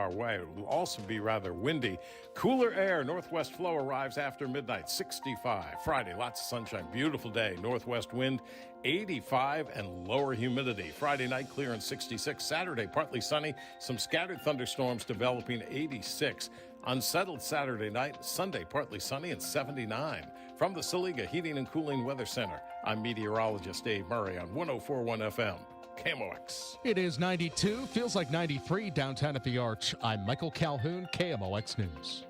our way. It will also be rather windy. Cooler air, northwest flow arrives after midnight, 65. Friday, lots of sunshine, beautiful day, northwest wind, 85, and lower humidity. Friday night, clear and 66. Saturday, partly sunny, some scattered thunderstorms developing, 86. Unsettled Saturday night, Sunday, partly sunny and 79. From the Saliga Heating and Cooling Weather Center, I'm meteorologist Dave Murray on 104.1 FM. KMOX. It is 92, feels like 93 downtown at the Arch. I'm Michael Calhoun, KMOX News.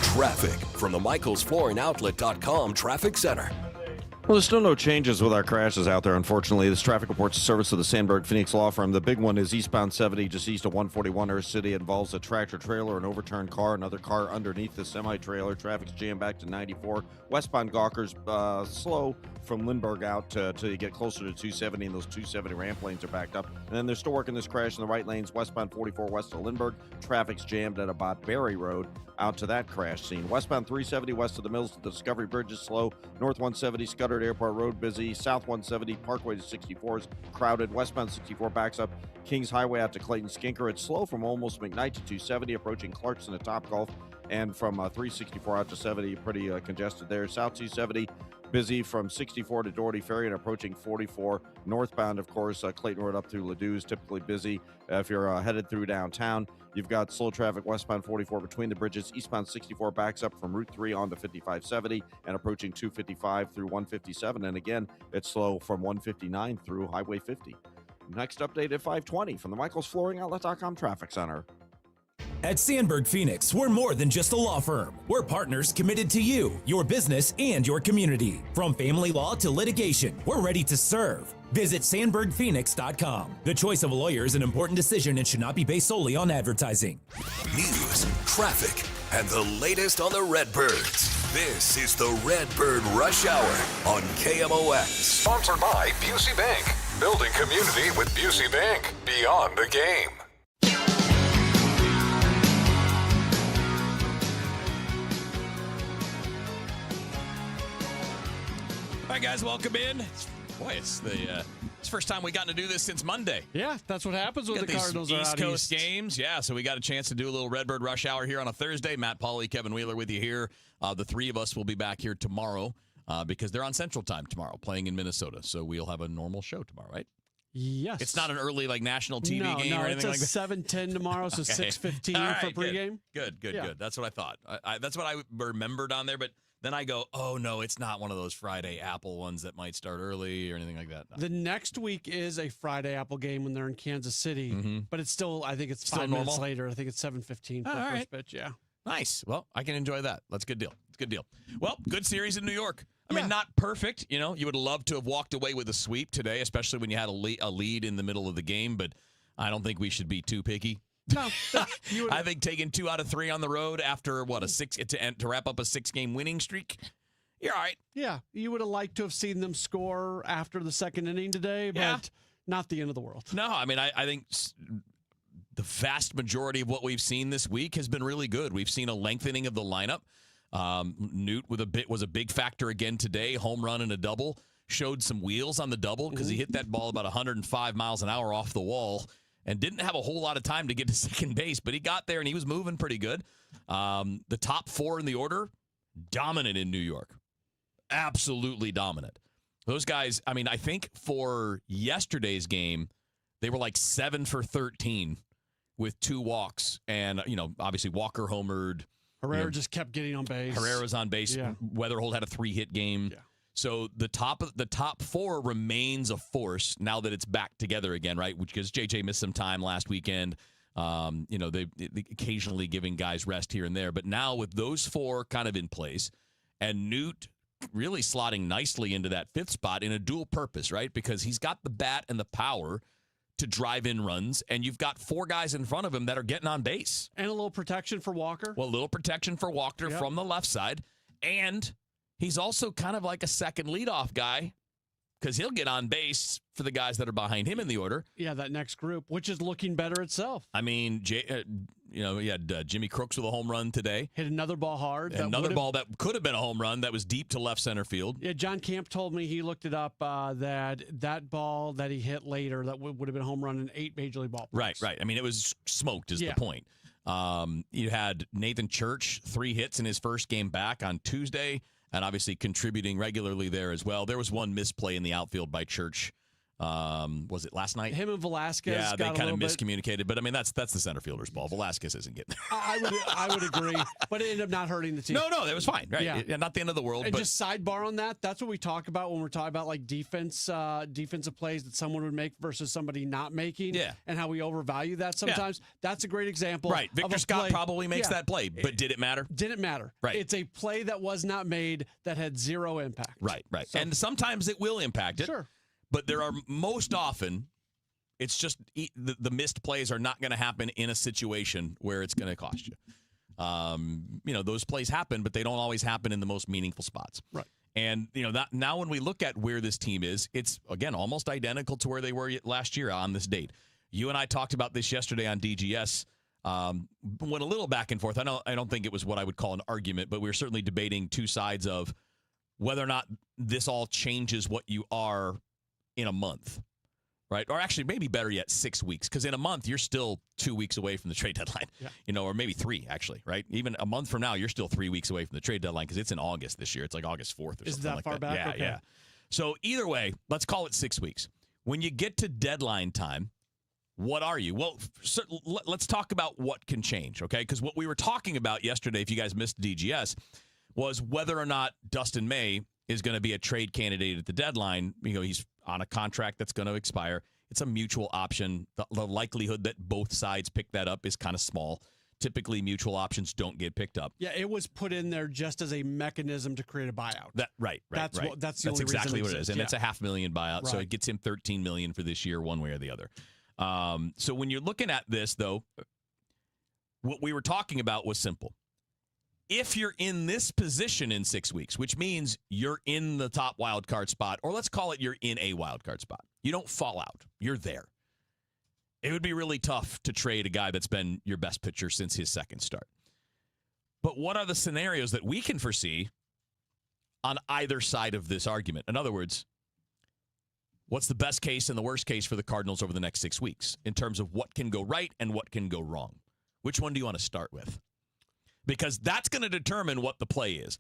Traffic from the MichaelsFlooringOutlet.com Traffic Center. Well, there's still no changes with our crashes out there, unfortunately. This traffic reports service of the Sandberg Phoenix Law Firm. The big one is eastbound 70, just east of 141 Earth City. It involves a tractor-trailer, an overturned car, another car underneath the semi-trailer. Traffic's jammed back to 94. Westbound Gawker's slow from Lindbergh out till you get closer to 270, and those 270 ramp lanes are backed up. And then they're still working this crash in the right lanes, westbound 44 west of Lindbergh. Traffic's jammed at about Berry Road out to that crash scene. Westbound 370 west of the Mills to the Discovery Bridge is slow. North 170 Scudder Airport Road busy. South 170 Parkway to 64 is crowded. Westbound 64 backs up Kings Highway out to Clayton Skinker. It's slow from almost McKnight to 270 approaching Clarkson to Topgolf, and from 364 out to 70 pretty congested there. South 270 busy from 64 to Doherty Ferry and approaching 44. Northbound, of course, Clayton Road up through Ladue is typically busy. If you're headed through downtown, you've got slow traffic westbound 44 between the bridges. Eastbound 64 backs up from Route 3 on to 5570 and approaching 255 through 157. And again, it's slow from 159 through Highway 50. Next update at 520 from the MichaelsFlooringOutlet.com Traffic Center. At Sandberg Phoenix, we're more than just a law firm. We're partners committed to you, your business, and your community. From family law to litigation, we're ready to serve. Visit SandbergPhoenix.com. The choice of a lawyer is an important decision and should not be based solely on advertising. News, traffic, and the latest on the Redbirds. This is the Redbird Rush Hour on KMOX. Sponsored by Busey Bank. Building community with Busey Bank. Beyond the game. All right, guys, welcome in. Boy, it's the first time we got to do this since Monday. Yeah, that's what happens when the Cardinals are East out Coast games. Yeah, so we got a chance to do a little Redbird Rush Hour here on a Thursday. Matt Pauley, Kevin Wheeler with you here. The three of us will be back here tomorrow because they're on Central Time tomorrow playing in Minnesota. So we'll have a normal show tomorrow, right? Yes. It's not an early national TV game or anything like that? No, it's a 7:10 tomorrow, so Okay. 6:15 All right, for pregame. Good. That's what I thought. That's what I remembered on there, but then I go, oh, no, it's not one of those Friday Apple ones that might start early or anything like that. No. The next week is a Friday Apple game when they're in Kansas City, but it's still, I think it's Still 5 minutes normal? later. I think it's 7:15 for the first pitch, yeah. Nice. Well, I can enjoy that. That's a good deal. It's a good deal. Well, good series in New York. I mean, not perfect. You know, you would love to have walked away with a sweep today, especially when you had a lead in the middle of the game, but I don't think we should be too picky. No. I think taking 2 out of 3 on the road after, a 6 to wrap up a 6-game winning streak, you're all right. Yeah, you would have liked to have seen them score after the second inning today, but not the end of the world. No, I mean, I think the vast majority of what we've seen this week has been really good. We've seen a lengthening of the lineup. Newt was a big factor again today. Home run and a double. Showed some wheels on the double because he hit that ball about 105 miles an hour off the wall and didn't have a whole lot of time to get to second base, but he got there and he was moving pretty good. The top 4 in the order, dominant in New York. Absolutely dominant. Those guys, I mean, I think for yesterday's game, they were like 7 for 13 with 2 walks. And, obviously Walker homered. Herrera just kept getting on base. Herrera was on base. Yeah. Weatherhold had a 3-hit game. Yeah. So the top 4 remains a force now that it's back together again, right? Because JJ missed some time last weekend. They occasionally giving guys rest here and there. But now with those 4 kind of in place and Newt really slotting nicely into that 5th spot in a dual purpose, right? Because he's got the bat and the power to drive in runs, and you've got 4 guys in front of him that are getting on base. And a little protection for Walker. Well, a little protection for Walker from the left side. And he's also kind of like a second leadoff guy because he'll get on base for the guys that are behind him in the order. Yeah, that next group, which is looking better itself. I mean, You had Jimmy Crooks with a home run today. Hit another ball hard. Another ball that could have been a home run that was deep to left center field. Yeah, John Camp told me, he looked it up, that ball that he hit later that would have been a home run in 8 Major League ballparks. Right. I mean, it was smoked is the point. You had Nathan Church, 3 hits in his first game back on Tuesday, and obviously contributing regularly there as well. There was one misplay in the outfield by Church. Was it last night? Him and Velasquez. Yeah, they kind of miscommunicated. But I mean, that's the center fielder's ball. Velasquez isn't getting there. I would agree, but it ended up not hurting the team. No, that was fine. Right? Yeah, not the end of the world. And but just sidebar on that. That's what we talk about when we're talking about like defensive plays that someone would make versus somebody not making. Yeah. And how we overvalue that sometimes. Yeah. That's a great example. Right. Victor Scott probably makes that play, but did it matter? Didn't matter. Right. It's a play that was not made that had 0 impact. Right. So, and sometimes it will impact it. Sure. But there are most often, it's just the missed plays are not going to happen in a situation where it's going to cost you. Those plays happen, but they don't always happen in the most meaningful spots. Right. And, now when we look at where this team is, it's, again, almost identical to where they were last year on this date. You and I talked about this yesterday on DGS. Went a little back and forth. I don't think it was what I would call an argument, but we were certainly debating two sides of whether or not this all changes what you are in a month, right? Or actually, maybe better yet, 6 weeks. Because in a month, you're still 2 weeks away from the trade deadline. Yeah. Or maybe 3, actually, right? Even a month from now, you're still 3 weeks away from the trade deadline because it's in August this year. It's like August 4th or something like that. Is that far back? Yeah, okay. Yeah. So either way, let's call it 6 weeks. When you get to deadline time, what are you? Well, let's talk about what can change, okay? Because what we were talking about yesterday, if you guys missed DGS, was whether or not Dustin May is going to be a trade candidate at the deadline. He's on a contract that's going to expire. It's a mutual option. The likelihood that both sides pick that up is kind of small. Typically, mutual options don't get picked up. Yeah, it was put in there just as a mechanism to create a buyout. Right. That's right. That's exactly what it is, and yeah. it's a $500,000 buyout, right. So it gets him $13 million for this year, one way or the other. So when you're looking at this, though, what we were talking about was simple. If you're in this position in 6 weeks, which means you're in the top wild card spot, or let's call it you're in a wild card spot, you don't fall out. You're there. It would be really tough to trade a guy that's been your best pitcher since his second start. But what are the scenarios that we can foresee on either side of this argument? In other words, what's the best case and the worst case for the Cardinals over the next 6 weeks in terms of what can go right and what can go wrong? Which one do you want to start with? Because that's going to determine what the play is.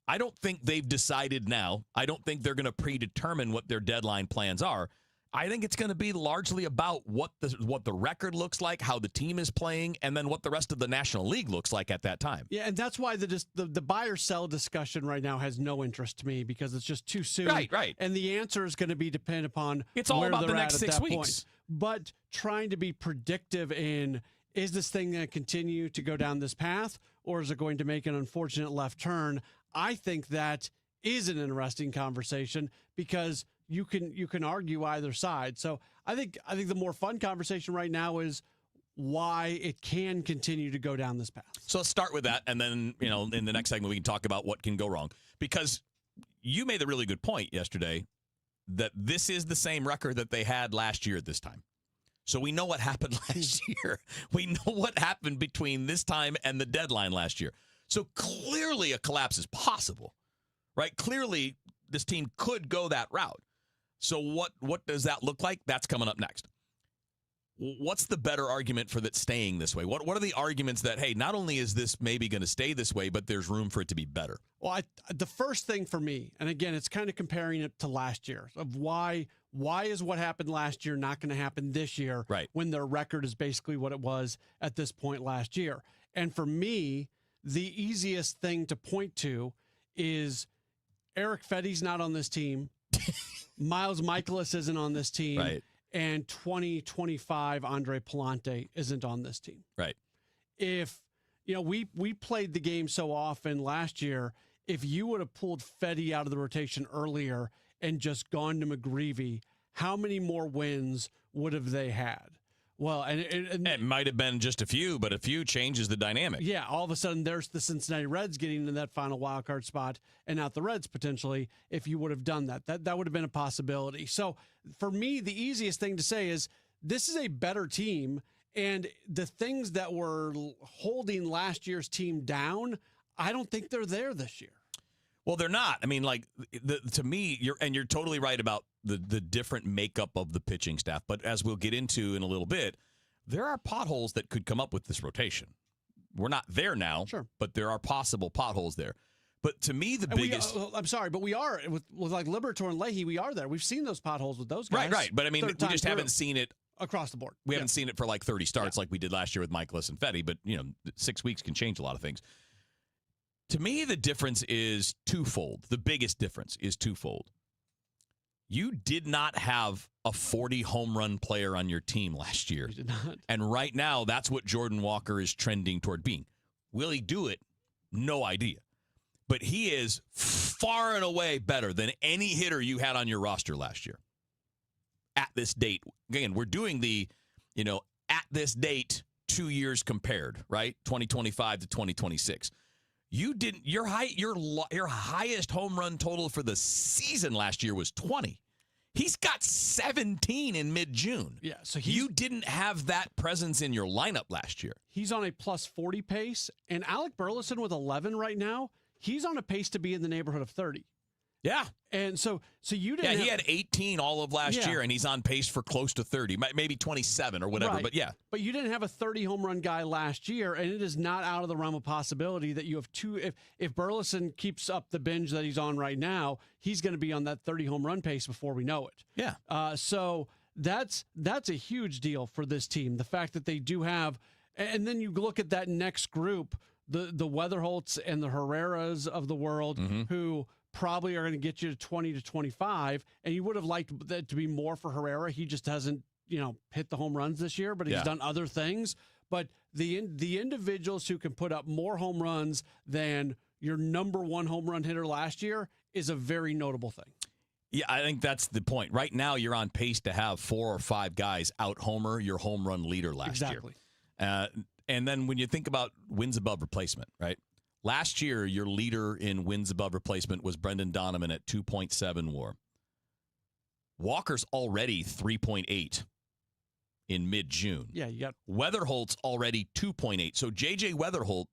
I don't think they've decided now. I don't think they're going to predetermine what their deadline plans are. I think it's going to be largely about what the record looks like, how the team is playing, and then what the rest of the National League looks like at that time. Yeah, and that's why the buy-or-sell discussion right now has no interest to me because it's just too soon. Right. And the answer is going to be dependent upon it's all where about they're the next at 6 that weeks. Point. But trying to be predictive in, is this thing going to continue to go down this path, or is it going to make an unfortunate left turn? I think that is an interesting conversation because you can argue either side. So I think the more fun conversation right now is why it can continue to go down this path. So let's start with that, and then in the next segment we can talk about what can go wrong. Because you made a really good point yesterday that this is the same record that they had last year at this time. So we know what happened last year. We know what happened between this time and the deadline last year. So clearly a collapse is possible, right? Clearly this team could go that route. So what does that look like? That's coming up next. What's the better argument for that staying this way? What are the arguments that, hey, not only is this maybe going to stay this way, but there's room for it to be better? Well, the first thing for me, and again, it's kind of comparing it to last year, of why is what happened last year not going to happen this year, right, when their record is basically what it was at this point last year. And for me, the easiest thing to point to is Eric Fetty's not on this team. Miles Michaelis isn't on this team. Right. And 2025 Andre Palante isn't on this team. Right. If, we played the game so often last year, if you would have pulled Fetty out of the rotation earlier and just gone to McGreevy, how many more wins would have they had? Well, and it might have been just a few, but a few changes the dynamic. Yeah, all of a sudden there's the Cincinnati Reds getting into that final wild card spot, and not the Reds potentially. If you would have done that would have been a possibility. So for me, the easiest thing to say is this is a better team, And the things that were holding last year's team down, I don't think they're there this year. Well, they're not. I mean, like, to me, you're totally right about the different makeup of the pitching staff. But as we'll get into in a little bit, there are potholes that could come up with this rotation. We're not there now, sure, but there are possible potholes there. But to me, the biggest... I'm sorry, but we are, with like Liberatore and Leahy, we are there. We've seen those potholes with those guys. Right. But I mean, we just haven't seen it across the board. We haven't seen it for like 30 starts like we did last year with Michaelis and Fetty, but 6 weeks can change a lot of things. To me, the difference is twofold. The biggest difference is twofold. You did not have a 40 home run player on your team last year. You did not. And right now, that's what Jordan Walker is trending toward being. Will he do it? No idea. But he is far and away better than any hitter you had on your roster last year. At this date. Again, we're doing the, at this date, 2 years compared, right? 2025 to 2026. You didn't. Your highest home run total for the season last year was 20. He's got 17 in mid-June. Yeah, so you didn't have that presence in your lineup last year. He's on a plus 40 pace, and Alec Burleson with 11 right now, he's on a pace to be in the neighborhood of 30. Yeah. And so you didn't. Yeah, he had 18 all of last year, and he's on pace for close to 30, maybe 27 or whatever. Right. But yeah. But you didn't have a 30 home run guy last year, and it is not out of the realm of possibility that you have two. If Burleson keeps up the binge that he's on right now, he's going to be on that 30 home run pace before we know it. Yeah. So that's a huge deal for this team. The fact that they do have, and then you look at that next group, the Weatherholts and the Herreras of the world, who probably are going to get you to 20 to 25, and you would have liked that to be more for Herrera. He just hasn't, hit the home runs this year, but he's done other things. But the individuals who can put up more home runs than your number one home run hitter last year is a very notable thing. Yeah, I think that's the point. Right now, you're on pace to have 4 or 5 guys out homer your home run leader last year. And then when you think about wins above replacement, right? Last year, your leader in wins above replacement was Brendan Donovan at 2.7 WAR. Walker's already 3.8 in mid-June. Yeah, you got Weatherholt's already 2.8. So J.J. Weatherholt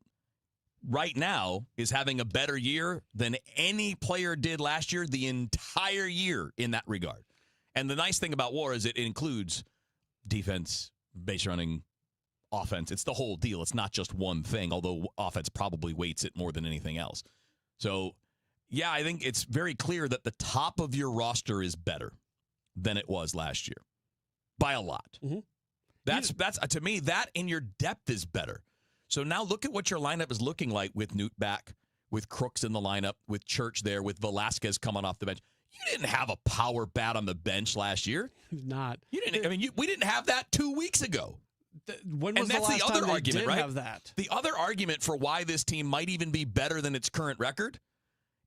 right now is having a better year than any player did last year, the entire year in that regard. And the nice thing about WAR is it includes defense, base running, offense. It's the whole deal. It's not just one thing, although offense probably weights it more than anything else. So, yeah, I think it's very clear that the top of your roster is better than it was last year by a lot. That's to me, that and your depth is better. So now look at what your lineup is looking like with Newt back, with Crooks in the lineup, with Church there, with Velasquez coming off the bench. You didn't have a power bat on the bench last year. Not. You didn't. I mean, we didn't have that 2 weeks ago. When was the last time they did have that? The other argument for why this team might even be better than its current record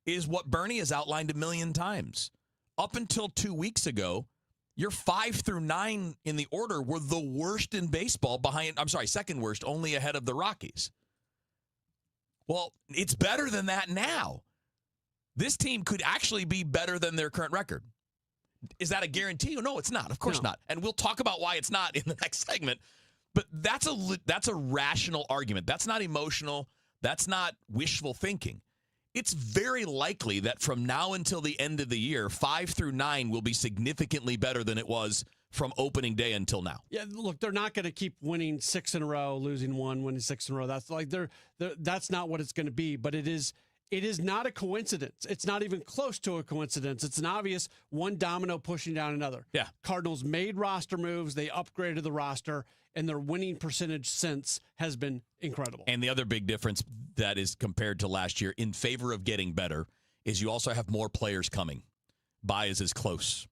is what Bernie has outlined a million times. Up until 2 weeks ago, your 5 through 9 in the order were the worst in baseball second worst, only ahead of the Rockies. Well, it's better than that now. This team could actually be better than their current record. Is that a guarantee? No, it's not. Of course not. And we'll talk about why it's not in the next segment. But that's a rational argument. That's not emotional. That's not wishful thinking. It's very likely that from now until the end of the year, 5 through 9 will be significantly better than it was from opening day until now. Yeah, look, they're not going to keep winning 6 in a row, losing 1, winning 6 in a row. That's like that's not what it's going to be. But it is not a coincidence. It's not even close to a coincidence. It's an obvious one domino pushing down another. Yeah. Cardinals made roster moves. They upgraded the roster, and their winning percentage since has been incredible. And the other big difference that is compared to last year in favor of getting better is you also have more players coming. Baez is close.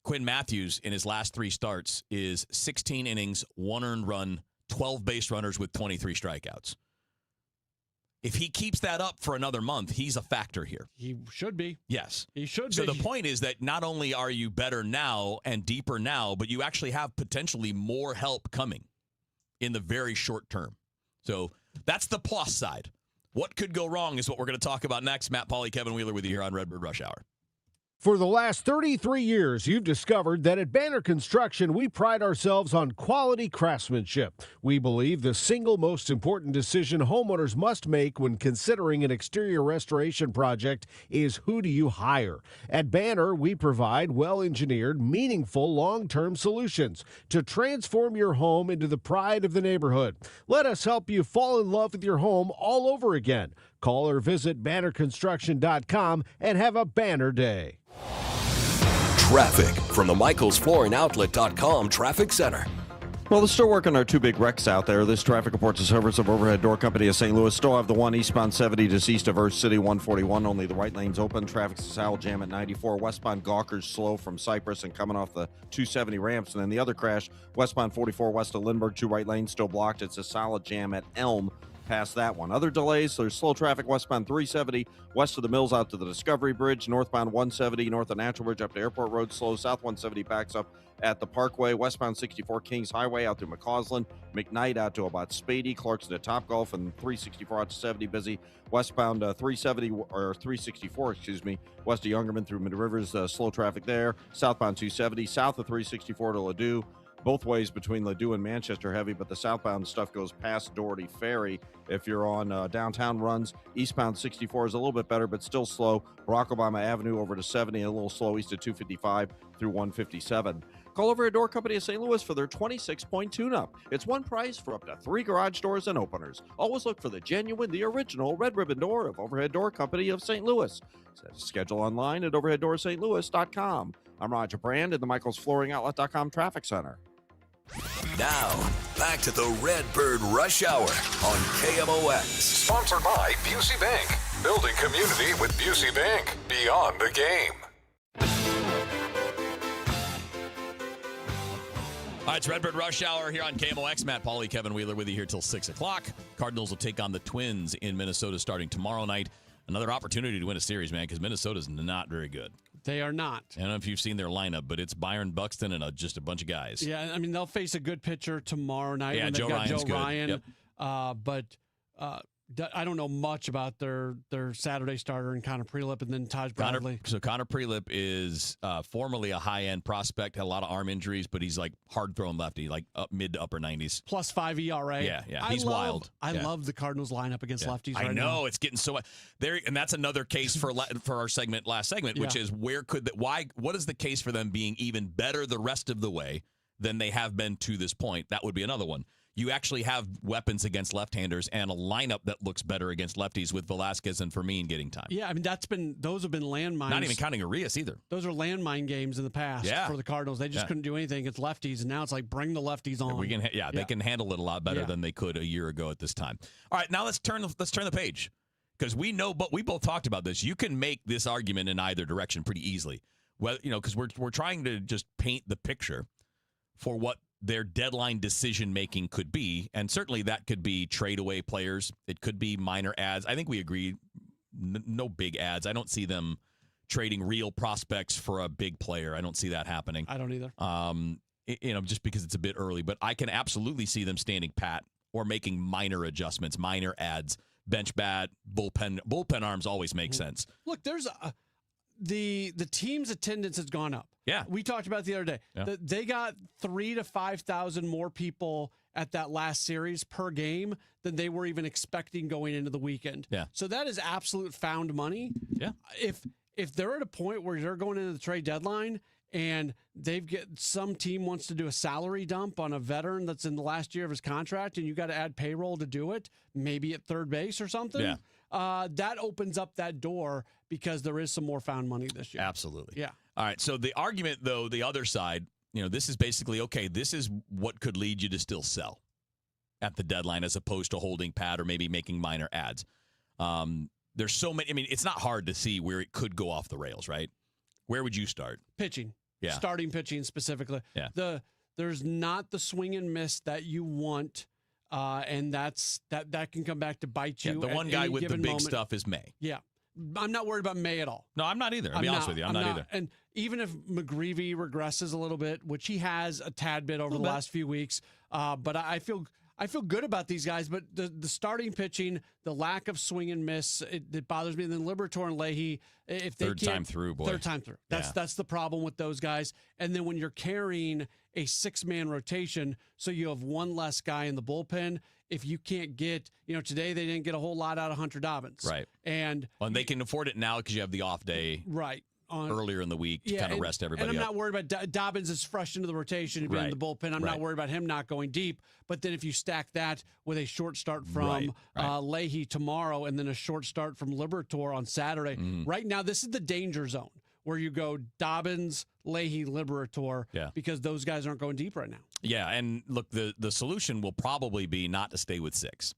Quinn Matthews in his last 3 starts is 16 innings, 1 earned run, 12 base runners with 23 strikeouts. If he keeps that up for another month, he's a factor here. He should be. Yes. He should be. So the point is that not only are you better now and deeper now, but you actually have potentially more help coming in the very short term. So that's the plus side. What could go wrong is what we're going to talk about next. Matt Pauley, Kevin Wheeler with you here on Redbird Rush Hour. For the last 33 years, you've discovered that at Banner Construction, we pride ourselves on quality craftsmanship. We believe the single most important decision homeowners must make when considering an exterior restoration project is who do you hire. At Banner, we provide well-engineered, meaningful, long-term solutions to transform your home into the pride of the neighborhood. Let us help you fall in love with your home all over again. Call or visit bannerconstruction.com and have a banner day. Traffic from the MichaelsFlooringOutlet.com Traffic Center. Well, they're still working our two big wrecks out there. This traffic reports the service of Overhead Door Company of St. Louis. Still have the one eastbound 70 just east of Earth City 141. Only the right lane's open. Traffic's a solid jam at 94. Westbound Gawker's slow from Cypress and coming off the 270 ramps. And then the other crash, westbound 44 west of Lindbergh, two right lanes still blocked. It's a solid jam at Elm past that one. Other delays, there's slow traffic westbound 370 west of the Mills out to the Discovery Bridge, northbound 170 north of Natural Bridge up to Airport Road, slow. South 170 backs up at the Parkway. Westbound 64 Kings Highway out to McCausland, McKnight out to about Spady, Clarkson to Topgolf, and 364 out to 70 busy. Westbound 370 or 364, west of Youngerman through Mid Rivers, slow traffic there. Southbound 270 south of 364 to Ladue. Both ways between Ladue and Manchester heavy, but the southbound stuff goes past Doherty Ferry. If you're on downtown runs, eastbound 64 is a little bit better, but still slow. Barack Obama Avenue over to 70, a little slow east of 255 through 157. Call Overhead Door Company of St. Louis for their 26-point tune-up. It's one price for up to 3 garage doors and openers. Always look for the genuine, the original Red Ribbon door of Overhead Door Company of St. Louis. Schedule online at overheaddoorsstlouis.com. I'm Roger Brand in the MichaelsFlooringOutlet.com Traffic Center. Now, back to the Redbird Rush Hour on KMOX. Sponsored by Busey Bank. Building community with Busey Bank. Beyond the game. All right, it's Redbird Rush Hour here on KMOX. Matt Pauley, Kevin Wheeler with you here till 6 o'clock. Cardinals will take on the Twins in Minnesota starting tomorrow night. Another opportunity to win a series, man, because Minnesota's not very good. They are not. I don't know if you've seen their lineup, but it's Byron Buxton and just a bunch of guys. Yeah, I mean, they'll face a good pitcher tomorrow night. Yeah, when Joe they've got Ryan's Joe good. Ryan. Yep. But I don't know much about their Saturday starter and Connor Prelip and then Taj Bradley. Connor Prelip is formerly a high-end prospect, had a lot of arm injuries, but he's like hard-throwing lefty, like mid to upper 90s. +5 ERA. Yeah, he's wild. I love the Cardinals lineup against lefties right now. I know, it's getting so there, and that's another case for our last segment, which is what is the case for them being even better the rest of the way than they have been to this point? That would be another one. You actually have weapons against left-handers and a lineup that looks better against lefties with Velasquez and Fermin getting time. Yeah, I mean those have been landmines. Not even counting Arias either. Those are landmine games in the past for the Cardinals. They just couldn't do anything against lefties, and now it's like bring the lefties on. They can handle it a lot better than they could a year ago at this time. All right, now let's turn the page because we know, but we both talked about this. You can make this argument in either direction pretty easily. Well, because we're trying to just paint the picture for what their deadline decision-making could be, and certainly that could be trade-away players. It could be minor ads. I think we agree, no big ads. I don't see them trading real prospects for a big player. I don't see that happening. I don't either. Just because it's a bit early, but I can absolutely see them standing pat or making minor adjustments, minor ads, bench bat, bullpen arms always make sense. Look, there's the team's attendance has gone up. Yeah. We talked about it the other day. Yeah. They got 3,000 to 5,000 more people at that last series per game than they were even expecting going into the weekend. Yeah. So that is absolute found money. Yeah. If they're at a point where they're going into the trade deadline and some team wants to do a salary dump on a veteran that's in the last year of his contract and you got to add payroll to do it, maybe at third base or something. Yeah. That opens up that door because there is some more found money this year. Absolutely. Yeah. All right. So the argument, though, the other side, this is basically, okay, this is what could lead you to still sell at the deadline as opposed to holding pat or maybe making minor ads. There's so many. I mean, it's not hard to see where it could go off the rails, right? Where would you start? Pitching. Yeah. Starting pitching specifically. Yeah. There's not the swing and miss that you want. And that can come back to bite you. Yeah, the one guy with the big stuff is May. Yeah. I'm not worried about May at all. No, I'm not either. I'll be honest with you. I'm not either. And even if McGreevy regresses a little bit, which he has a tad bit over the last few weeks, but I feel I feel good about these guys, but the starting pitching, the lack of swing and miss, it bothers me. And then Liberatore and Leahy, if they Third time through. That's the problem with those guys. And then when you're carrying a 6-man rotation, so you have one less guy in the bullpen. If you can't get, today they didn't get a whole lot out of Hunter Dobbins. Right. And they can afford it now because you have the off day. Right. Earlier in the week to kind of rest everybody And I'm up. not worried about Dobbins is fresh into the rotation, being in the bullpen. I'm not worried about him not going deep. But then if you stack that with a short start from Leahy tomorrow and then a short start from Liberatore on Saturday, right now this is the danger zone where you go Dobbins, Leahy, Liberatore, because those guys aren't going deep right now. Yeah, and look, the solution will probably be not to stay with 6.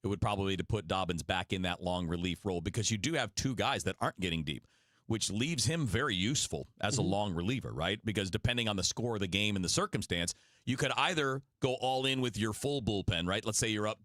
It would probably be to put Dobbins back in that long relief role because you do have 2 guys that aren't getting deep, which leaves him very useful as a long reliever, right? Because depending on the score of the game and the circumstance, you could either go all in with your full bullpen, right? Let's say you're up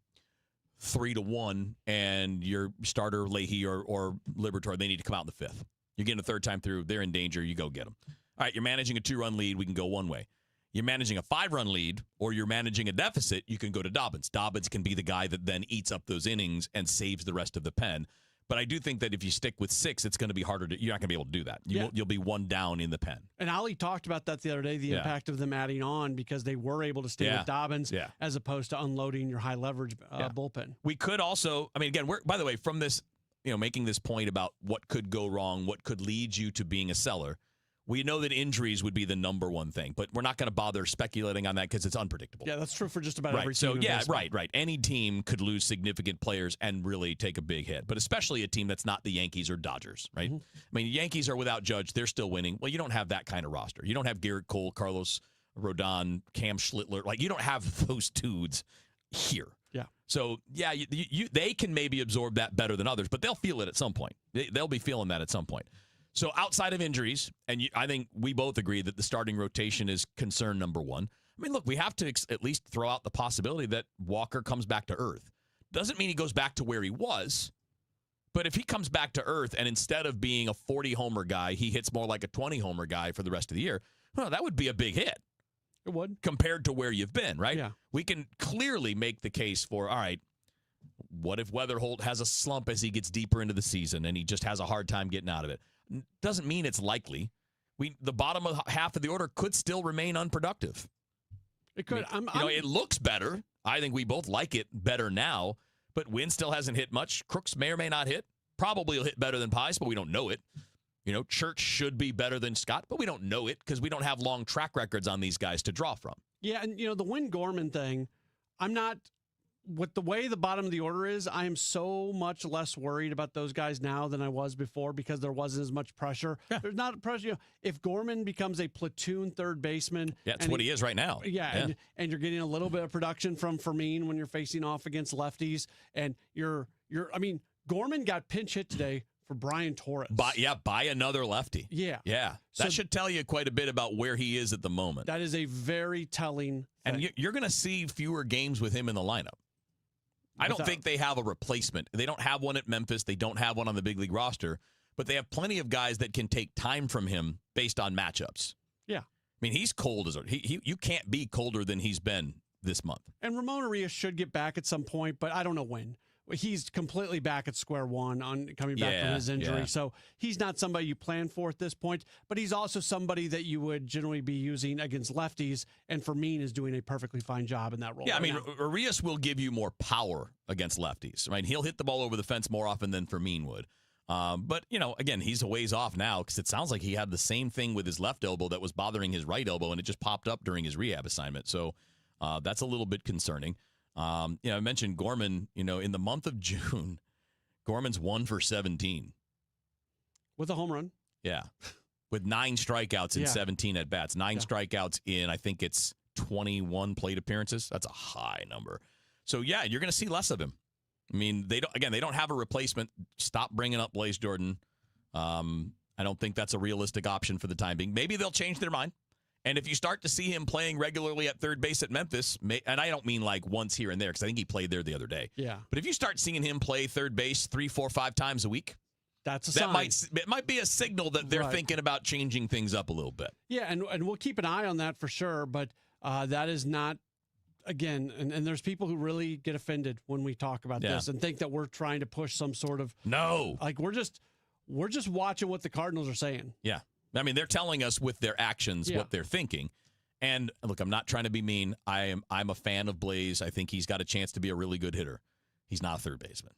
3-1 and your starter Leahy or Liberatore, they need to come out in the 5th. You're getting a third time through, they're in danger, you go get them. All right, you're managing a 2-run lead, we can go one way. You're managing a 5-run lead or you're managing a deficit, you can go to Dobbins. Dobbins can be the guy that then eats up those innings and saves the rest of the pen. But I do think that if you stick with 6, it's going to be harder you're not going to be able to do that. You'll be one down in the pen. And Ali talked about that the other day, the impact of them adding on because they were able to stay with Dobbins as opposed to unloading your high leverage bullpen. We could also, again, by the way, from this, making this point about what could go wrong, what could lead you to being a seller, we know that injuries would be the number one thing, but we're not going to bother speculating on that because it's unpredictable. Yeah, that's true for just about every team. So, right. Any team could lose significant players and really take a big hit, but especially a team that's not the Yankees or Dodgers, right? Yankees are without Judge. They're still winning. Well, you don't have that kind of roster. You don't have Garrett Cole, Carlos Rodon, Cam Schlittler. You don't have those dudes here. Yeah. So, they can maybe absorb that better than others, but they'll feel it at some point. They'll be feeling that at some point. So outside of injuries, and I think we both agree that the starting rotation is concern number one. Look, we have to at least throw out the possibility that Walker comes back to earth. Doesn't mean he goes back to where he was, but if he comes back to earth and instead of being a 40-homer guy, he hits more like a 20-homer guy for the rest of the year, well, that would be a big hit. It would. Compared to where you've been, right? Yeah. We can clearly make the case for, all right, what if Weatherholt has a slump as he gets deeper into the season and he just has a hard time getting out of it? Doesn't mean it's likely. The bottom of half of the order could still remain unproductive. It could. It looks better. I think we both like it better now, but Wynn still hasn't hit much. Crooks may or may not hit. Probably will hit better than Pies, but we don't know it. Church should be better than Scott, but we don't know it because we don't have long track records on these guys to draw from. Yeah, and the Wynn Gorman thing, I'm not. With the way the bottom of the order is, I am so much less worried about those guys now than I was before because there wasn't as much pressure. Yeah. There's not pressure. If Gorman becomes a platoon third baseman. Yeah, that's what he is right now. Yeah. And you're getting a little bit of production from Fermin when you're facing off against lefties. And Gorman got pinch hit today for Brian Torres. By another lefty. Yeah. Yeah. That should tell you quite a bit about where he is at the moment. That is a very telling thing. And you're going to see fewer games with him in the lineup. I don't think they have a replacement. They don't have one at Memphis. They don't have one on the big league roster, but they have plenty of guys that can take time from him based on matchups. Yeah. He's cold as you can't be colder than he's been this month. And Ramon Arias should get back at some point, but I don't know when. He's completely back at square one on coming back from his injury. Yeah. So he's not somebody you plan for at this point, but he's also somebody that you would generally be using against lefties. And Fermin is doing a perfectly fine job in that role. Yeah, Arias will give you more power against lefties. He'll hit the ball over the fence more often than Fermin would. But, again, he's a ways off now because it sounds like he had the same thing with his left elbow that was bothering his right elbow, and it just popped up during his rehab assignment. So that's a little bit concerning. I mentioned Gorman, in the month of June, Gorman's 1 for 17. With a home run. Yeah. With 9 strikeouts in 17 at-bats. 9 strikeouts in, I think it's 21 plate appearances. That's a high number. So, you're going to see less of him. They don't have a replacement. Stop bringing up Blaze Jordan. I don't think that's a realistic option for the time being. Maybe they'll change their mind. And if you start to see him playing regularly at third base at Memphis, and I don't mean like once here and there because I think he played there the other day. Yeah. But if you start seeing him play third base 3, 4, 5 times a week, that's a sign. It might be a signal that they're thinking about changing things up a little bit. Yeah, and we'll keep an eye on that for sure. But that is not again, and there's people who really get offended when we talk about this and think that we're trying to push some sort of like we're just watching what the Cardinals are saying. Yeah. I mean, they're telling us with their actions what they're thinking. And look, I'm not trying to be mean. I'm a fan of Blaze. I think he's got a chance to be a really good hitter. He's not a third baseman.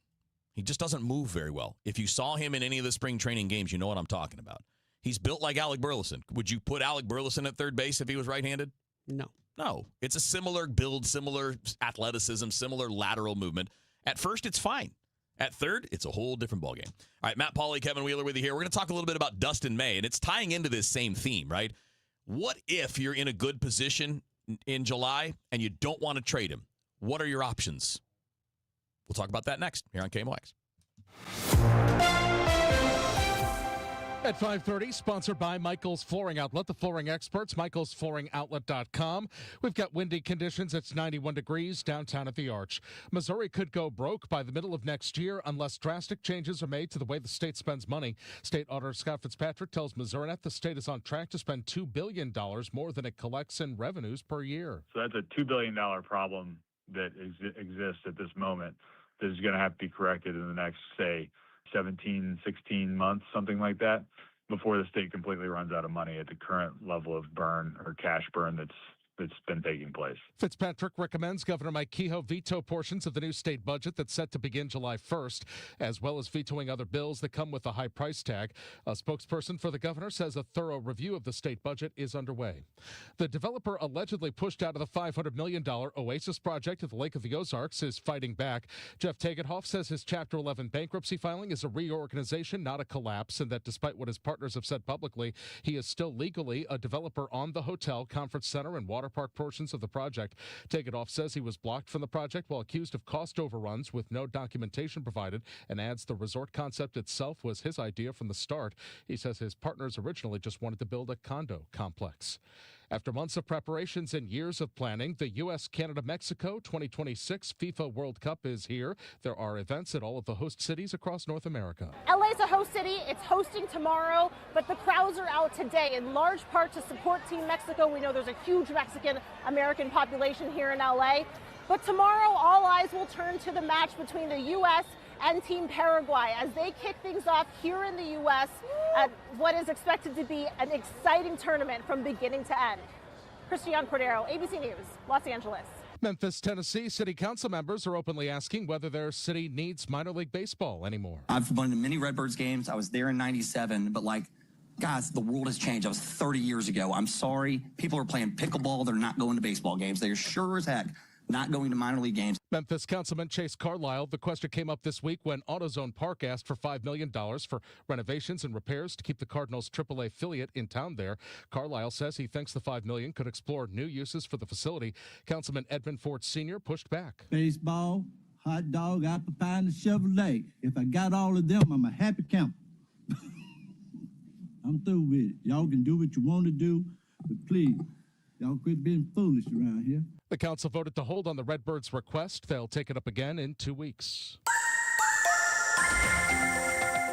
He just doesn't move very well. If you saw him in any of the spring training games, you know what I'm talking about. He's built like Alec Burleson. Would you put Alec Burleson at third base if he was right-handed? No. No. It's a similar build, similar athleticism, similar lateral movement. At first, it's fine. At third, it's a whole different ballgame. All right, Matt Pauley, Kevin Wheeler with you here. We're going to talk a little bit about Dustin May, and it's tying into this same theme, right? What if you're in a good position in July and you don't want to trade him? What are your options? We'll talk about that next here on KMOX. At 5:30, sponsored by Michael's Flooring Outlet, the flooring experts, michaelsflooringoutlet.com. We've got windy conditions. It's 91 degrees downtown at the Arch. Missouri could go broke by the middle of next year unless drastic changes are made to the way the state spends money. State Auditor Scott Fitzpatrick tells MissouriNet the state is on track to spend $2 billion more than it collects in revenues per year. So that's a $2 billion problem that exists at this moment that is going to have to be corrected in the next, say, 17, 16 months, something like that, before the state completely runs out of money at the current level of burn or cash burn that's been taking place. Fitzpatrick recommends Governor Mike Kehoe veto portions of the new state budget that's set to begin July 1st, as well as vetoing other bills that come with a high price tag. A spokesperson for the governor says a thorough review of the state budget is underway. The developer allegedly pushed out of the $500 million Oasis project at the Lake of the Ozarks is fighting back. Jeff Tegethoff says his Chapter 11 bankruptcy filing is a reorganization, not a collapse, and that despite what his partners have said publicly, he is still legally a developer on the hotel, conference center, and water park portions of the project. Tegethoff says he was blocked from the project while accused of cost overruns with no documentation provided, and adds the resort concept itself was his idea from the start. He says his partners originally just wanted to build a condo complex. After months of preparations and years of planning, the U.S., Canada, Mexico 2026 FIFA World Cup is here. There are events at all of the host cities across North America. LA's a host city. It's hosting tomorrow, but the crowds are out today in large part to support Team Mexico. We know there's a huge Mexican-American population here in LA. But tomorrow, all eyes will turn to the match between the U.S. and Team Paraguay as they kick things off here in the U.S. at what is expected to be an exciting tournament from beginning to end. Christiane Cordero, ABC News, Los Angeles. Memphis, Tennessee city council members are openly asking whether their city needs minor league baseball anymore. I've been to many Redbirds games. I was there in '97, but guys, the world has changed. I was 30 years ago. I'm sorry. People are playing pickleball. They're not going to baseball games. They're sure as heck not going to minor league games. Memphis Councilman Chase Carlisle. The question came up this week when AutoZone Park asked for $5 million for renovations and repairs to keep the Cardinals' AAA affiliate in town there. Carlisle says he thinks the $5 million could explore new uses for the facility. Councilman Edmund Ford Sr. pushed back. Baseball, hot dog, apple pie, and a Chevrolet. If I got all of them, I'm a happy camper. I'm through with it. Y'all can do what you want to do, but please, y'all quit being foolish around here. The council voted to hold on the Redbirds' request. They'll take it up again in 2 weeks.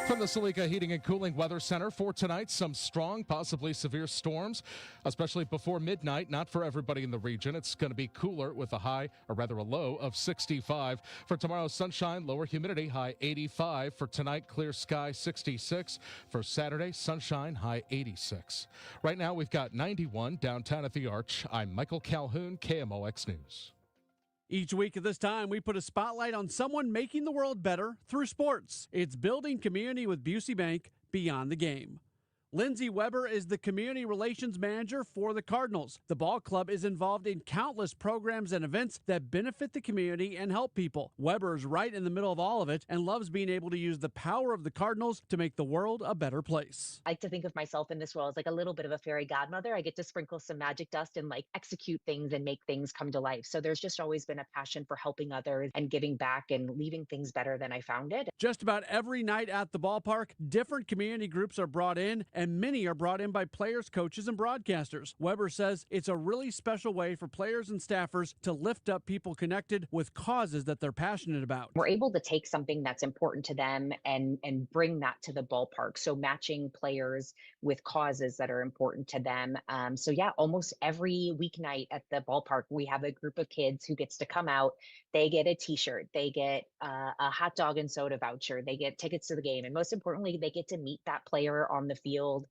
From the Salika Heating and Cooling Weather Center for tonight, some strong, possibly severe storms, especially before midnight. Not for everybody in the region. It's going to be cooler with a low of 65. For tomorrow, sunshine, lower humidity, high 85. For tonight, clear sky, 66. For Saturday, sunshine, high 86. Right now, we've got 91 downtown at the Arch. I'm Michael Calhoun, KMOX News. Each week at this time, we put a spotlight on someone making the world better through sports. It's building community with Busey Bank beyond the game. Lindsay Weber is the community relations manager for the Cardinals. The ball club is involved in countless programs and events that benefit the community and help people. Weber is right in the middle of all of it and loves being able to use the power of the Cardinals to make the world a better place. I like to think of myself in this role as like a little bit of a fairy godmother. I get to sprinkle some magic dust and execute things and make things come to life. So there's just always been a passion for helping others and giving back and leaving things better than I found it. Just about every night at the ballpark, different community groups are brought in and many are brought in by players, coaches, and broadcasters. Weber says it's a really special way for players and staffers to lift up people connected with causes that they're passionate about. We're able to take something that's important to them and bring that to the ballpark. So matching players with causes that are important to them. So yeah, almost every weeknight at the ballpark, we have a group of kids who gets to come out. They get a t-shirt, they get a hot dog and soda voucher, they get tickets to the game. And most importantly, they get to meet that player on the field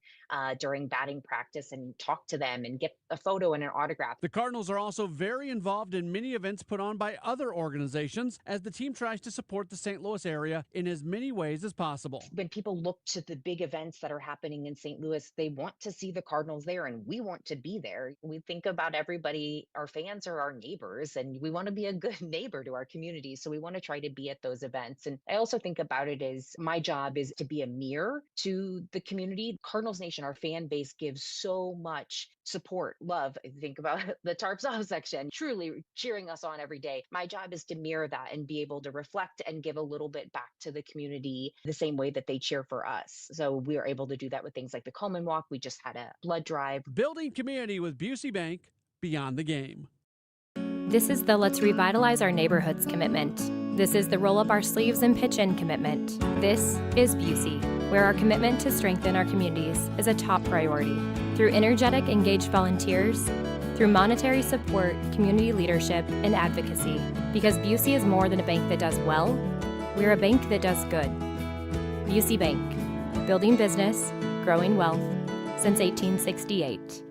during batting practice and talk to them and get a photo and an autograph. The Cardinals are also very involved in many events put on by other organizations as the team tries to support the St. Louis area in as many ways as possible. When people look to the big events that are happening in St. Louis, they want to see the Cardinals there, and we want to be there. We think about everybody, our fans are our neighbors, and we want to be a good neighbor to our community. So we want to try to be at those events. And I also think about it as my job is to be a mirror to the community. Cardinals Nation, our fan base, gives so much support, love. Think about the Tarps Off section, truly cheering us on every day. My job is to mirror that and be able to reflect and give a little bit back to the community the same way that they cheer for us. So we are able to do that with things like the Coleman Walk. We just had a blood drive. Building community with Busey Bank, beyond the game. This is the Let's Revitalize Our Neighborhoods commitment. This is the Roll Up Our Sleeves and Pitch In commitment. This is Busey, where our commitment to strengthen our communities is a top priority. Through energetic, engaged volunteers, through monetary support, community leadership, and advocacy. Because Busey is more than a bank that does well, we're a bank that does good. Busey Bank, building business, growing wealth, since 1868.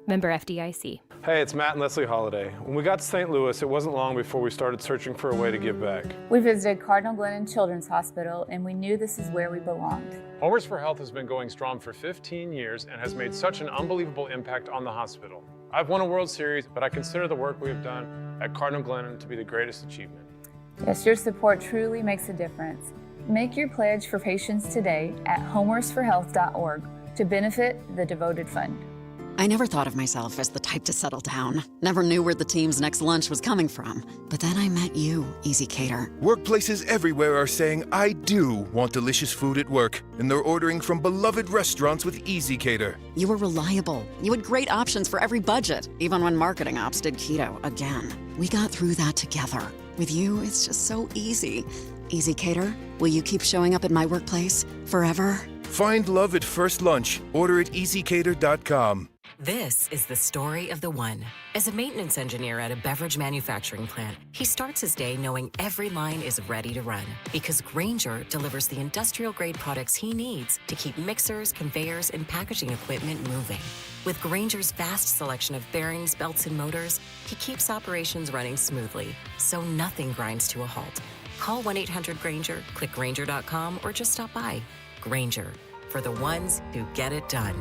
Member FDIC. Hey, it's Matt and Leslie Holiday. When we got to St. Louis, it wasn't long before we started searching for a way to give back. We visited Cardinal Glennon Children's Hospital, and we knew this is where we belonged. Homers for Health has been going strong for 15 years and has made such an unbelievable impact on the hospital. I've won a World Series, but I consider the work we have done at Cardinal Glennon to be the greatest achievement. Yes, your support truly makes a difference. Make your pledge for patients today at homersforhealth.org to benefit the devoted fund. I never thought of myself as the type to settle down. Never knew where the team's next lunch was coming from. But then I met you, Easy Cater. Workplaces everywhere are saying, I do want delicious food at work. And they're ordering from beloved restaurants with Easy Cater. You were reliable. You had great options for every budget, even when marketing ops did keto again. We got through that together. With you, it's just so easy. Easy Cater, will you keep showing up at my workplace forever? Find love at first lunch. Order at easycater.com. This is the story of the one. As a maintenance engineer at a beverage manufacturing plant, he starts his day knowing every line is ready to run because Grainger delivers the industrial-grade products he needs to keep mixers, conveyors, and packaging equipment moving. With Grainger's vast selection of bearings, belts, and motors, he keeps operations running smoothly, so nothing grinds to a halt. Call 1-800-GRAINGER, click Grainger.com, or just stop by. Grainger, for the ones who get it done.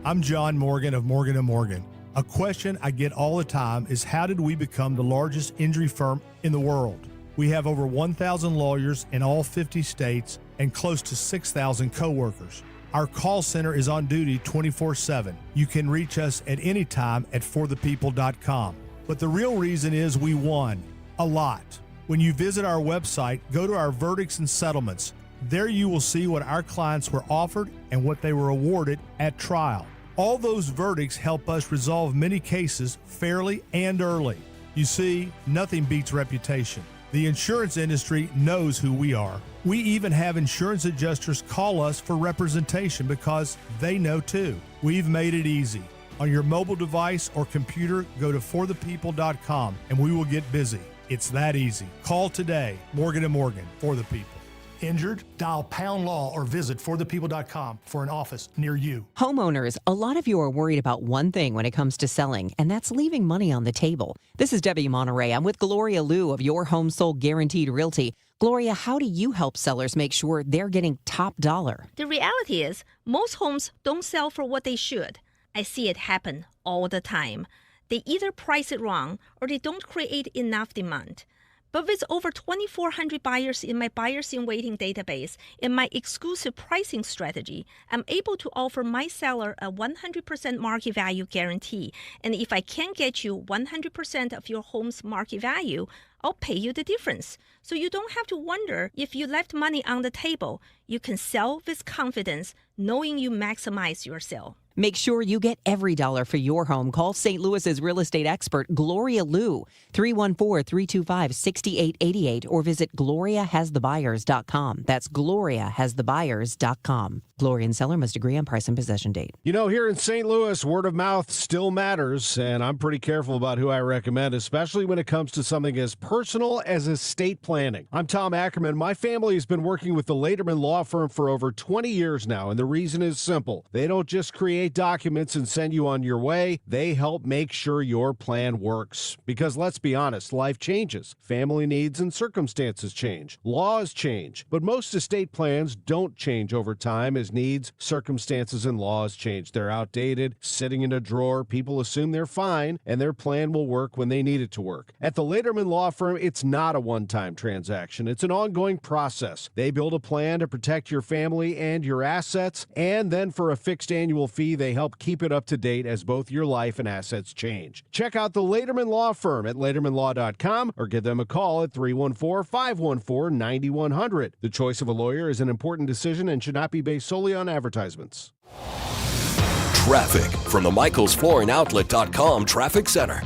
I'm John Morgan of Morgan & Morgan. A question I get all the time is how did we become the largest injury firm in the world? We have over 1,000 lawyers in all 50 states and close to 6,000 coworkers. Our call center is on duty 24/7. You can reach us at any time at forthepeople.com. But the real reason is we won a lot. When you visit our website, go to our verdicts and settlements. There you will see what our clients were offered and what they were awarded at trial. All those verdicts help us resolve many cases fairly and early. You see, nothing beats reputation. The insurance industry knows who we are. We even have insurance adjusters call us for representation because they know too. We've made it easy. On your mobile device or computer, go to forthepeople.com and we will get busy. It's that easy. Call today. Morgan & Morgan, for the people. Injured? Dial pound law or visit forthepeople.com for an office near you. Homeowners, a lot of you are worried about one thing when it comes to selling, and that's leaving money on the table. This is Debbie Monterey. I'm with Gloria Liu of Your Home Sold Guaranteed Realty. Gloria, how do you help sellers make sure they're getting top dollar? The reality is, most homes don't sell for what they should. I see it happen all the time. They either price it wrong or they don't create enough demand. But with over 2,400 buyers in my buyers in waiting database and my exclusive pricing strategy, I'm able to offer my seller a 100% market value guarantee. And if I can't get you 100% of your home's market value, I'll pay you the difference. So you don't have to wonder if you left money on the table. You can sell with confidence, knowing you maximize your sale. Make sure you get every dollar for your home. Call St. Louis's real estate expert, Gloria Liu, 314-325-6888, or visit GloriaHasTheBuyers.com. That's GloriaHasTheBuyers.com. Gloria and seller must agree on price and possession date. You know, here in St. Louis, word of mouth still matters, and I'm pretty careful about who I recommend, especially when it comes to something as personal as estate planning. I'm Tom Ackerman. My family has been working with the Lederman Law Firm for over 20 years now, and the reason is simple. They don't just create documents and send you on your way. They help make sure your plan works. Because let's be honest, life changes. Family needs and circumstances change. Laws change. But most estate plans don't change over time as needs, circumstances, and laws change. They're outdated, sitting in a drawer. People assume they're fine, and their plan will work when they need it to work. At the Lederman Law Firm, it's not a one-time transaction. It's an ongoing process. They build a plan to protect your family and your assets, and then for a fixed annual fee, they help keep it up to date as both your life and assets change. Check out the Lederman Law Firm at LedermanLaw.com or give them a call at 314-514-9100. The choice of a lawyer is an important decision and should not be based solely on advertisements. Traffic from the MichaelsFlooringOutlet.com Traffic Center.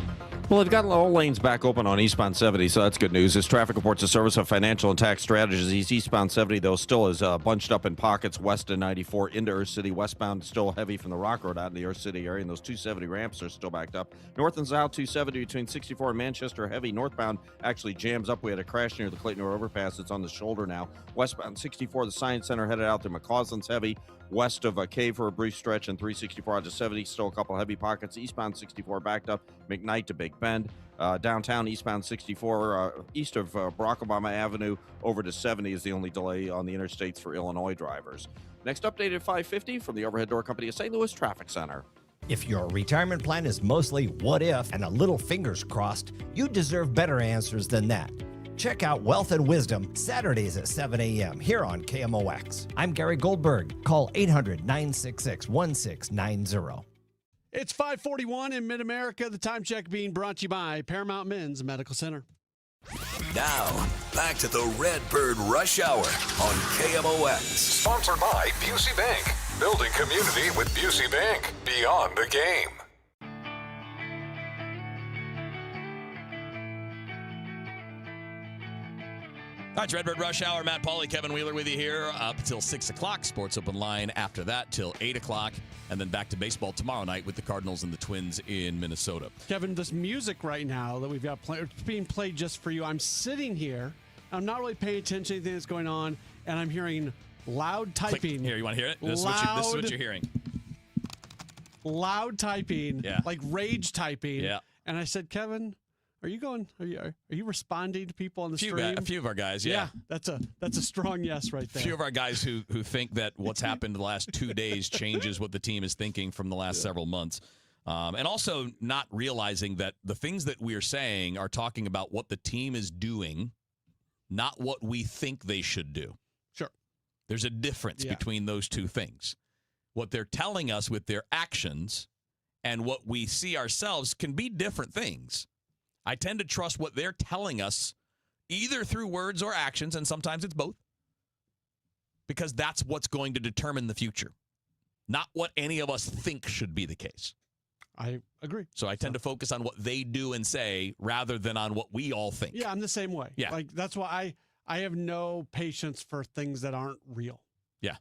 Well, they've got all lanes back open on eastbound 70, so that's good news. This traffic reports a service of Financial and Tax Strategies. Eastbound 70, though, still is bunched up in pockets west of 94 into Earth City. Westbound still heavy from the Rock Road out in the Earth City area, and those 270 ramps are still backed up. North and south 270 between 64 and Manchester, heavy. Northbound actually jams up. We had a crash near the Clayton Road overpass. It's on the shoulder now. Westbound 64, the Science Center headed out to McCausland's heavy. West of Cave for a brief stretch, and 364 out to 70, still a couple heavy pockets. Eastbound 64 backed up, McKnight to Big Bend. Downtown eastbound 64, east of Barack Obama Avenue over to 70 is the only delay on the interstates for Illinois drivers. Next update at 5:50 from the Overhead Door Company of St. Louis Traffic Center. If your retirement plan is mostly what if and a little fingers crossed, you deserve better answers than that. Check out Wealth and Wisdom Saturdays at 7 a.m. here on KMOX. I'm Gary Goldberg. Call 800-966-1690. It's 5:41 in Mid-America. The time check being brought to you by Paramount Men's Medical Center. Now, back to the Redbird Rush Hour on KMOX. Sponsored by Busey Bank. Building community with Busey Bank. Beyond the game. All right, it's Redbird Rush Hour. Matt Pauley, Kevin Wheeler with you here up till 6 o'clock. Sports Open Line after that till 8 o'clock. And then back to baseball tomorrow night with the Cardinals and the Twins in Minnesota. Kevin, this music right now that we've got being played just for you, I'm sitting here. I'm not really paying attention to anything that's going on, and I'm hearing loud typing. Click. Here, you want to hear it? This is what you're hearing. Loud typing, yeah. Like rage typing. Yeah. And I said, Kevin, are you responding to people on the stream? A few of our guys, yeah. That's a strong yes right there. A few of our guys who think that what's happened the last 2 days changes what the team is thinking from the last several months. And also not realizing that the things that we're saying are talking about what the team is doing, not what we think they should do. Sure. There's a difference between those two things. What they're telling us with their actions and what we see ourselves can be different things. I tend to trust what they're telling us either through words or actions, and sometimes it's both, because that's what's going to determine the future, not what any of us think should be the case. I agree. So I tend to focus on what they do and say rather than on what we all think. Yeah, I'm the same way. Yeah. Like, that's why I have no patience for things that aren't real. Yeah.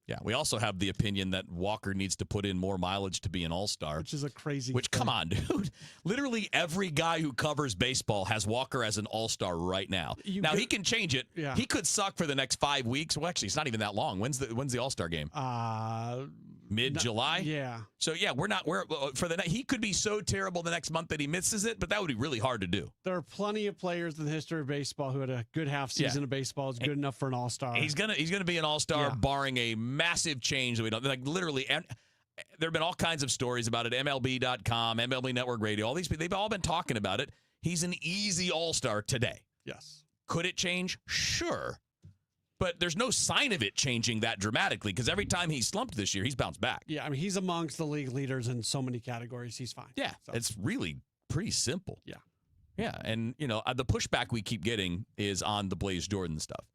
Yeah, we also have the opinion that Walker needs to put in more mileage to be an all-star. Which is a crazy thing. Come on, dude. Literally every guy who covers baseball has Walker as an all-star right now. He can change it. Yeah. He could suck for the next 5 weeks. Well, actually, it's not even that long. When's the all-star game? Mid-July? Yeah. So, yeah, he could be so terrible the next month that he misses it, but that would be really hard to do. There are plenty of players in the history of baseball who had a good half season of baseball is good enough for an all-star. He's gonna be an all-star barring a massive change that we don't like. Literally, and there have been all kinds of stories about it. MLB.com, MLB Network Radio, all these people, they've all been talking about it. He's an easy all-star today. Yes. Could it change? Sure. But there's no sign of it changing that dramatically because every time he's slumped this year, he's bounced back. Yeah, I mean, he's amongst the league leaders in so many categories. He's fine. Yeah, it's really pretty simple. Yeah. Yeah, and, the pushback we keep getting is on the Blaze Jordan stuff.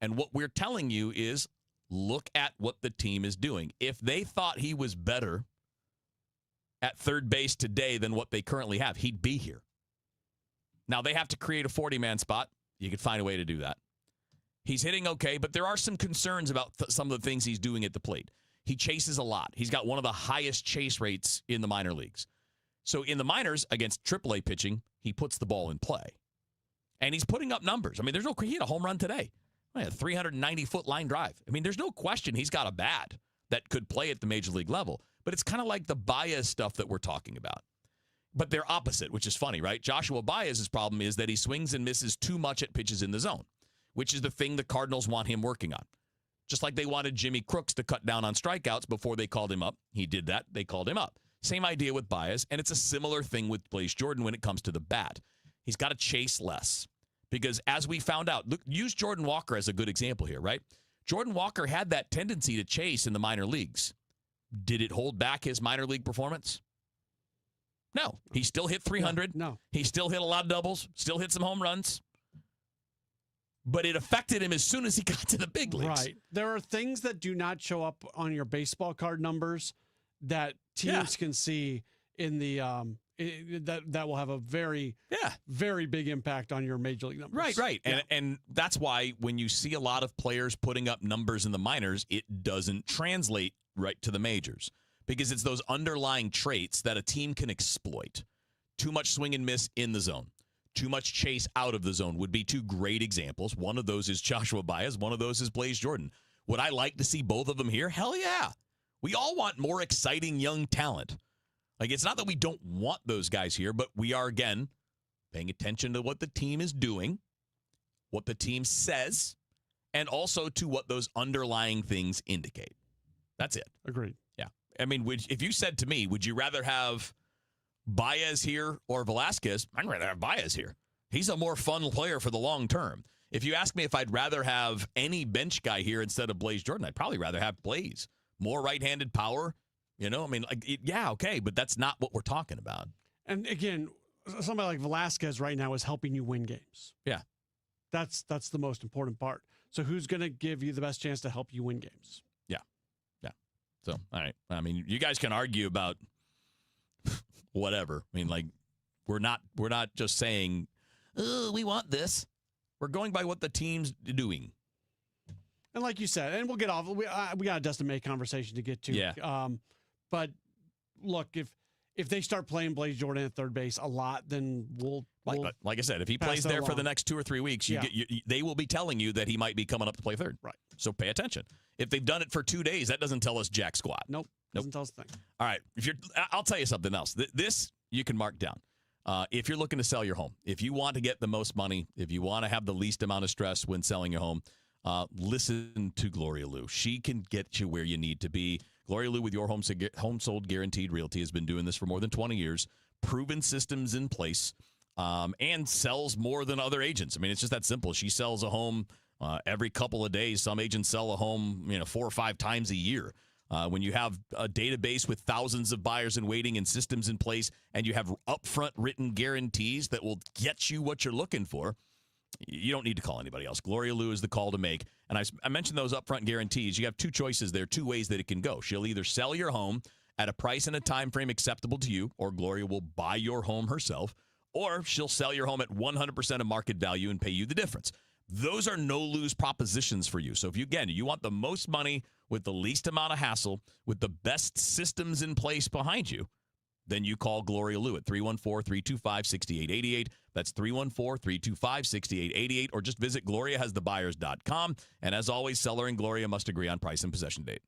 And what we're telling you is look at what the team is doing. If they thought he was better at third base today than what they currently have, he'd be here. Now, they have to create a 40-man spot. You could find a way to do that. He's hitting okay, but there are some concerns about some of the things he's doing at the plate. He chases a lot. He's got one of the highest chase rates in the minor leagues. So in the minors, against AAA pitching, he puts the ball in play. And he's putting up numbers. I mean, he had a home run today. A 390-foot line drive. I mean, there's no question he's got a bat that could play at the major league level. But it's kind of like the Baez stuff that we're talking about. But they're opposite, which is funny, right? Joshua Baez's problem is that he swings and misses too much at pitches in the zone, which is the thing the Cardinals want him working on. Just like they wanted Jimmy Crooks to cut down on strikeouts before they called him up. He did that. They called him up. Same idea with Baez, and it's a similar thing with Blaze Jordan when it comes to the bat. He's got to chase less. Because as we found out, look, use Jordan Walker as a good example here, right? Jordan Walker had that tendency to chase in the minor leagues. Did it hold back his minor league performance? No. He still hit 300. No. He still hit a lot of doubles, still hit some home runs. But it affected him as soon as he got to the big leagues. Right. There are things that do not show up on your baseball card numbers that teams can see in the that will have a very big impact on your major league numbers. Right. And that's why when you see a lot of players putting up numbers in the minors, it doesn't translate right to the majors because it's those underlying traits that a team can exploit. Too much swing and miss in the zone. Too much chase out of the zone would be two great examples. One of those is Joshua Baez. One of those is Blaze Jordan. Would I like to see both of them here? Hell yeah. We all want more exciting young talent. Like, it's not that we don't want those guys here, but we are, again, paying attention to what the team is doing, what the team says, and also to what those underlying things indicate. That's it. Agreed. Yeah. I mean, if you said to me, would you rather have Baez here or Velasquez? I'd rather have Baez here. He's a more fun player for the long term. If you ask me if I'd rather have any bench guy here instead of Blaze Jordan, I'd probably rather have Blaze. More right-handed power. Okay, but that's not what we're talking about. And again, somebody like Velasquez right now is helping you win games. Yeah. That's the most important part. So who's going to give you the best chance to help you win games? Yeah. So, all right. I mean, you guys can argue about whatever. I mean, like, we're not just saying, oh, we want this. We're going by what the team's doing. And like you said, and we'll get off. We got a Dustin May conversation to get to. Yeah. But look, if they start playing Blaze Jordan at third base a lot, then we'll like I said, if he plays there for the next 2 or 3 weeks, they will be telling you that he might be coming up to play third. Right. So pay attention. If they've done it for 2 days, that doesn't tell us jack squat. Nope. Doesn't tell us a thing. All right. I'll tell you something else. This you can mark down. If you're looking to sell your home, if you want to get the most money, if you want to have the least amount of stress when selling your home, listen to Gloria Liu. She can get you where you need to be. Gloria Liu with your home sold guaranteed realty has been doing this for more than 20 years, proven systems in place, and sells more than other agents. I mean, it's just that simple. She sells a home every couple of days. Some agents sell a home 4 or 5 times a year. When you have a database with thousands of buyers in waiting and systems in place, and you have upfront written guarantees that will get you what you're looking for, you don't need to call anybody else. Gloria Liu is the call to make. And I mentioned those upfront guarantees. You have 2 choices there, 2 ways that it can go. She'll either sell your home at a price and a time frame acceptable to you, or Gloria will buy your home herself, or she'll sell your home at 100% of market value and pay you the difference. Those are no-lose propositions for you. So if you want the most money with the least amount of hassle, with the best systems in place behind you, then you call Gloria Liu at 314-325-6888. That's 314-325-6888, or just visit GloriaHasTheBuyers.com. And as always, seller and Gloria must agree on price and possession date.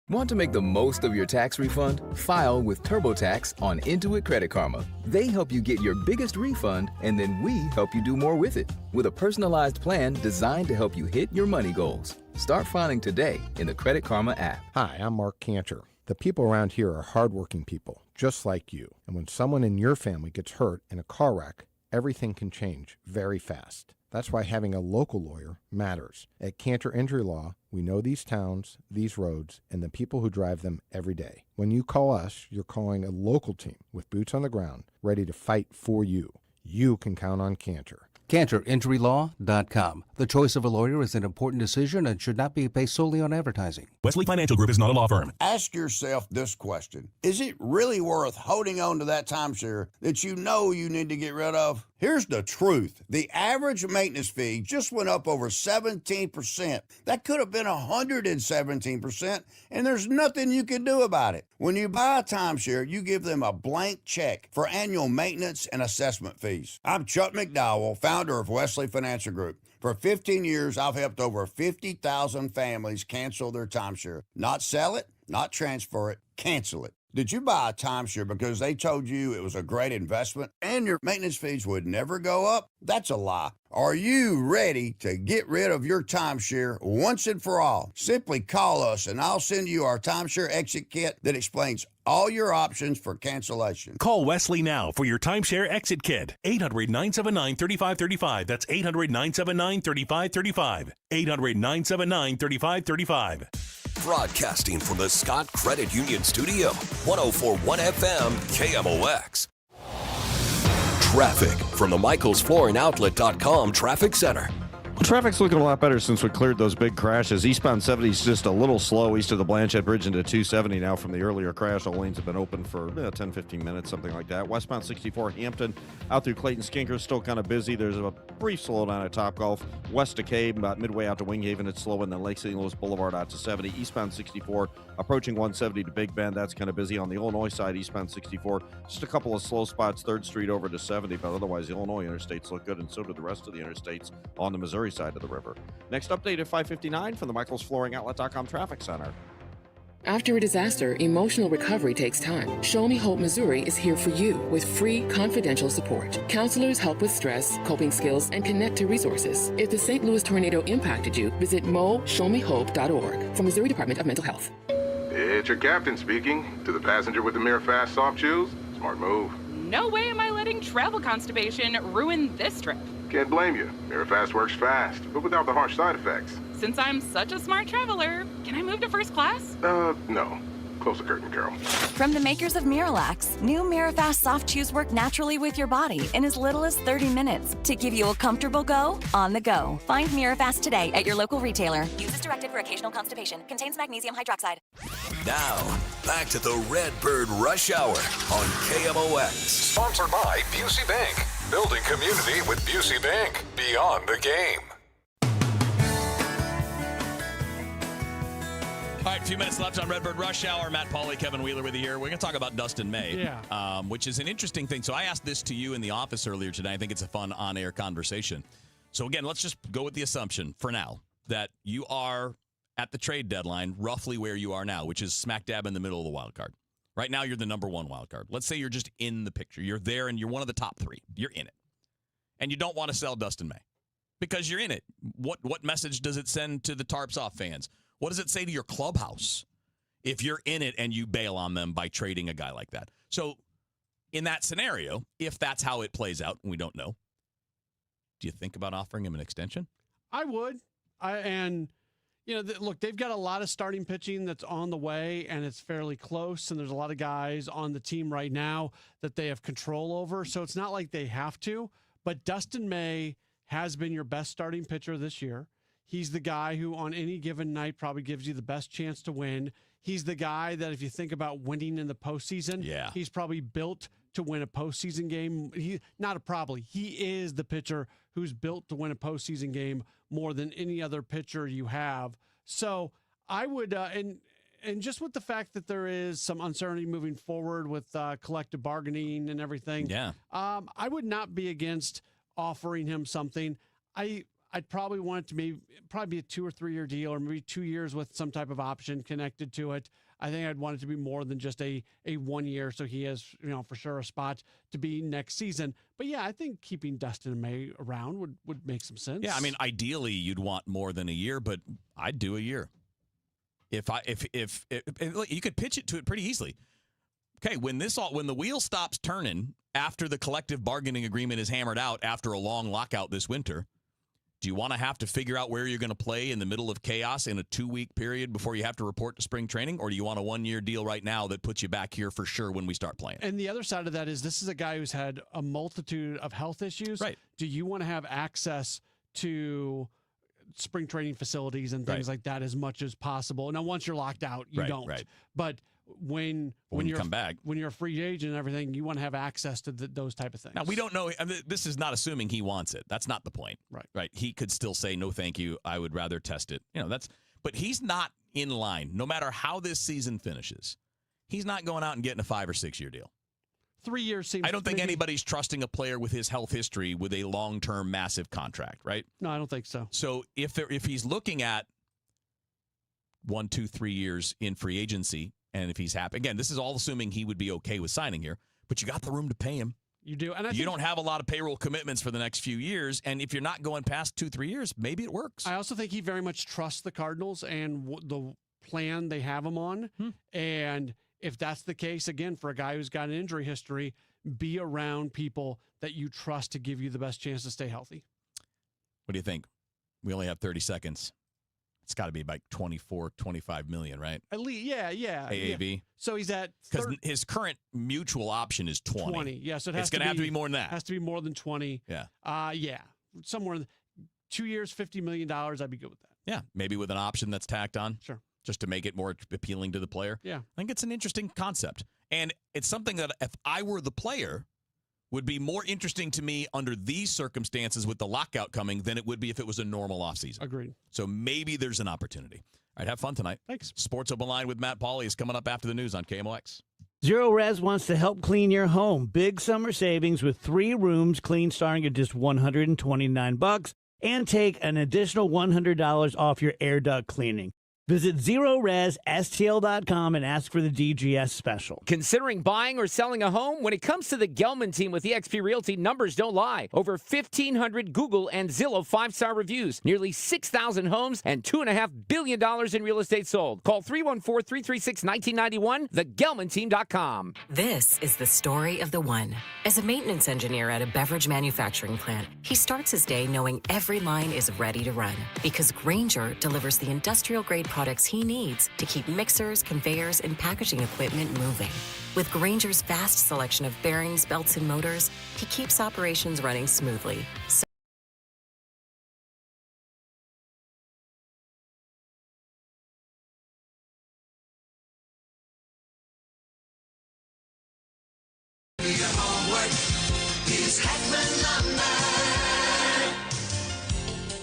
Want to make the most of your tax refund? File with TurboTax on Intuit Credit Karma. They help you get your biggest refund, and then we help you do more with it. With a personalized plan designed to help you hit your money goals. Start filing today in the Credit Karma app. Hi, I'm Mark Cantor. The people around here are hardworking people, just like you. And when someone in your family gets hurt in a car wreck, everything can change very fast. That's why having a local lawyer matters. At Cantor Injury Law, we know these towns, these roads, and the people who drive them every day. When you call us, you're calling a local team with boots on the ground, ready to fight for you. you can count on Cantor. CantorInjuryLaw.com. The choice of a lawyer is an important decision and should not be based solely on advertising. Wesley Financial Group is not a law firm. Ask yourself this question. Is it really worth holding on to that timeshare that you know you need to get rid of? Here's the truth. The average maintenance fee just went up over 17%. That could have been 117%, and there's nothing you can do about it. When you buy a timeshare, you give them a blank check for annual maintenance and assessment fees. I'm Chuck McDowell, founder of Wesley Financial Group. For 15 years, I've helped over 50,000 families cancel their timeshare. Not sell it, not transfer it, cancel it. Did you buy a timeshare because they told you it was a great investment and your maintenance fees would never go up? That's a lie. Are you ready to get rid of your timeshare once and for all? Simply call us and I'll send you our timeshare exit kit that explains all your options for cancellation. Call Wesley now for your timeshare exit kit. 800-979-3535. That's 800-979-3535. 800-979-3535. Broadcasting from the Scott Credit Union Studio, 104.1 FM KMOX. Traffic from the MichaelsFlooringOutlet.com Traffic Center. Well, traffic's looking a lot better since we cleared those big crashes. Eastbound 70 is just a little slow east of the Blanchette Bridge into 270 now from the earlier crash. All lanes have been open for 10, 15 minutes, something like that. Westbound 64 Hampton out through Clayton Skinker is still kind of busy. There's a brief slowdown at Topgolf. West to Cape, about midway out to Winghaven, it's slow, and then Lake St. Louis Boulevard out to 70. Eastbound 64 approaching 170 to Big Bend. That's kind of busy. On the Illinois side, eastbound 64, just a couple of slow spots, 3rd Street over to 70, but otherwise the Illinois interstates look good, and so do the rest of the interstates on the Missouri side of the river. Next update at 5:59 from the MichaelsFlooringOutlet.com Traffic Center. After a disaster, emotional recovery takes time. Show Me Hope Missouri is here for you with free, confidential support. Counselors help with stress, coping skills, and connect to resources. If the St. Louis tornado impacted you, visit moshowmehope.org from Missouri Department of Mental Health. It's your captain speaking. To the passenger with the Mirafast soft chews, smart move. No way am I letting travel constipation ruin this trip. Can't blame you. Mirafast works fast, but without the harsh side effects. Since I'm such a smart traveler, can I move to first class? No. Close the curtain, Carol. From the makers of Miralax, new Mirafast soft chews work naturally with your body in as little as 30 minutes to give you a comfortable go on the go. Find Mirafast today at your local retailer. Use as directed for occasional constipation. Contains magnesium hydroxide. Now, back to the Redbird Rush Hour on KMOX. Sponsored by Busey Bank. Building community with Busey Bank. Beyond the game. All right, a few minutes left on Redbird Rush Hour. Matt, Pauley, Kevin Wheeler with you here. We're going to talk about Dustin May, which is an interesting thing. So I asked this to you in the office earlier today. I think it's a fun on-air conversation. So again, let's just go with the assumption for now that you are at the trade deadline roughly where you are now, which is smack dab in the middle of the wild card. Right now, you're the number one wild card. Let's say you're just in the picture. You're there and you're one of the top 3. You're in it. And you don't want to sell Dustin May because you're in it. What message does it send to the Tarps Off fans? What does it say to your clubhouse if you're in it and you bail on them by trading a guy like that? So in that scenario, if that's how it plays out, and we don't know, do you think about offering him an extension? I would. Look, they've got a lot of starting pitching that's on the way, and it's fairly close, and there's a lot of guys on the team right now that they have control over, so it's not like they have to, but Dustin May has been your best starting pitcher this year. He's the guy who on any given night probably gives you the best chance to win. He's the guy that if you think about winning in the postseason, he's probably built to win a postseason game. He is the pitcher who's built to win a postseason game more than any other pitcher you have. So I would, and just with the fact that there is some uncertainty moving forward with collective bargaining and everything, I would not be against offering him something. I'd probably want it to probably be a 2 or 3 year deal, or maybe 2 years with some type of option connected to it. I think I'd want it to be more than just a 1 year, so he has, for sure a spot to be next season. But yeah, I think keeping Dustin May around would make some sense. Yeah, I mean, ideally you'd want more than a year, but I'd do a year. If you could pitch it to it pretty easily. Okay, when the wheel stops turning after the collective bargaining agreement is hammered out after a long lockout this winter, Do you want to have to figure out where you're going to play in the middle of chaos in a 2-week period before you have to report to spring training? Or do you want a 1-year deal right now that puts you back here for sure when we start playing? And the other side of that is this is a guy who's had a multitude of health issues. Right. Do you want to have access to spring training facilities and things like that as much as possible? Now, once you're locked out, you don't. Right. But when you you're come back, when you're a free agent and everything, you want to have access to those type of things. Now, we don't know. I mean, this is not assuming he wants it. That's not the point. Right. He could still say, no, thank you. I would rather test it. But he's not in line. No matter how this season finishes, he's not going out and getting a 5 or 6 year deal. 3 years seems. I don't think anybody's trusting a player with his health history with a long-term massive contract, right? No, I don't think so. So if he's looking at 1, 2, 3 years in free agency, and if he's happy, again, this is all assuming he would be okay with signing here, but you got the room to pay him. You do. And you don't have a lot of payroll commitments for the next few years, and if you're not going past 2-3 years, maybe it works. I also think he very much trusts the Cardinals and the plan they have him on. And if that's the case, again, for a guy who's got an injury history, be around people that you trust to give you the best chance to stay healthy. What do you think? We only have 30 seconds. It's got to be like 24, 25 million, right? At least, yeah. AAV. Yeah. So he's at because his current mutual option is 20. 20. Yeah, so it's going to have to be more than that. Has to be more than 20. Yeah. Somewhere 2 years, $50 million. I'd be good with that. Yeah, maybe with an option that's tacked on. Sure. Just to make it more appealing to the player. Yeah. I think it's an interesting concept. And it's something that if I were the player would be more interesting to me under these circumstances with the lockout coming than it would be if it was a normal offseason. Agreed. So maybe there's an opportunity. All right, have fun tonight. Thanks. Sports Open Line with Matt Pauley is coming up after the news on KMOX. Zero Res wants to help clean your home. Big summer savings with 3 rooms clean starting at just $129 and take an additional $100 off your air duct cleaning. Visit ZeroResSTL.com and ask for the DGS special. Considering buying or selling a home? When it comes to the Gelman team with eXp Realty, numbers don't lie. Over 1,500 Google and Zillow 5-star reviews, nearly 6,000 homes, and $2.5 billion in real estate sold. Call 314-336-1991, thegelmanteam.com. This is the story of the one. As a maintenance engineer at a beverage manufacturing plant, he starts his day knowing every line is ready to run because Grainger delivers the industrial-grade products he needs to keep mixers, conveyors, and packaging equipment moving. With Grainger's vast selection of bearings, belts, and motors, he keeps operations running smoothly.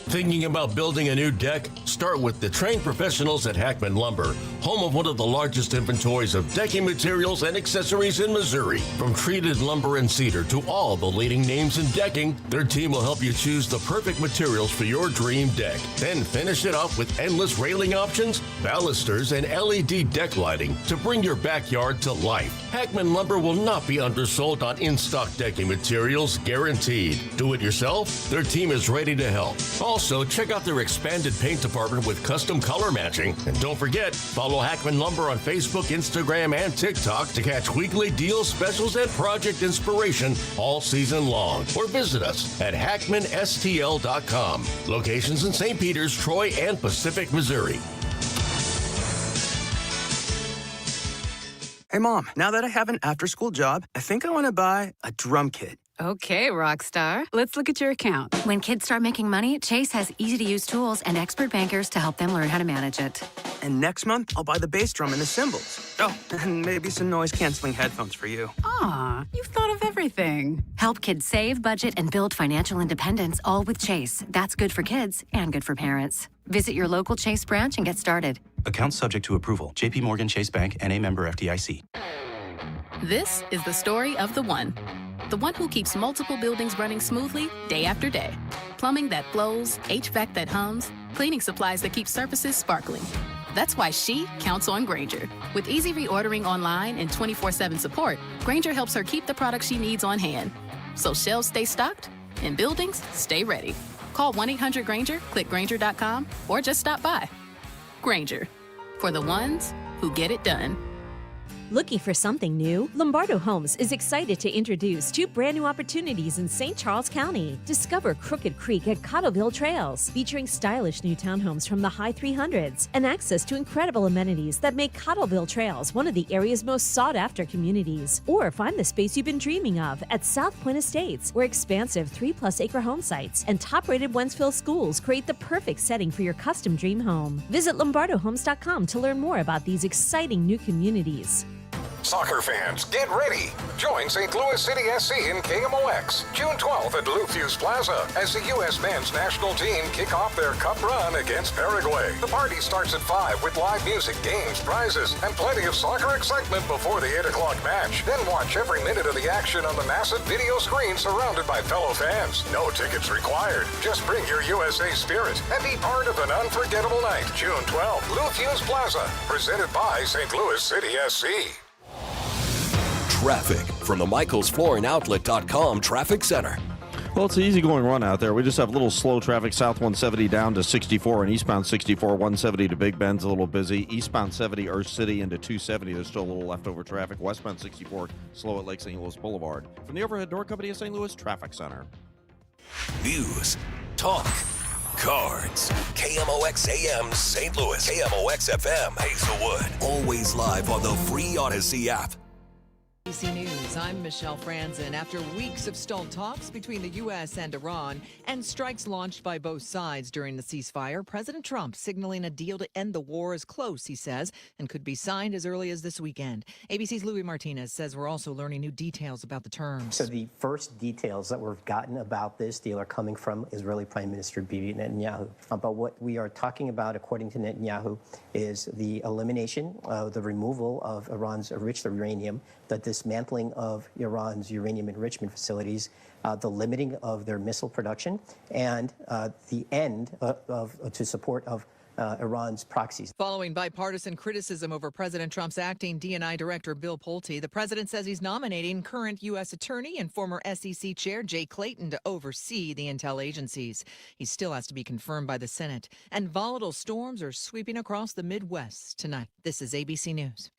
Thinking about building a new deck? Start with the trained professionals at Hackman Lumber, home of one of the largest inventories of decking materials and accessories in Missouri. From treated lumber and cedar to all the leading names in decking, their team will help you choose the perfect materials for your dream deck. Then finish it off with endless railing options, balusters, and LED deck lighting to bring your backyard to life. Hackman Lumber will not be undersold on in-stock decking materials, guaranteed. Do it yourself? Their team is ready to help. Also, check out their expanded paint department with custom color matching. And don't forget, follow Hackman Lumber on Facebook, Instagram, and TikTok to catch weekly deals, specials, and project inspiration all season long. Or visit us at hackmanstl.com. Locations in St. Peters, Troy, and Pacific, Missouri. Hey, Mom, now that I have an after-school job, I think I want to buy a drum kit. Okay, Rockstar. Let's look at your account. When kids start making money, Chase has easy-to-use tools and expert bankers to help them learn how to manage it. And next month, I'll buy the bass drum and the cymbals. Oh, and maybe some noise-canceling headphones for you. Aw, you've thought of everything. Help kids save, budget, and build financial independence, all with Chase. That's good for kids and good for parents. Visit your local Chase branch and get started. Account subject to approval. J.P. Morgan Chase Bank, N.A. member FDIC. This is the story of the one who keeps multiple buildings running smoothly day after day. Plumbing that flows, HVAC that hums, cleaning supplies that keep surfaces sparkling. That's why she counts on Grainger. With easy reordering online and 24/7 support, Grainger helps her keep the products she needs on hand. So shelves stay stocked and buildings stay ready. Call 1-800-GRAINGER, click Grainger.com, or just stop by. Grainger, for the ones who get it done. Looking for something new? Lombardo Homes is excited to introduce 2 brand new opportunities in St. Charles County. Discover Crooked Creek at Cottleville Trails, featuring stylish new townhomes from the high 300s and access to incredible amenities that make Cottleville Trails one of the area's most sought-after communities. Or find the space you've been dreaming of at South Point Estates, where expansive 3+ acre home sites and top-rated Wentzville schools create the perfect setting for your custom dream home. Visit lombardohomes.com to learn more about these exciting new communities. Soccer fans, get ready. Join St. Louis City SC in KMOX June 12th at Lufuse Plaza as the U.S. men's national team kick off their cup run against Paraguay. The party starts at 5 with live music, games, prizes, and plenty of soccer excitement before the 8 o'clock match. Then watch every minute of the action on the massive video screen surrounded by fellow fans. No tickets required. Just bring your USA spirit and be part of an unforgettable night. June 12th, Lufuse Plaza, presented by St. Louis City SC. Traffic from the MichaelsFlooringOutlet.com Traffic Center. Well, it's an easy-going run out there. We just have a little slow traffic, south 170 down to 64 and eastbound 64, 170 to Big Bend's a little busy. Eastbound 70, Earth City into 270, there's still a little leftover traffic. Westbound 64, slow at Lake St. Louis Boulevard. From the Overhead Door Company of St. Louis Traffic Center. News, talk, cards. KMOX AM St. Louis. KMOX FM Hazelwood. Always live on the free Odyssey app. ABC News, I'm Michelle Franzen. After weeks of stalled talks between the U.S. and Iran and strikes launched by both sides during the ceasefire, President Trump signaling a deal to end the war is close, he says, and could be signed as early as this weekend. ABC's Louis Martinez says we're also learning new details about the terms. So the first details that we've gotten about this deal are coming from Israeli Prime Minister Bibi Netanyahu. But what we are talking about, according to Netanyahu, is the elimination, the removal of Iran's enriched uranium, the dismantling of Iran's uranium enrichment facilities, the limiting of their missile production, and the end to support of Iran's proxies. Following bipartisan criticism over President Trump's acting D&I director Bill Pulte, the president says he's nominating current U.S. attorney and former SEC chair Jay Clayton to oversee the intel agencies. He still has to be confirmed by the Senate. And volatile storms are sweeping across the Midwest tonight. This is ABC News.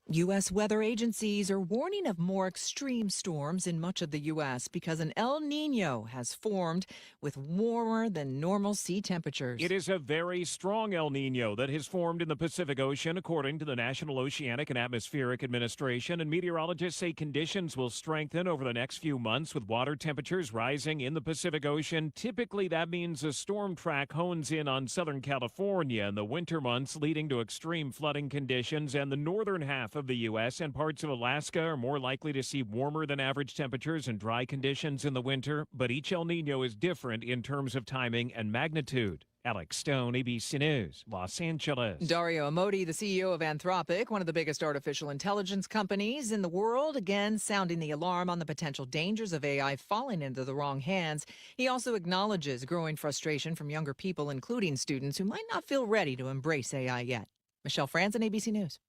U.S. weather agencies are warning of more extreme storms in much of the U.S. because an El Nino has formed with warmer than normal sea temperatures. It is a very strong El Nino that has formed in the Pacific Ocean, according to the National Oceanic and Atmospheric Administration, and meteorologists say conditions will strengthen over the next few months with water temperatures rising in the Pacific Ocean. Typically, that means a storm track hones in on Southern California in the winter months, leading to extreme flooding conditions, and the northern half of the U.S. and parts of Alaska are more likely to see warmer than average temperatures and dry conditions in the winter, but each El Nino is different in terms of timing and magnitude. Alex Stone, ABC News, Los Angeles. Dario Amodi, the CEO of Anthropic, one of the biggest artificial intelligence companies in the world, again sounding the alarm on the potential dangers of AI falling into the wrong hands. He also acknowledges growing frustration from younger people, including students who might not feel ready to embrace AI yet. Michelle Franzen, ABC News.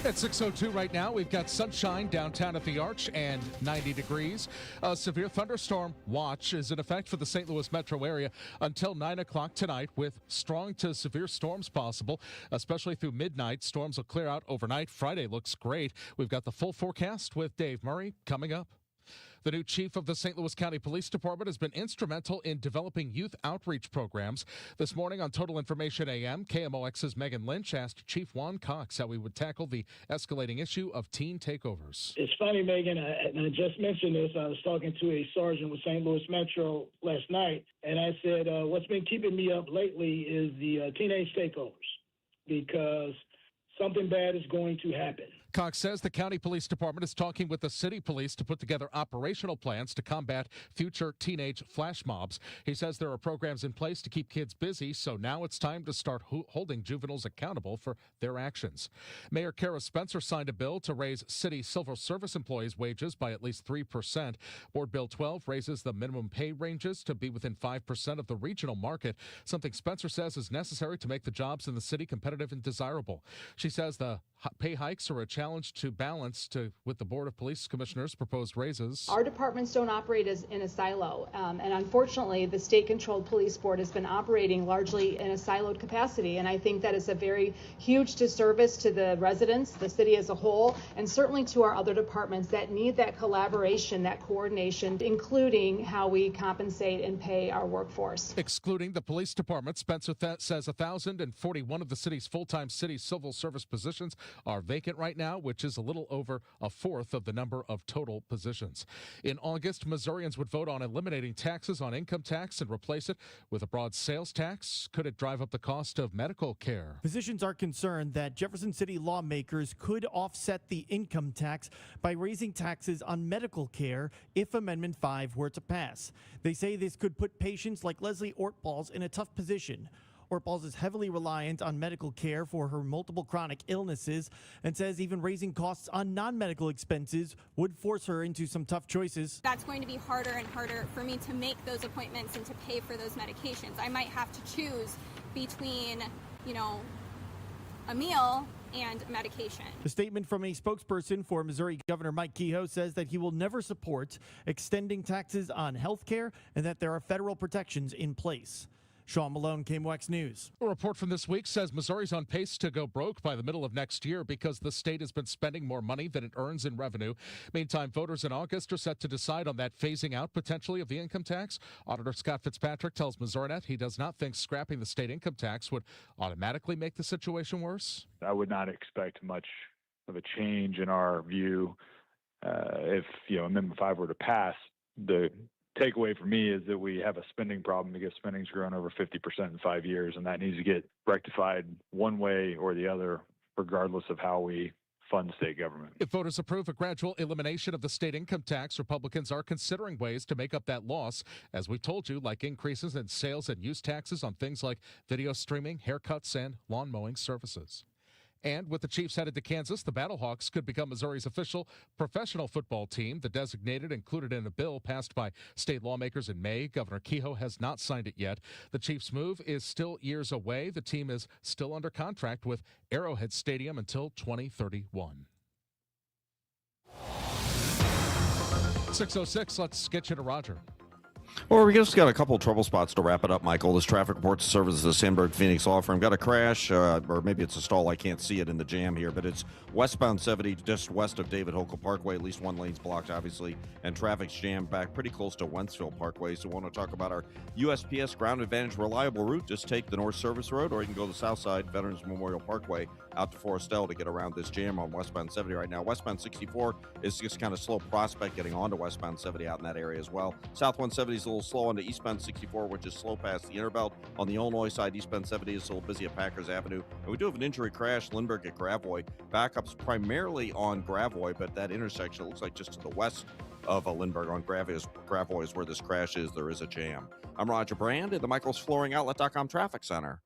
At 6:02 right now, we've got sunshine downtown at the Arch and 90 degrees. A severe thunderstorm watch is in effect for the St. Louis metro area until 9 o'clock tonight, with strong to severe storms possible, especially through midnight. Storms will clear out overnight. Friday looks great. We've got the full forecast with Dave Murray coming up. The new chief of the St. Louis County Police Department has been instrumental in developing youth outreach programs. This morning on Total Information AM, KMOX's Megan Lynch asked Chief Juan Cox how he would tackle the escalating issue of teen takeovers. It's funny, Megan, I just mentioned this. I was talking to a sergeant with St. Louis Metro last night, and I said, what's been keeping me up lately is the teenage takeovers, because something bad is going to happen. Cox says the county police department is talking with the city police to put together operational plans to combat future teenage flash mobs. He says there are programs in place to keep kids busy, so now it's time to start holding juveniles accountable for their actions. Mayor Kara Spencer signed a bill to raise city civil service employees' wages by at least 3%. Board Bill 12 raises the minimum pay ranges to be within 5% of the regional market, something Spencer says is necessary to make the jobs in the city competitive and desirable. She says the pay hikes are a challenge challenge to balance with the Board of Police Commissioners' proposed raises. Our departments don't operate as in a silo, and unfortunately, the state-controlled police board has been operating largely in a siloed capacity, and I think that is a very huge disservice to the residents, the city as a whole, and certainly to our other departments that need that collaboration, that coordination, including how we compensate and pay our workforce. Excluding the police department, Spencer says 1,041 of the city's full-time city civil service positions are vacant right now, which is a little over a fourth of the number of total positions. In August, Missourians would vote on eliminating taxes on income tax and replace it with a broad sales tax. Could it drive up the cost of medical care? Physicians are concerned that Jefferson City lawmakers could offset the income tax by raising taxes on medical care if Amendment 5 were to pass. They say this could put patients like Leslie Ortbals in a tough position. Ortbals is heavily reliant on medical care for her multiple chronic illnesses and says even raising costs on non-medical expenses would force her into some tough choices. That's going to be harder and harder for me to make those appointments and to pay for those medications. I might have to choose between, a meal and medication. The statement from a spokesperson for Missouri Governor Mike Kehoe says that he will never support extending taxes on health care and that there are federal protections in place. Sean Malone, KMOX News. A report from this week says Missouri's on pace to go broke by the middle of next year because the state has been spending more money than it earns in revenue. Meantime, voters in August are set to decide on that phasing out potentially of the income tax. Auditor Scott Fitzpatrick tells MissouriNet he does not think scrapping the state income tax would automatically make the situation worse. I would not expect much of a change in our view if Amendment 5 were to pass. The takeaway for me is that we have a spending problem because spending's grown over 50% in 5 years, and that needs to get rectified one way or the other, regardless of how we fund state government. If voters approve a gradual elimination of the state income tax, Republicans are considering ways to make up that loss, as we told you, like increases in sales and use taxes on things like video streaming, haircuts, and lawn mowing services. And with the Chiefs headed to Kansas, the Battlehawks could become Missouri's official professional football team. The designated included in a bill passed by state lawmakers in May. Governor Kehoe has not signed it yet. The Chiefs' move is still years away. The team is still under contract with Arrowhead Stadium until 2031. 6:06, let's get you to Roger. Well, we just got a couple trouble spots to wrap it up, Michael. This traffic report services the Sandberg Phoenix Law Firm. Got a crash, or maybe it's a stall. I can't see it in the jam here, but it's westbound 70 just west of David Hokel Parkway. At least one lane's blocked, obviously, and traffic's jammed back pretty close to Wentzville Parkway. So we want to talk about our USPS Ground Advantage reliable route. Just take the North Service Road, or you can go to the south side, Veterans Memorial Parkway, out to Forestell to get around this jam on westbound 70 right now. Westbound 64 is just kind of slow prospect getting onto westbound 70 out in that area as well. South 170 is a little slow onto eastbound 64, which is slow past the Interbelt. On the Illinois side, eastbound 70 is a little busy at Packers Avenue. And we do have an injury crash, Lindbergh at Gravois. Backups primarily on Gravois, but that intersection, it looks like just to the west of Lindbergh on Gravois is where this crash is. There is a jam. I'm Roger Brand at the Michaels Flooring Outlet.com Traffic Center.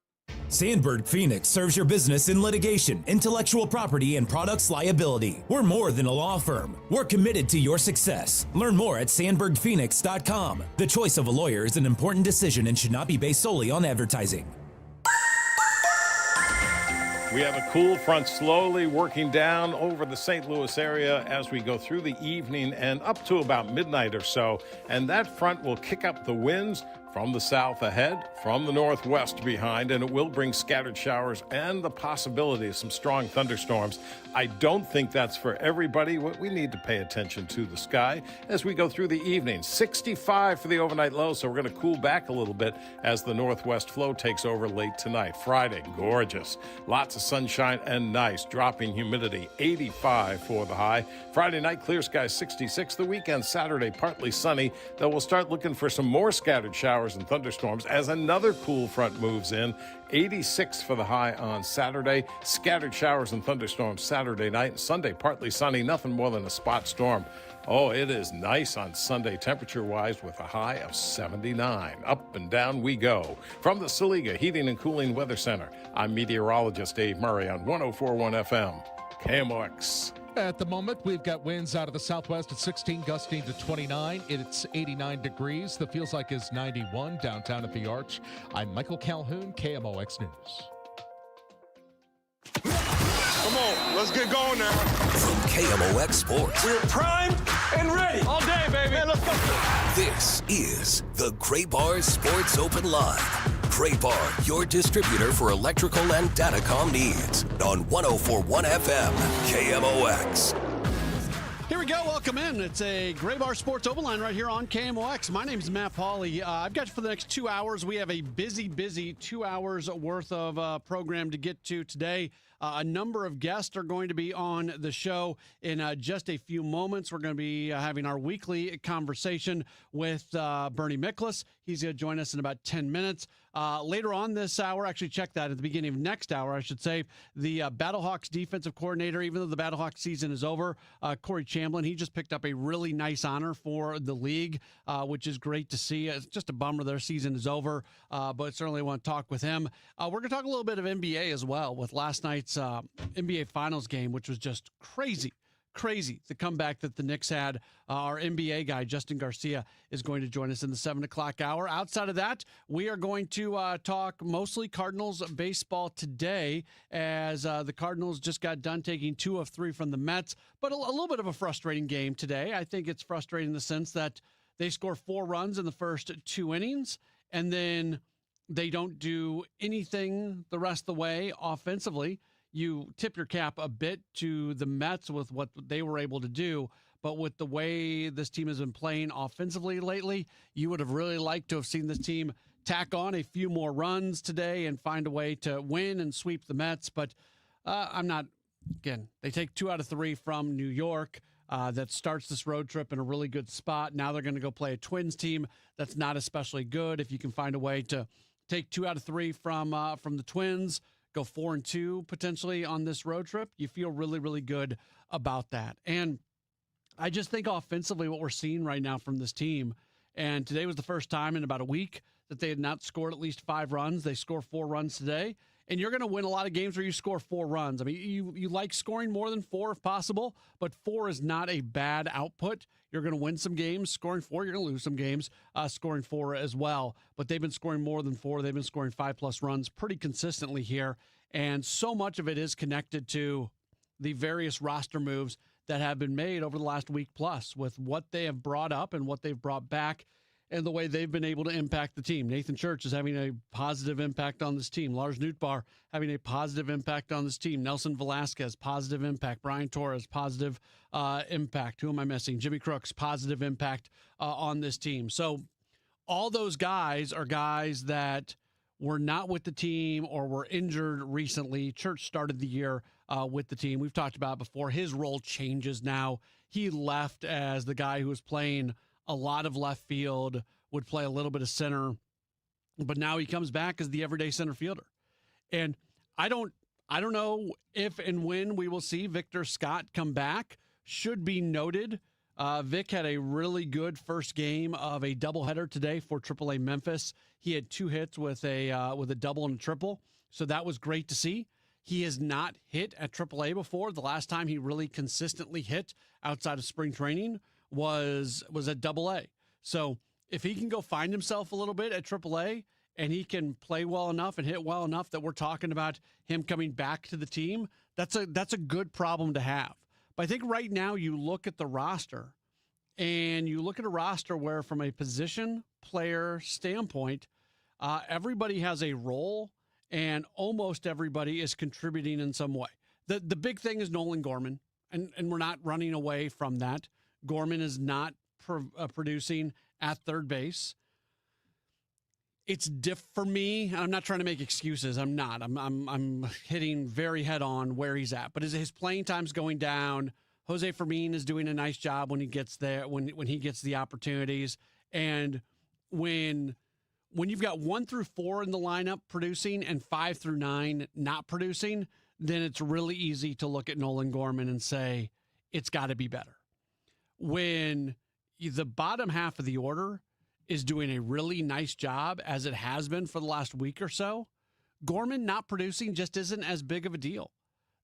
Sandberg Phoenix serves your business in litigation, intellectual property, and products liability. We're more than a law firm. We're committed to your success. Learn more at sandbergphoenix.com. The choice of a lawyer is an important decision and should not be based solely on advertising. We have a cool front slowly working down over the St. Louis area as we go through the evening and up to about midnight or so. And that front will kick up the winds from the south ahead, from the northwest behind, and it will bring scattered showers and the possibility of some strong thunderstorms. I don't think that's for everybody. We need to pay attention to the sky as we go through the evening. 65 for the overnight low, so we're going to cool back a little bit as the northwest flow takes over late tonight. Friday, gorgeous. Lots of sunshine and nice. Dropping humidity, 85 for the high. Friday night, clear skies, 66. The weekend, Saturday, partly sunny, though we'll start looking for some more scattered showers and thunderstorms as another cool front moves in. 86 for the high on Saturday. Scattered showers and thunderstorms Saturday night. And Sunday, partly sunny, nothing more than a spot storm. Oh, it is nice on Sunday temperature-wise with a high of 79. Up and down we go. From the Saliga Heating and Cooling Weather Center, I'm meteorologist Dave Murray on 104.1 FM, KMOX. At the moment, we've got winds out of the southwest at 16, gusting to 29. It's 89 degrees. The feels like is 91 downtown at the Arch. I'm Michael Calhoun, KMOX News. Come on, let's get going now. From KMOX Sports. We're primed and ready. All day, baby. Man, let's go. This is the Gray Bar Sports Open Live. Gray Bar, your distributor for electrical and datacom needs. On 104.1 FM, KMOX. Here we go. Welcome in. It's a Gray Bar Sports Open Line right here on KMOX. My name is Matt Pauley. I've got you for the next 2 hours. We have a busy 2 hours worth of program to get to today. A number of guests are going to be on the show in just a few moments. We're going to be having our weekly conversation with Bernie Miklas. He's going to join us in about 10 minutes. Later on this hour, actually check that at the beginning of next hour, I should say, the Battlehawks defensive coordinator, even though the Battlehawks season is over, Corey Chamblin, he just picked up a really nice honor for the league, which is great to see. It's just a bummer their season is over, but certainly want to talk with him. We're going to talk a little bit of NBA as well with last night's NBA Finals game, which was just crazy, the comeback that the Knicks had. Our NBA guy, Justin Garcia, is going to join us in the 7 o'clock hour. Outside of that, we are going to talk mostly Cardinals baseball today, as the Cardinals just got done taking 2 of 3 from the Mets, but a little bit of a frustrating game today. I think it's frustrating in the sense that they score 4 runs in the first 2 innings, and then they don't do anything the rest of the way offensively. You tip your cap a bit to the Mets with what they were able to do, but with the way this team has been playing offensively lately, you would have really liked to have seen this team tack on a few more runs today and find a way to win and sweep the Mets. But I'm not, again, they take 2 out of 3 from New York. That starts this road trip in a really good spot. Now they're going to go play a Twins team that's not especially good. If you can find a way to take 2 out of 3 from the Twins, go 4-2 potentially on this road trip, you feel really, really good about that. And I just think offensively what we're seeing right now from this team, and today was the first time in about a week that they had not scored at least 5 runs. They score 4 runs today. And you're going to win a lot of games where you score 4 runs. I mean, you like scoring more than 4 if possible, but 4 is not a bad output. You're going to win some games scoring 4. You're going to lose some games scoring 4 as well. But they've been scoring more than 4. They've been scoring 5+ runs pretty consistently here. And so much of it is connected to the various roster moves that have been made over the last week plus, with what they have brought up and what they've brought back and the way they've been able to impact the team. Nathan Church is having a positive impact on this team. Lars Nootbaar having a positive impact on this team. Nelson Velasquez, positive impact. Brian Torres, positive impact. Who am I missing? Jimmy Crooks, positive impact on this team. So all those guys are guys that were not with the team or were injured recently. Church started the year with the team. We've talked about it before. His role changes now. He left as the guy who was playing a lot of left field, would play a little bit of center, but now he comes back as the everyday center fielder. And I don't know if and when we will see Victor Scott come back. Should be noted, Vic had a really good first game of a doubleheader today for AAA Memphis. He had 2 hits with a double and a triple, so that was great to see. He has not hit at AAA before. The last time he really consistently hit outside of spring training was at AA. So if he can go find himself a little bit at AAA and he can play well enough and hit well enough that we're talking about him coming back to the team, that's a good problem to have. But I think right now you look at the roster and you look at a roster where from a position player standpoint, everybody has a role and almost everybody is contributing in some way. The big thing is Nolan Gorman, and we're not running away from that. Gorman is not producing at third base. It's for me, and I'm not trying to make excuses. I'm not. I'm hitting very head on where he's at. But his playing time's going down. Jose Fermin is doing a nice job when he gets there, when he gets the opportunities. And when you've got 1 through 4 in the lineup producing and 5 through 9 not producing, then it's really easy to look at Nolan Gorman and say, it's got to be better. When the bottom half of the order is doing a really nice job, as it has been for the last week or so, Gorman not producing just isn't as big of a deal.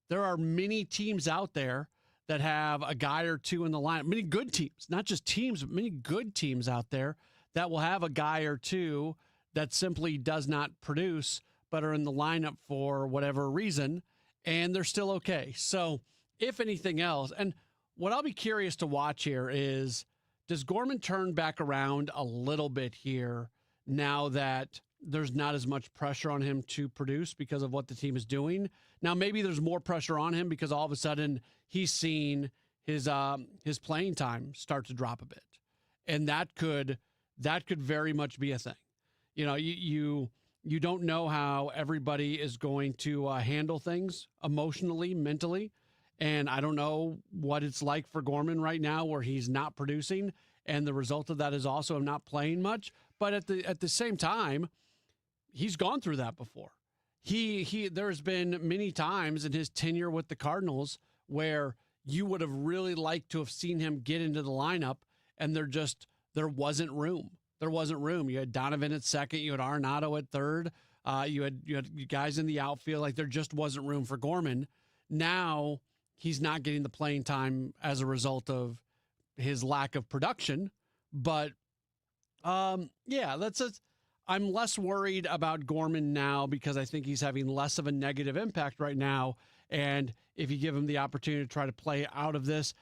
There are many teams out there that have a guy or 2 in the lineup, many good teams, not just teams, but many good teams out there that will have a guy or 2 that simply does not produce, but are in the lineup for whatever reason. and they're still okay. So if anything else, and what I'll be curious to watch here is, does Gorman turn back around a little bit here now that there's not as much pressure on him to produce because of what the team is doing? Now, maybe there's more pressure on him because all of a sudden he's seen his playing time start to drop a bit. And that could very much be a thing. You know, you don't know how everybody is going to handle things emotionally, mentally. And I don't know what it's like for Gorman right now where he's not producing. And the result of that is also him not playing much. But at the same time, he's gone through that before. There's been many times in his tenure with the Cardinals where you would have really liked to have seen him get into the lineup, and there wasn't room. There wasn't room. You had Donovan at second. You had Arenado at third. You had guys in the outfield. Like, there just wasn't room for Gorman. Now he's not getting the playing time as a result of his lack of production. But I'm less worried about Gorman now because I think he's having less of a negative impact right now. And if you give him the opportunity to try to play out of this,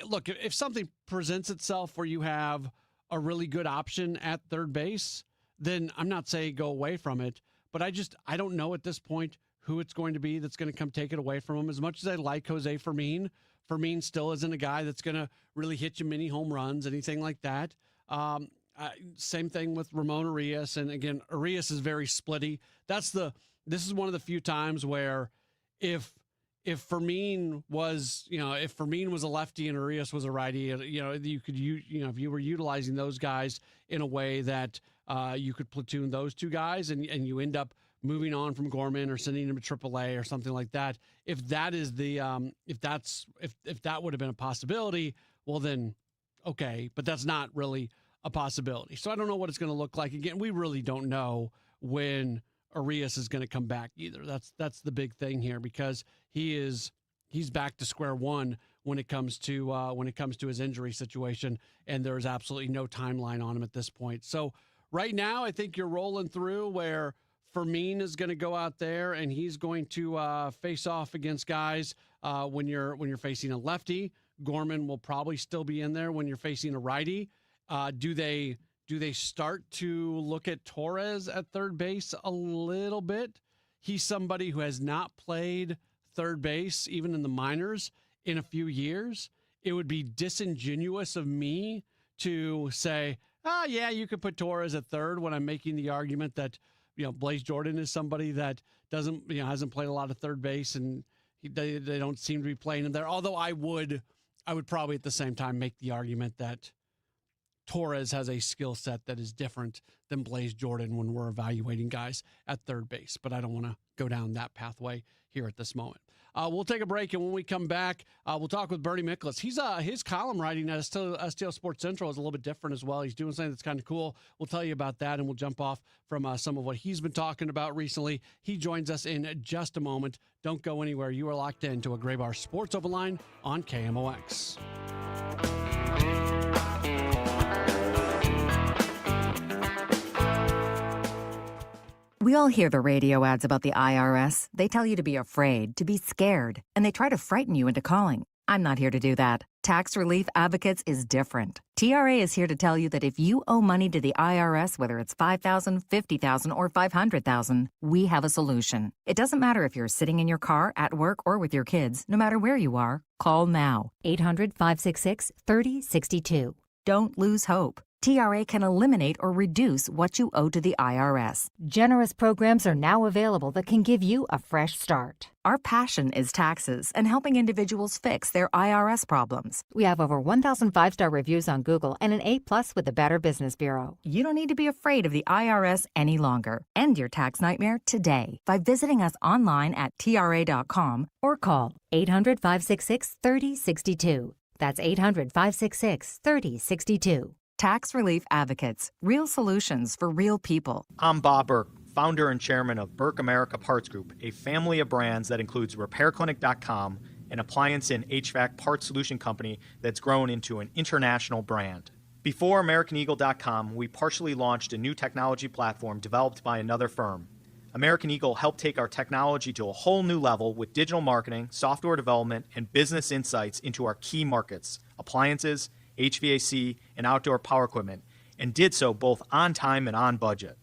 look, if something presents itself where you have a really good option at third base, then I'm not saying go away from it. But I don't know at this point who it's going to be that's going to come take it away from him. As much as I like Jose Fermin still isn't a guy that's going to really hit you many home runs, anything like that. Same thing with Ramon Urias. And again, Urias is very splitty. This is one of the few times where if Fermin was, if Fermin was a lefty and Urias was a righty, you could if you were utilizing those guys in a way that you could platoon those two guys and you end up moving on from Gorman or sending him to AAA or something like that. If that is if that would have been a possibility, well then, okay, but that's not really a possibility. So I don't know what it's going to look like. Again, we really don't know when Urias is going to come back either. That's the big thing here, because he's back to square one when it comes to his injury situation, and there's absolutely no timeline on him at this point. So right now, I think you're rolling through where Fermin is going to go out there and he's going to face off against guys when you're facing a lefty. Gorman will probably still be in there when you're facing a righty. Do they start to look at Torres at third base a little bit? He's somebody who has not played third base, even in the minors, in a few years. It would be disingenuous of me to say, yeah, you could put Torres at third when I'm making the argument that, Blaze Jordan is somebody that hasn't played a lot of third base, and they don't seem to be playing him there. Although I would probably at the same time make the argument that Torres has a skill set that is different than Blaze Jordan when we're evaluating guys at third base. But I don't want to go down that pathway here at this moment. We'll take a break, and when we come back, we'll talk with Bernie Miklasz. His column writing at STL Sports Central is a little bit different as well. He's doing something that's kind of cool. We'll tell you about that, and we'll jump off from some of what he's been talking about recently. He joins us in just a moment. Don't go anywhere. You are locked into a Gray Bar Sports Open Line on KMOX. We all hear the radio ads about the IRS. They tell you to be afraid, to be scared, and they try to frighten you into calling. I'm not here to do that. Tax Relief Advocates is different. TRA is here to tell you that if you owe money to the IRS, whether it's $5,000, $50,000, or $500,000, we have a solution. It doesn't matter if you're sitting in your car, at work, or with your kids. No matter where you are, call now. 800-566-3062. Don't lose hope. TRA can eliminate or reduce what you owe to the IRS. Generous programs are now available that can give you a fresh start. Our passion is taxes and helping individuals fix their IRS problems. We have over 1,000 5-star reviews on Google and an A+ with the Better Business Bureau. You don't need to be afraid of the IRS any longer. End your tax nightmare today by visiting us online at TRA.com or call 800-566-3062. That's 800-566-3062. Tax Relief Advocates, real solutions for real people. I'm Bob Burke, founder and chairman of Burke America Parts Group, a family of brands that includes RepairClinic.com, an appliance and HVAC parts solution company that's grown into an international brand. Before AmericanEagle.com, we partially launched a new technology platform developed by another firm. American Eagle helped take our technology to a whole new level with digital marketing, software development, and business insights into our key markets, appliances, HVAC, and outdoor power equipment, and did so both on time and on budget.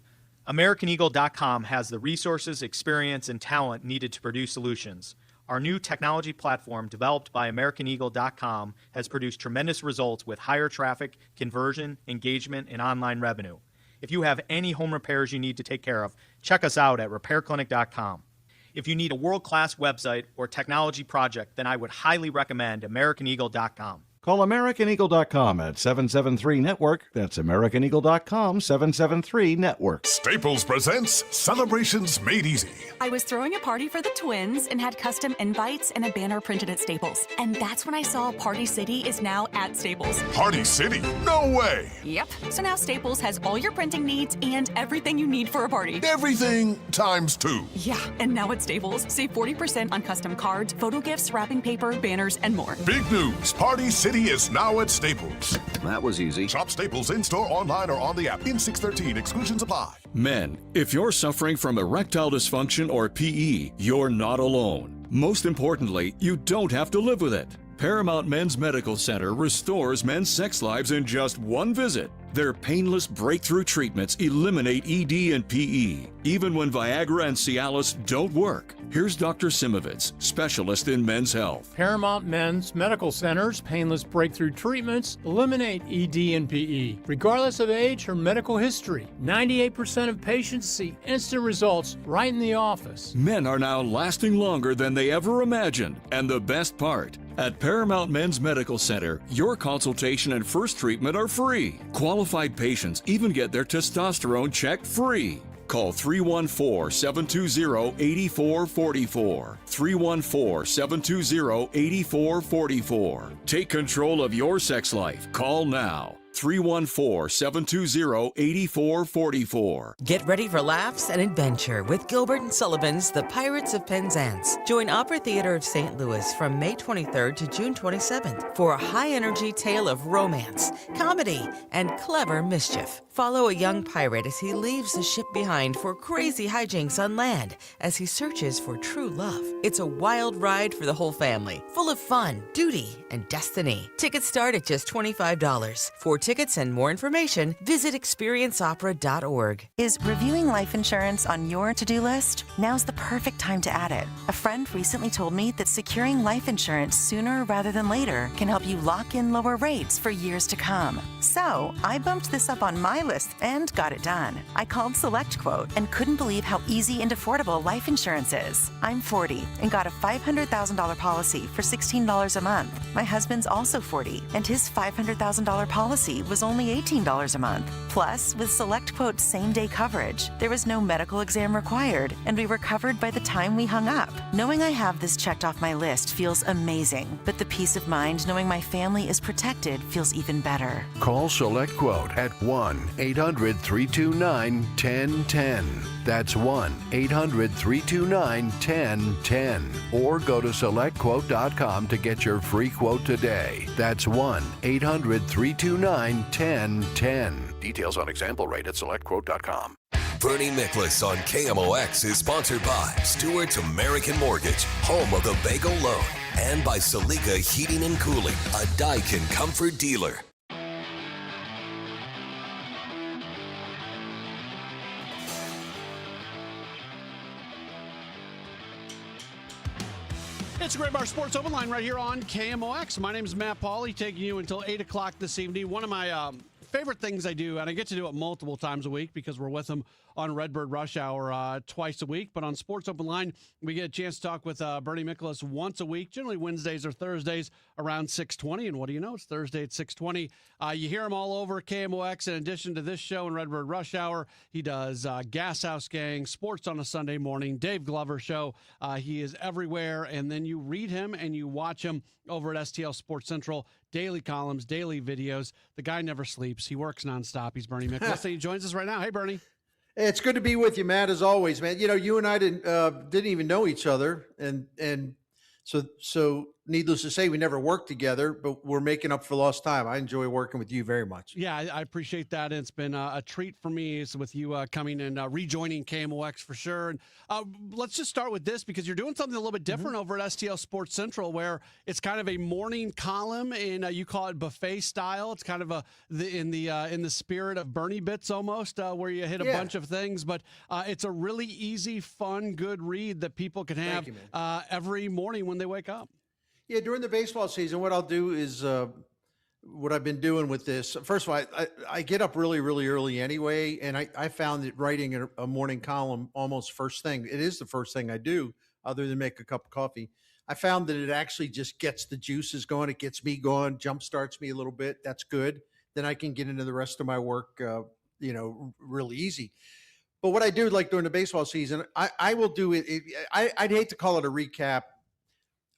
AmericanEagle.com has the resources, experience, and talent needed to produce solutions. Our new technology platform, developed by AmericanEagle.com, has produced tremendous results with higher traffic, conversion, engagement, and online revenue. If you have any home repairs you need to take care of, check us out at RepairClinic.com. If you need a world-class website or technology project, then I would highly recommend AmericanEagle.com. Call AmericanEagle.com at 773-NETWORK. That's AmericanEagle.com, 773-NETWORK. Staples presents Celebrations Made Easy. I was throwing a party for the twins and had custom invites and a banner printed at Staples. And that's when I saw Party City is now at Staples. Party City? No way! Yep. So now Staples has all your printing needs and everything you need for a party. Everything times 2. Yeah, and now at Staples, save 40% on custom cards, photo gifts, wrapping paper, banners, and more. Big news! Party City is now at Staples. That was easy. Shop Staples in-store, online, or on the app. In 613, exclusions apply. Men, if you're suffering from erectile dysfunction or PE, you're not alone. Most importantly, you don't have to live with it. Paramount Men's Medical Center restores men's sex lives in just one visit. Their painless breakthrough treatments eliminate ED and PE, even when Viagra and Cialis don't work. Here's Dr. Simovitz, specialist in men's health. Paramount Men's Medical Center's painless breakthrough treatments eliminate ED and PE, regardless of age or medical history. 98% of patients see instant results right in the office. Men are now lasting longer than they ever imagined. And the best part, at Paramount Men's Medical Center, your consultation and first treatment are free. Qualified patients even get their testosterone checked free. Call 314-720-8444. 314-720-8444. Take control of your sex life. Call now. 314-720-8444. Get ready for laughs and adventure with Gilbert and Sullivan's The Pirates of Penzance. Join Opera Theater of St. Louis from May 23rd to June 27th for a high-energy tale of romance, comedy, and clever mischief. Follow a young pirate as he leaves the ship behind for crazy hijinks on land as he searches for true love. It's a wild ride for the whole family, full of fun, duty, and destiny. Tickets start at just $25. For tickets and more information, visit experienceopera.org. Is reviewing life insurance on your to-do list? Now's the perfect time to add it. A friend recently told me that securing life insurance sooner rather than later can help you lock in lower rates for years to come. So I bumped this up on my list and got it done. I called SelectQuote and couldn't believe how easy and affordable life insurance is. I'm 40 and got a $500,000 policy for $16 a month. My husband's also 40 and his $500,000 policy was only $18 a month. Plus, with SelectQuote's same-day coverage, there was no medical exam required, and we were covered by the time we hung up. Knowing I have this checked off my list feels amazing, but the peace of mind knowing my family is protected feels even better. Call SelectQuote at 1-800-329-1010. That's 1-800-329-1010. Or go to SelectQuote.com to get your free quote today. That's 1-800-329-1010. Details on example rate at SelectQuote.com. Bernie Nicholas on KMOX is sponsored by Stewart's American Mortgage, home of the Bagel Loan, and by Salika Heating and Cooling, a Daikin comfort dealer. It's a Great Bar Sports Open Line right here on KMOX. My name is Matt Pauley, taking you until 8 o'clock this evening. One of my favorite things I do, and I get to do it multiple times a week because we're with them on Redbird Rush Hour twice a week. But on Sports Open Line, we get a chance to talk with Bernie Nicholas once a week, generally Wednesdays or Thursdays around 6:20. And what do you know? It's Thursday at 6:20. You hear him all over KMOX. In addition to this show and Redbird Rush Hour, he does Gas House Gang, Sports on a Sunday Morning, Dave Glover Show. He is everywhere. And then you read him and you watch him over at STL Sports Central. Daily columns, daily videos. The guy never sleeps. He works nonstop. He's Bernie Nicholas. He joins us right now. Hey, Bernie. It's good to be with you, Matt, as always, man. You know, you and I didn't even know each other, and so needless to say, we never worked together, but we're making up for lost time. I enjoy working with you very much. Yeah, I appreciate that. It's been a treat for me with you coming and rejoining KMOX for sure. And let's just start with this because you're doing something a little bit different over at STL Sports Central, where it's kind of a morning column, and you call it buffet style. It's kind of in the spirit of Bernie Bits almost, where you hit a bunch of things. But it's a really easy, fun, good read that people can have every morning when they wake up. Yeah, during the baseball season, what I'll do is what I've been doing with this. First of all, I get up really, really early anyway, and I found that writing a morning column almost first thing. It is the first thing I do, other than make a cup of coffee. I found that it actually just gets the juices going. It gets me going, jump starts me a little bit. That's good. Then I can get into the rest of my work, really easy. But what I do, like during the baseball season, I will do it. I'd hate to call it a recap.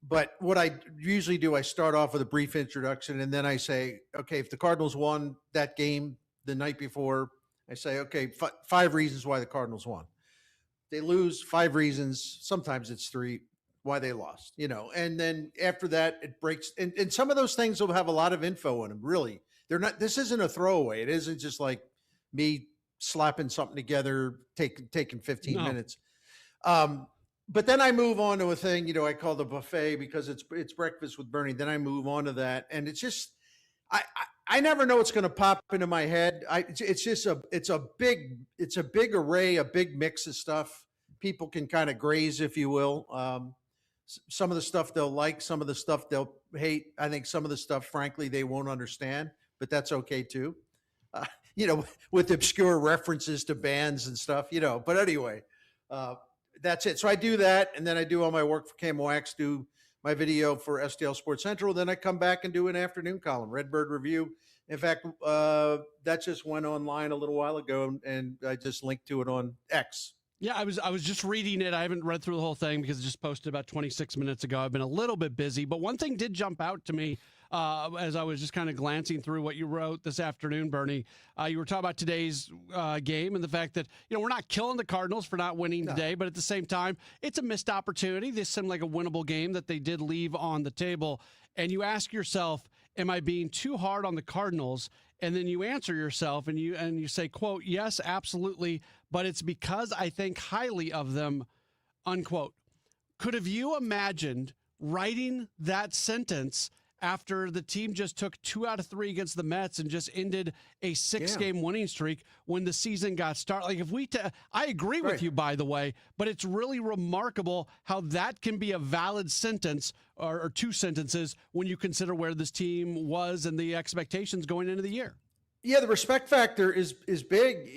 But what I usually do, I start off with a brief introduction, and then I say, okay, if the Cardinals won that game the night before, I say, okay, 5 reasons why the Cardinals won. They lose, 5 reasons, sometimes it's 3, why they lost, and then after that, it breaks. And some of those things will have a lot of info in them, really. This isn't a throwaway. It isn't just like me slapping something together, taking 15 minutes. But then I move on to a thing, I call the buffet because it's breakfast with Bernie. Then I move on to that. And it's just, I never know what's going to pop into my head. It's a big array, a big mix of stuff. People can kind of graze, if you will. Some of the stuff they'll like, some of the stuff they'll hate. I think some of the stuff, frankly, they won't understand, but that's okay too. With obscure references to bands and stuff, but anyway, that's it. So I do that, and then I do all my work for KMOX, do my video for STL Sports Central. Then I come back and do an afternoon column, Redbird Review. In fact, that just went online a little while ago, and I just linked to it on X. Yeah, I was just reading it. I haven't read through the whole thing because it just posted about 26 minutes ago. I've been a little bit busy, but one thing did jump out to me as I was just kind of glancing through what you wrote this afternoon, Bernie. You were talking about today's game and the fact that, we're not killing the Cardinals for not winning today, but at the same time, it's a missed opportunity. This seemed like a winnable game that they did leave on the table. And you ask yourself, am I being too hard on the Cardinals? And then you answer yourself and you say, quote, yes, absolutely, but it's because I think highly of them, unquote. Could have you imagined writing that sentence after the team just took 2 out of 3 against the Mets and just ended a 6-game winning streak when the season got started? Like I agree with you, by the way, but it's really remarkable how that can be a valid sentence or 2 sentences when you consider where this team was and the expectations going into the year. Yeah, the respect factor is big.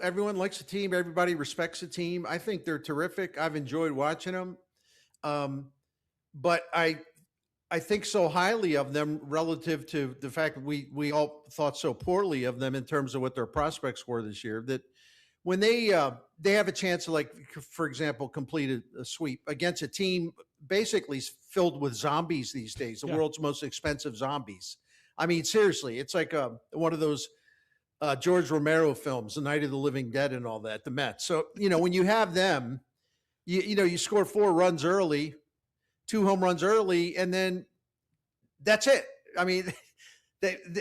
Everyone likes the team. Everybody respects the team. I think they're terrific. I've enjoyed watching them. But I think so highly of them relative to the fact that we all thought so poorly of them in terms of what their prospects were this year, that when they have a chance to, like, for example, complete a sweep against a team basically filled with zombies these days, the world's most expensive zombies. I mean, seriously, it's like one of those George Romero films, The Night of the Living Dead and all that, the Mets. So, when you have them, you score 4 runs early, 2 home runs early, and then that's it. I mean,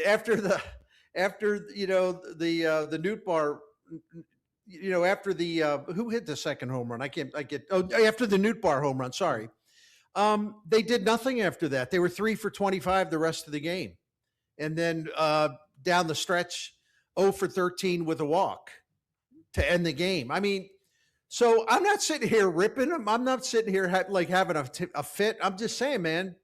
after the Newt Bar, after who hit the second home run? After the Newt Bar home run, sorry. They did nothing after that. They were 3 for 25 the rest of the game. And then down the stretch, 0 for 13 with a walk to end the game. I mean, so I'm not sitting here ripping them. I'm not sitting here having a fit. I'm just saying, man,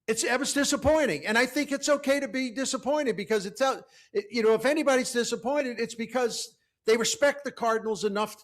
it was disappointing. And I think it's okay to be disappointed because if anybody's disappointed, it's because they respect the Cardinals enough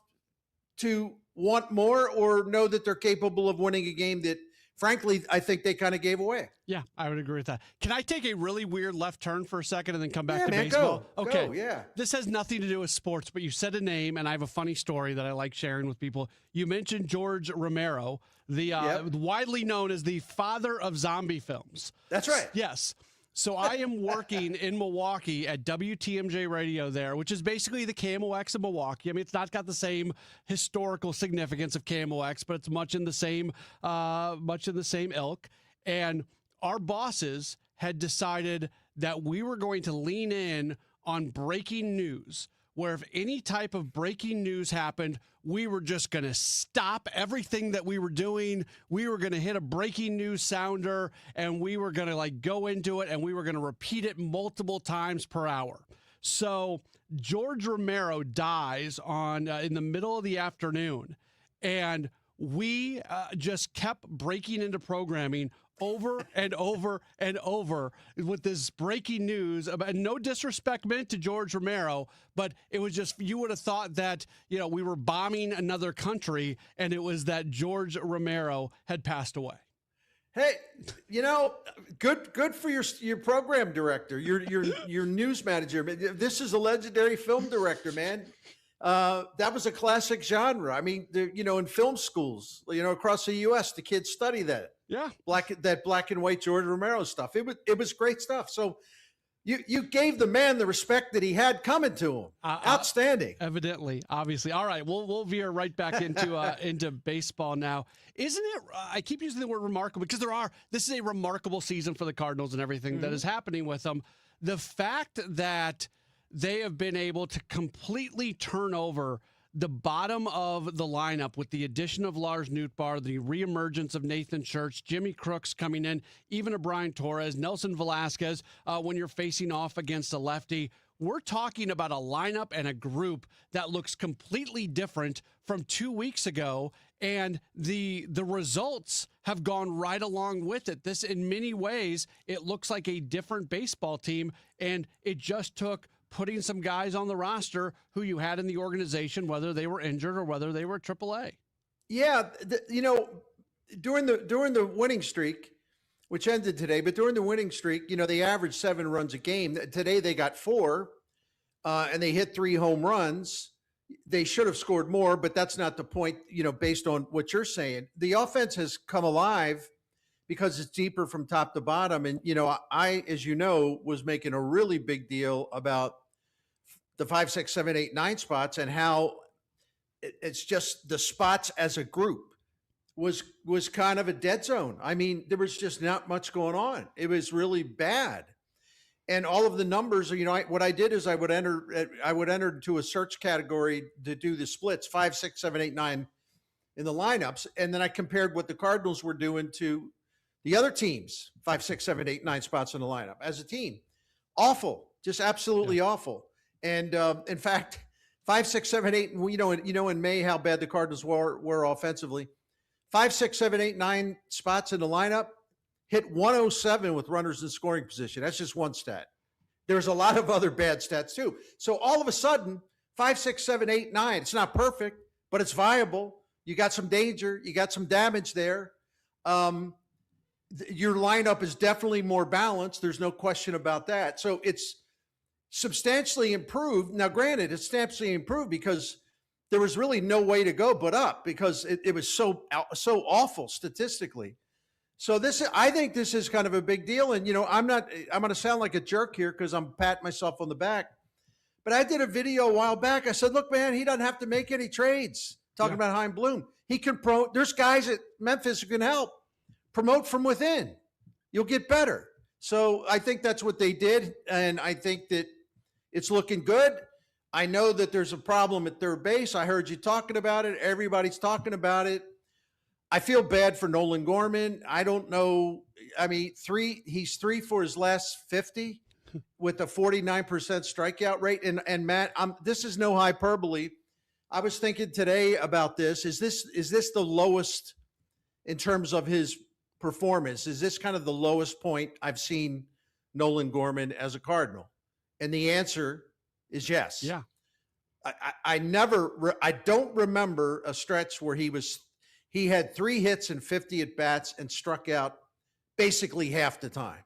to want more or know that they're capable of winning a game that, frankly, I think they kind of gave away. Yeah, I would agree with that. Can I take a really weird left turn for a second and then come back to baseball? Okay. Go, yeah. This has nothing to do with sports, but you said a name, and I have a funny story that I like sharing with people. You mentioned George Romero, widely known as the father of zombie films. That's right. Yes. So I am working in Milwaukee at WTMJ Radio there, which is basically the KMOX of Milwaukee. I mean, it's not got the same historical significance of KMOX, but it's much in the same ilk. And our bosses had decided that we were going to lean in on breaking news, where if any type of breaking news happened, we were just going to stop everything that we were doing. We were going to hit a breaking news sounder, and we were going to go into it, and we were going to repeat it multiple times per hour. So George Romero dies in the middle of the afternoon, and we just kept breaking into programming over and over and over with this breaking news. No disrespect meant to George Romero, but it was just, you would have thought that, we were bombing another country, and it was that George Romero had passed away. Hey, good for your program director, your news manager. This is a legendary film director, man. That was a classic genre. I mean, in film schools, across the U.S., the kids study that. Yeah, black and white George Romero stuff. It was great stuff. So you gave the man the respect that he had coming to him. Outstanding. Evidently, obviously. All right, we'll veer right back into baseball now. Isn't it? I keep using the word remarkable because this is a remarkable season for the Cardinals and everything that is happening with them. The fact that they have been able to completely turn over the bottom of the lineup with the addition of Lars Nootbaar, the reemergence of Nathan Church, Jimmy Crooks coming in, even a Brian Torres, Nelson Velasquez, when you're facing off against a lefty. We're talking about a lineup and a group that looks completely different from 2 weeks ago, and the results have gone right along with it. This, in many ways, it looks like a different baseball team, and it just took putting some guys on the roster who you had in the organization, whether they were injured or whether they were AAA. Yeah, during the winning streak, which ended today, but during the winning streak, they averaged 7 runs a game. Today they got 4, and they hit 3 home runs. They should have scored more, but that's not the point, based on what you're saying. The offense has come alive because it's deeper from top to bottom. And, I, as you know, was making a really big deal about the 5, 6, 7, 8, 9 spots and how it's just the spots as a group was kind of a dead zone. I mean, there was just not much going on. It was really bad. And all of the numbers, what I did is I would enter to a search category to do the splits, 5, 6, 7, 8, 9 in the lineups. And then I compared what the Cardinals were doing to the other teams, 5, 6, 7, 8, 9 spots in the lineup as a team. Awful, just absolutely awful. And in fact, 5, 6, 7, 8, in May how bad the Cardinals were offensively. 5, 6, 7, 8, 9 spots in the lineup, hit 107 with runners in scoring position. That's just one stat. There's a lot of other bad stats too. So all of a sudden, 5, 6, 7, 8, 9. It's not perfect, but it's viable. You got some danger. You got some damage there. Your lineup is definitely more balanced. There's no question about that. So it's substantially improved. Now, granted, it's substantially improved because there was really no way to go but up because it was so awful statistically. So I think this is kind of a big deal. And, I'm going to sound like a jerk here because I'm patting myself on the back. But I did a video a while back. I said, look, man, he doesn't have to make any trades. Talking about Chaim Bloom. He can there's guys at Memphis who can help promote from within. You'll get better. So I think that's what they did. And I think that it's looking good. I know that there's a problem at third base. I heard you talking about it. Everybody's talking about it. I feel bad for Nolan Gorman. I don't know. I mean, he's 3 for his last 50 with a 49% strikeout rate. And Matt, this is no hyperbole. I was thinking today about this. Is this the lowest in terms of his performance? Is this kind of the lowest point I've seen Nolan Gorman as a Cardinal? And the answer is yes. Yeah. I don't remember a stretch where he had 3 hits and 50 at bats and struck out basically half the time.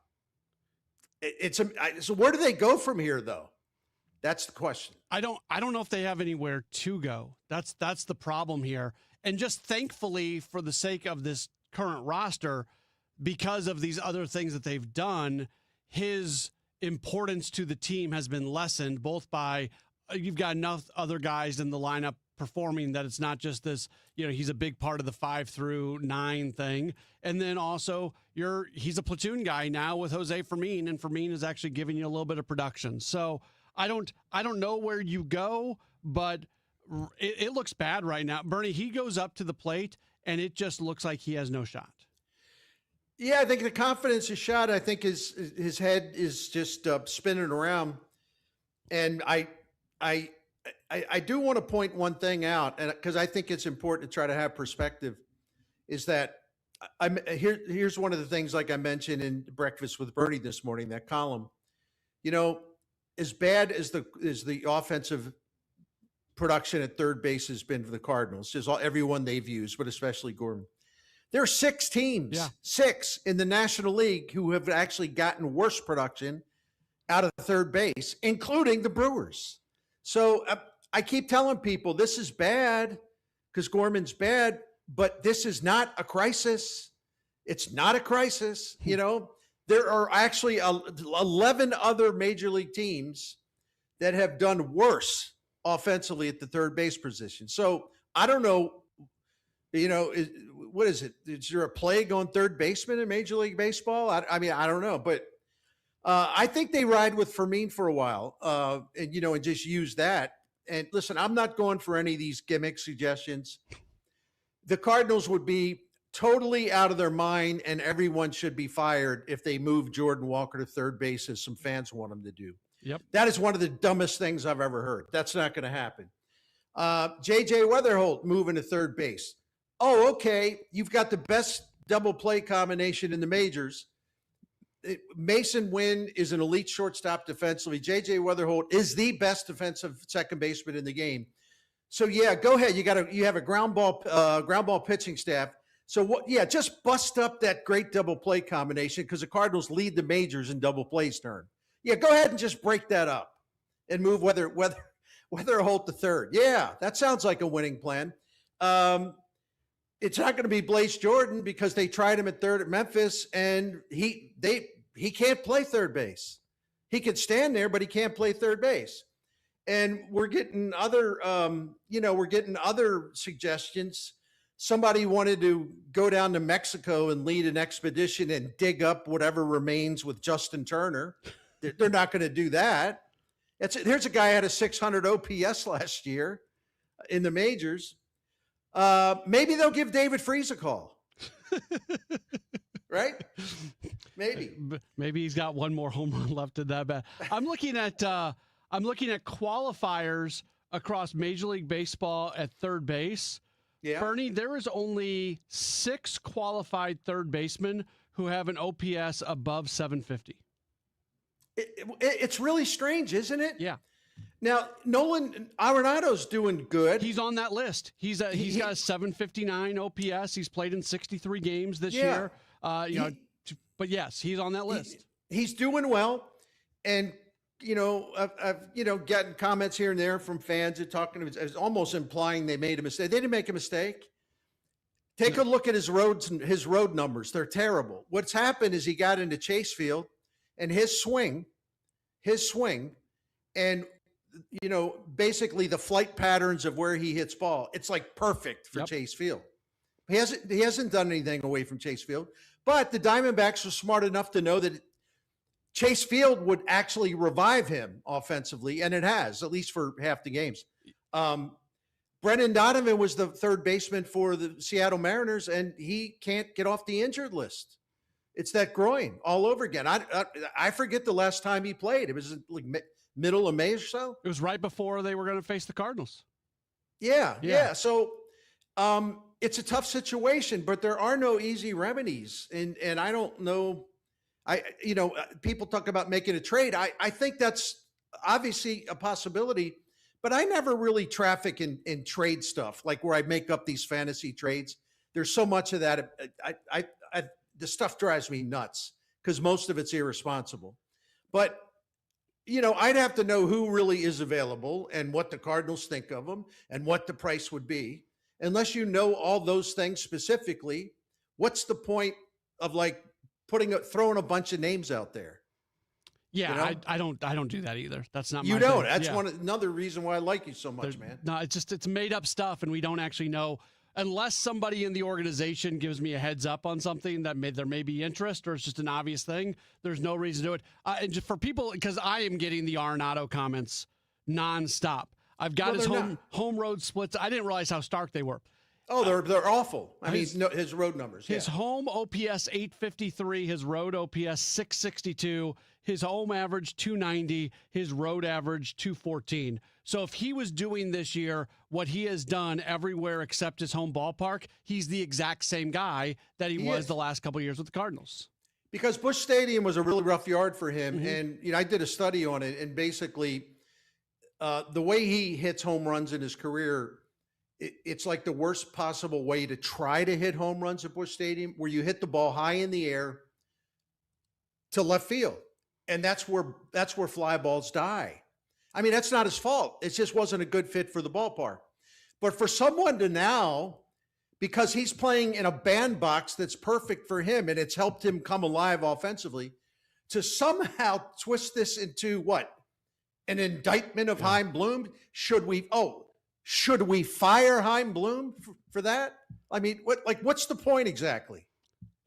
So where do they go from here though? That's the question. I don't know if they have anywhere to go. That's the problem here. And just thankfully for the sake of this current roster, because of these other things that they've done, his importance to the team has been lessened both by you've got enough other guys in the lineup performing, that it's not just this, he's a big part of the 5 through 9 thing. And then also he's a platoon guy now with Jose Fermin, and Fermin is actually giving you a little bit of production. So I don't know where you go, but it looks bad right now. Bernie, he goes up to the plate and it just looks like he has no shot. Yeah, I think the confidence is shot. I think his head is just spinning around. And I do want to point one thing out, and because I think it's important to try to have perspective, is that here's one of the things, like I mentioned in Breakfast with Bernie this morning, that column. As bad as the offensive production at third base has been for the Cardinals, just everyone they've used, but especially Gordon. There are 6 teams, 6 in the National League who have actually gotten worse production out of third base, including the Brewers. So I keep telling people this is bad because Gorman's bad, but this is not a crisis. It's not a crisis. There are actually 11 other major league teams that have done worse offensively at the third base position. So I don't know, what is it? Is there a plague on third baseman in Major League Baseball? I mean, I don't know, but I think they ride with Fermin for a while, and just use that. And listen, I'm not going for any of these gimmick suggestions. The Cardinals would be totally out of their mind, and everyone should be fired if they move Jordan Walker to third base, as some fans want them to do. Yep. That is one of the dumbest things I've ever heard. That's not going to happen. J.J. Weatherholt moving to third base. Oh, okay. You've got the best double play combination in the majors. Mason Wynn is an elite shortstop defensively. J.J. Weatherholt is the best defensive second baseman in the game. So yeah, go ahead. You have a ground ball pitching staff. So what? Yeah, just bust up that great double play combination, because the Cardinals lead the majors in double plays turn. Yeah, go ahead and just break that up and move Weatherholt to third. Yeah, that sounds like a winning plan. It's not going to be Blaze Jordan, because they tried him at third at Memphis, and he can't play third base. He could stand there, but he can't play third base. And we're getting other suggestions. Somebody wanted to go down to Mexico and lead an expedition and dig up whatever remains with Justin Turner. They're not going to do that. Here's a guy who had a 600 OPS last year in the majors. Maybe they'll give David Freese a call. Right? Maybe he's got one more home run left in that bat. I'm looking at qualifiers across Major League Baseball at third base. Yeah. Bernie, there is only 6 qualified third basemen who have an OPS above 750. It's really strange, isn't it? Yeah. Now, Nolan Arenado's doing good. He's on that list. He's got a 759 OPS. He's played in 63 games this year. But yes, he's on that list. He's doing well. And, I've gotten comments here and there from fans that talking to him, almost implying they made a mistake. They didn't make a mistake. Take a look at his road numbers. They're terrible. What's happened is he got into Chase Field, and his swing, and basically the flight patterns of where he hits ball, it's like perfect for Chase Field. He hasn't done anything away from Chase Field, but the Diamondbacks were smart enough to know that Chase Field would actually revive him offensively, and it has, at least for half the games. Brendan Donovan was the third baseman for the Seattle Mariners, and he can't get off the injured list. It's that groin all over again. I forget the last time he played. It was like middle of May or so. It was right before they were going to face the Cardinals. Yeah. So it's a tough situation, but there are no easy remedies. And I don't know. People talk about making a trade. I think that's obviously a possibility, but I never really traffic in trade stuff, like where I make up these fantasy trades. There's so much of that. The stuff drives me nuts because most of it's irresponsible. But, I'd have to know who really is available and what the Cardinals think of them and what the price would be. Unless you know all those things specifically, what's the point of throwing a bunch of names out there? Yeah, you know? I don't do that either. That's not You my don't. thing. That's Yeah. another reason why I like you so much, man. No, it's made up stuff, and we don't actually know unless somebody in the organization gives me a heads up on something that there may be interest, or it's just an obvious thing. There's no reason to do it. And just for people, because I am getting the Arenado comments nonstop. I've got his home road splits. I didn't realize how stark they were. Oh, they're awful. I mean, his road numbers. His home OPS 853, his road OPS 662, his home average 290, his road average 214. So if he was doing this year what he has done everywhere except his home ballpark, he's the exact same guy that he was the last couple of years with the Cardinals. Because Busch Stadium was a really rough yard for him, and I did a study on it, and basically, the way he hits home runs in his career, it's like the worst possible way to try to hit home runs at Busch Stadium, where you hit the ball high in the air to left field, and that's where fly balls die. I mean, that's not his fault. It just wasn't a good fit for the ballpark. But for someone to now, because he's playing in a bandbox that's perfect for him and it's helped him come alive offensively, to somehow twist this into what? An indictment of Chaim Bloom? Should we fire Chaim Bloom for that? I mean, what's the point exactly?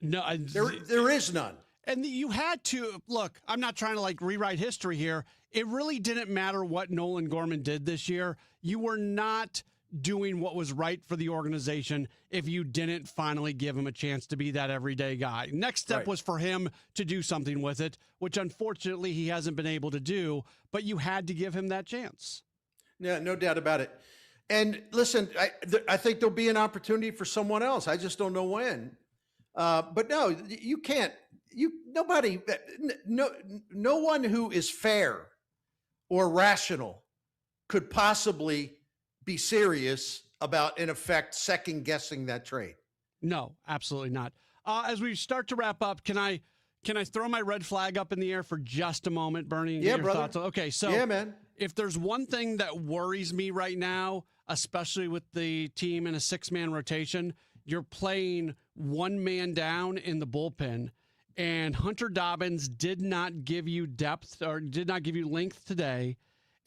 No, there is none. And you had to look. I'm not trying to rewrite history here. It really didn't matter what Nolan Gorman did this year. You were not doing what was right for the organization if you didn't finally give him a chance to be that everyday guy. Next step was for him to do something with it, which unfortunately he hasn't been able to do, but you had to give him that chance. Yeah, no doubt about it. And listen, I think there'll be an opportunity for someone else. I just don't know when. But no, you can't. No one who is fair or rational could possibly be serious about, in effect, second guessing that trade. No, absolutely not. As we start to wrap up, can I throw my red flag up in the air for just a moment, Bernie? And get your thoughts on, okay, so yeah, man. If there's one thing that worries me right now, especially with the team in a 6-man rotation, you're playing one man down in the bullpen, and Hunter Dobbins did not give you depth or did not give you length today,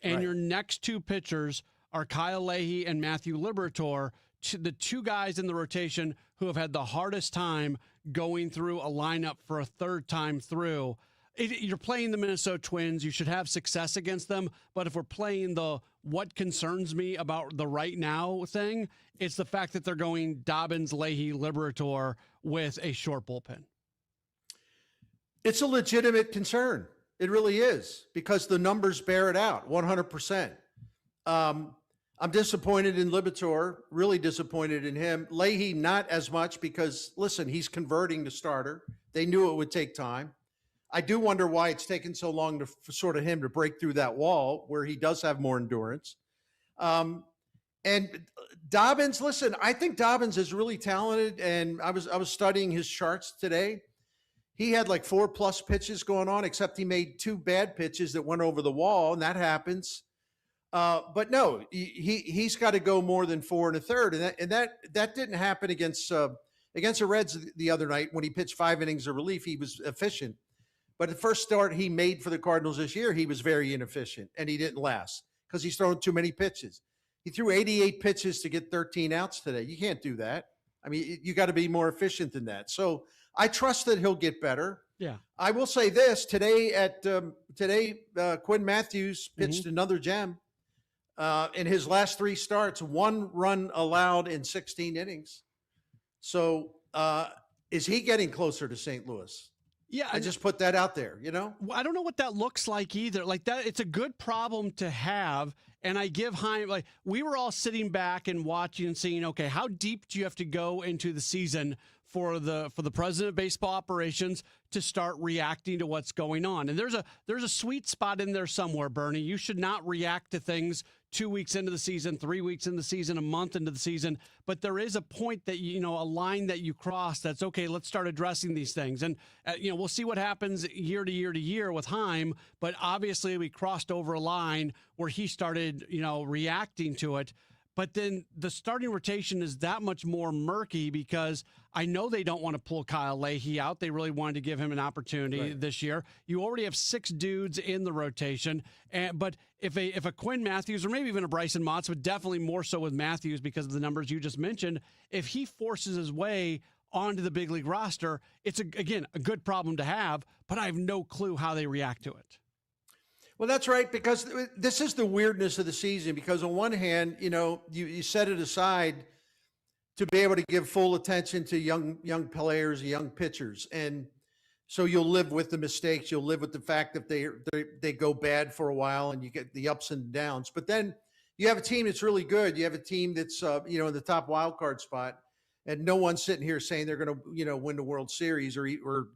and your next two pitchers are Kyle Leahy and Matthew Liberatore, the two guys in the rotation who have had the hardest time going through a lineup for a third time through. You're playing the Minnesota Twins. You should have success against them. But if we're playing what concerns me about the right now thing, it's the fact that they're going Dobbins, Leahy, Liberatore with a short bullpen. It's a legitimate concern. It really is, because the numbers bear it out 100%. I'm disappointed in Liberatore, really disappointed in him. Leahy, not as much, because, listen, he's converting to starter. They knew it would take time. I do wonder why it's taken so long for sort of him to break through that wall where he does have more endurance. And Dobbins, listen, I think Dobbins is really talented, and I was studying his charts today. He had 4+ pitches going on, except he made 2 bad pitches that went over the wall, and that happens. But no, he's got to go more than 4 1/3, and that didn't happen against the Reds the other night when he pitched 5 innings of relief. He was efficient, but the first start he made for the Cardinals this year, he was very inefficient, and he didn't last because he's thrown too many pitches. He threw 88 pitches to get 13 outs today. You can't do that. I mean, you got to be more efficient than that. So I trust that he'll get better. Yeah. I will say this today. Quinn Matthews pitched another gem. In his last 3 starts, 1 run allowed in 16 innings. So is he getting closer to St. Louis? Yeah. I just put that out there, I don't know what that looks like either. It's a good problem to have. And I give Chaim, we were all sitting back and watching and saying, okay, how deep do you have to go into the season for the president of baseball operations to start reacting to what's going on? And there's a sweet spot in there somewhere, Bernie. You should not react to things 2 weeks into the season, 3 weeks into the season, a month into the season. But there is a point that, a line that you cross that's, okay, let's start addressing these things. And, we'll see what happens year to year to year with Chaim. But obviously we crossed over a line where he started, reacting to it. But then the starting rotation is that much more murky because I know they don't want to pull Kyle Leahy out. They really wanted to give him an opportunity this year. You already have 6 dudes in the rotation. But if a Quinn Matthews or maybe even a Bryson Motts, but definitely more so with Matthews because of the numbers you just mentioned, if he forces his way onto the big league roster, it's, again, a good problem to have, but I have no clue how they react to it. Well, that's right, because this is the weirdness of the season, because on one hand, you set it aside to be able to give full attention to young players, young pitchers. And so you'll live with the mistakes. You'll live with the fact that they go bad for a while and you get the ups and downs. But then you have a team that's really good. You have a team that's, in the top wild card spot, and no one's sitting here saying they're going to, win the World Series or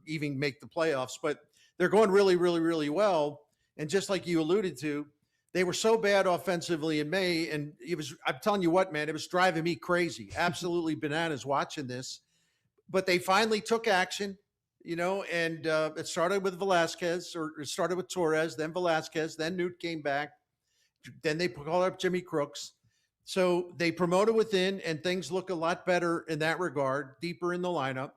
even make the playoffs, but they're going really, really, really well. And just like you alluded to, they were so bad offensively in May. And I'm telling you what, man, it was driving me crazy. Absolutely bananas watching this. But they finally took action, and it started with Velasquez, or it started with Torres, then Velasquez, then Newt came back. Then they called up Jimmy Crooks. So they promoted within, and things look a lot better in that regard, deeper in the lineup.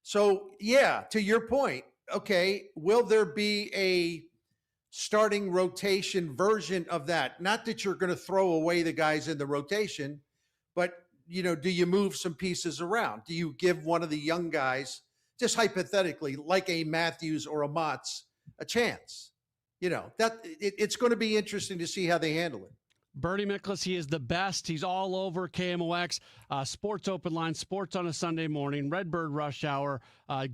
So, yeah, to your point, okay, will there be a starting rotation version of that? Not that you're going to throw away the guys in the rotation, but, do you move some pieces around? Do you give one of the young guys, just hypothetically, like a Matthews or a Motts, a chance? It's going to be interesting to see how they handle it. Bernie Miklasz, he is the best. He's all over KMOX, Sports Open Line, Sports on a Sunday Morning, Redbird Rush Hour,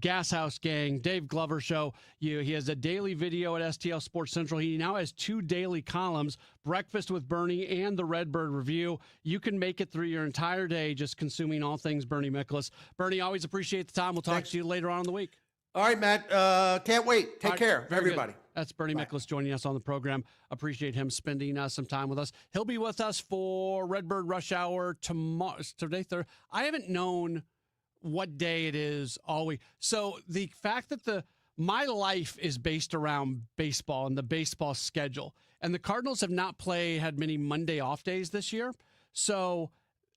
Gas House Gang, Dave Glover Show. He has a daily video at STL Sports Central. He now has 2 daily columns, Breakfast with Bernie and the Redbird Review. You can make it through your entire day just consuming all things Bernie Miklasz. Bernie, always appreciate the time. We'll talk to you later on in the week. All right, Matt. Can't wait. Take care, everybody. Good. That's Bernie Miklasz joining us on the program. Appreciate him spending some time with us. He'll be with us for Redbird Rush Hour tomorrow. Today, I haven't known what day it is all week. So the fact that my life is based around baseball and the baseball schedule, and the Cardinals have not had many Monday off days this year. So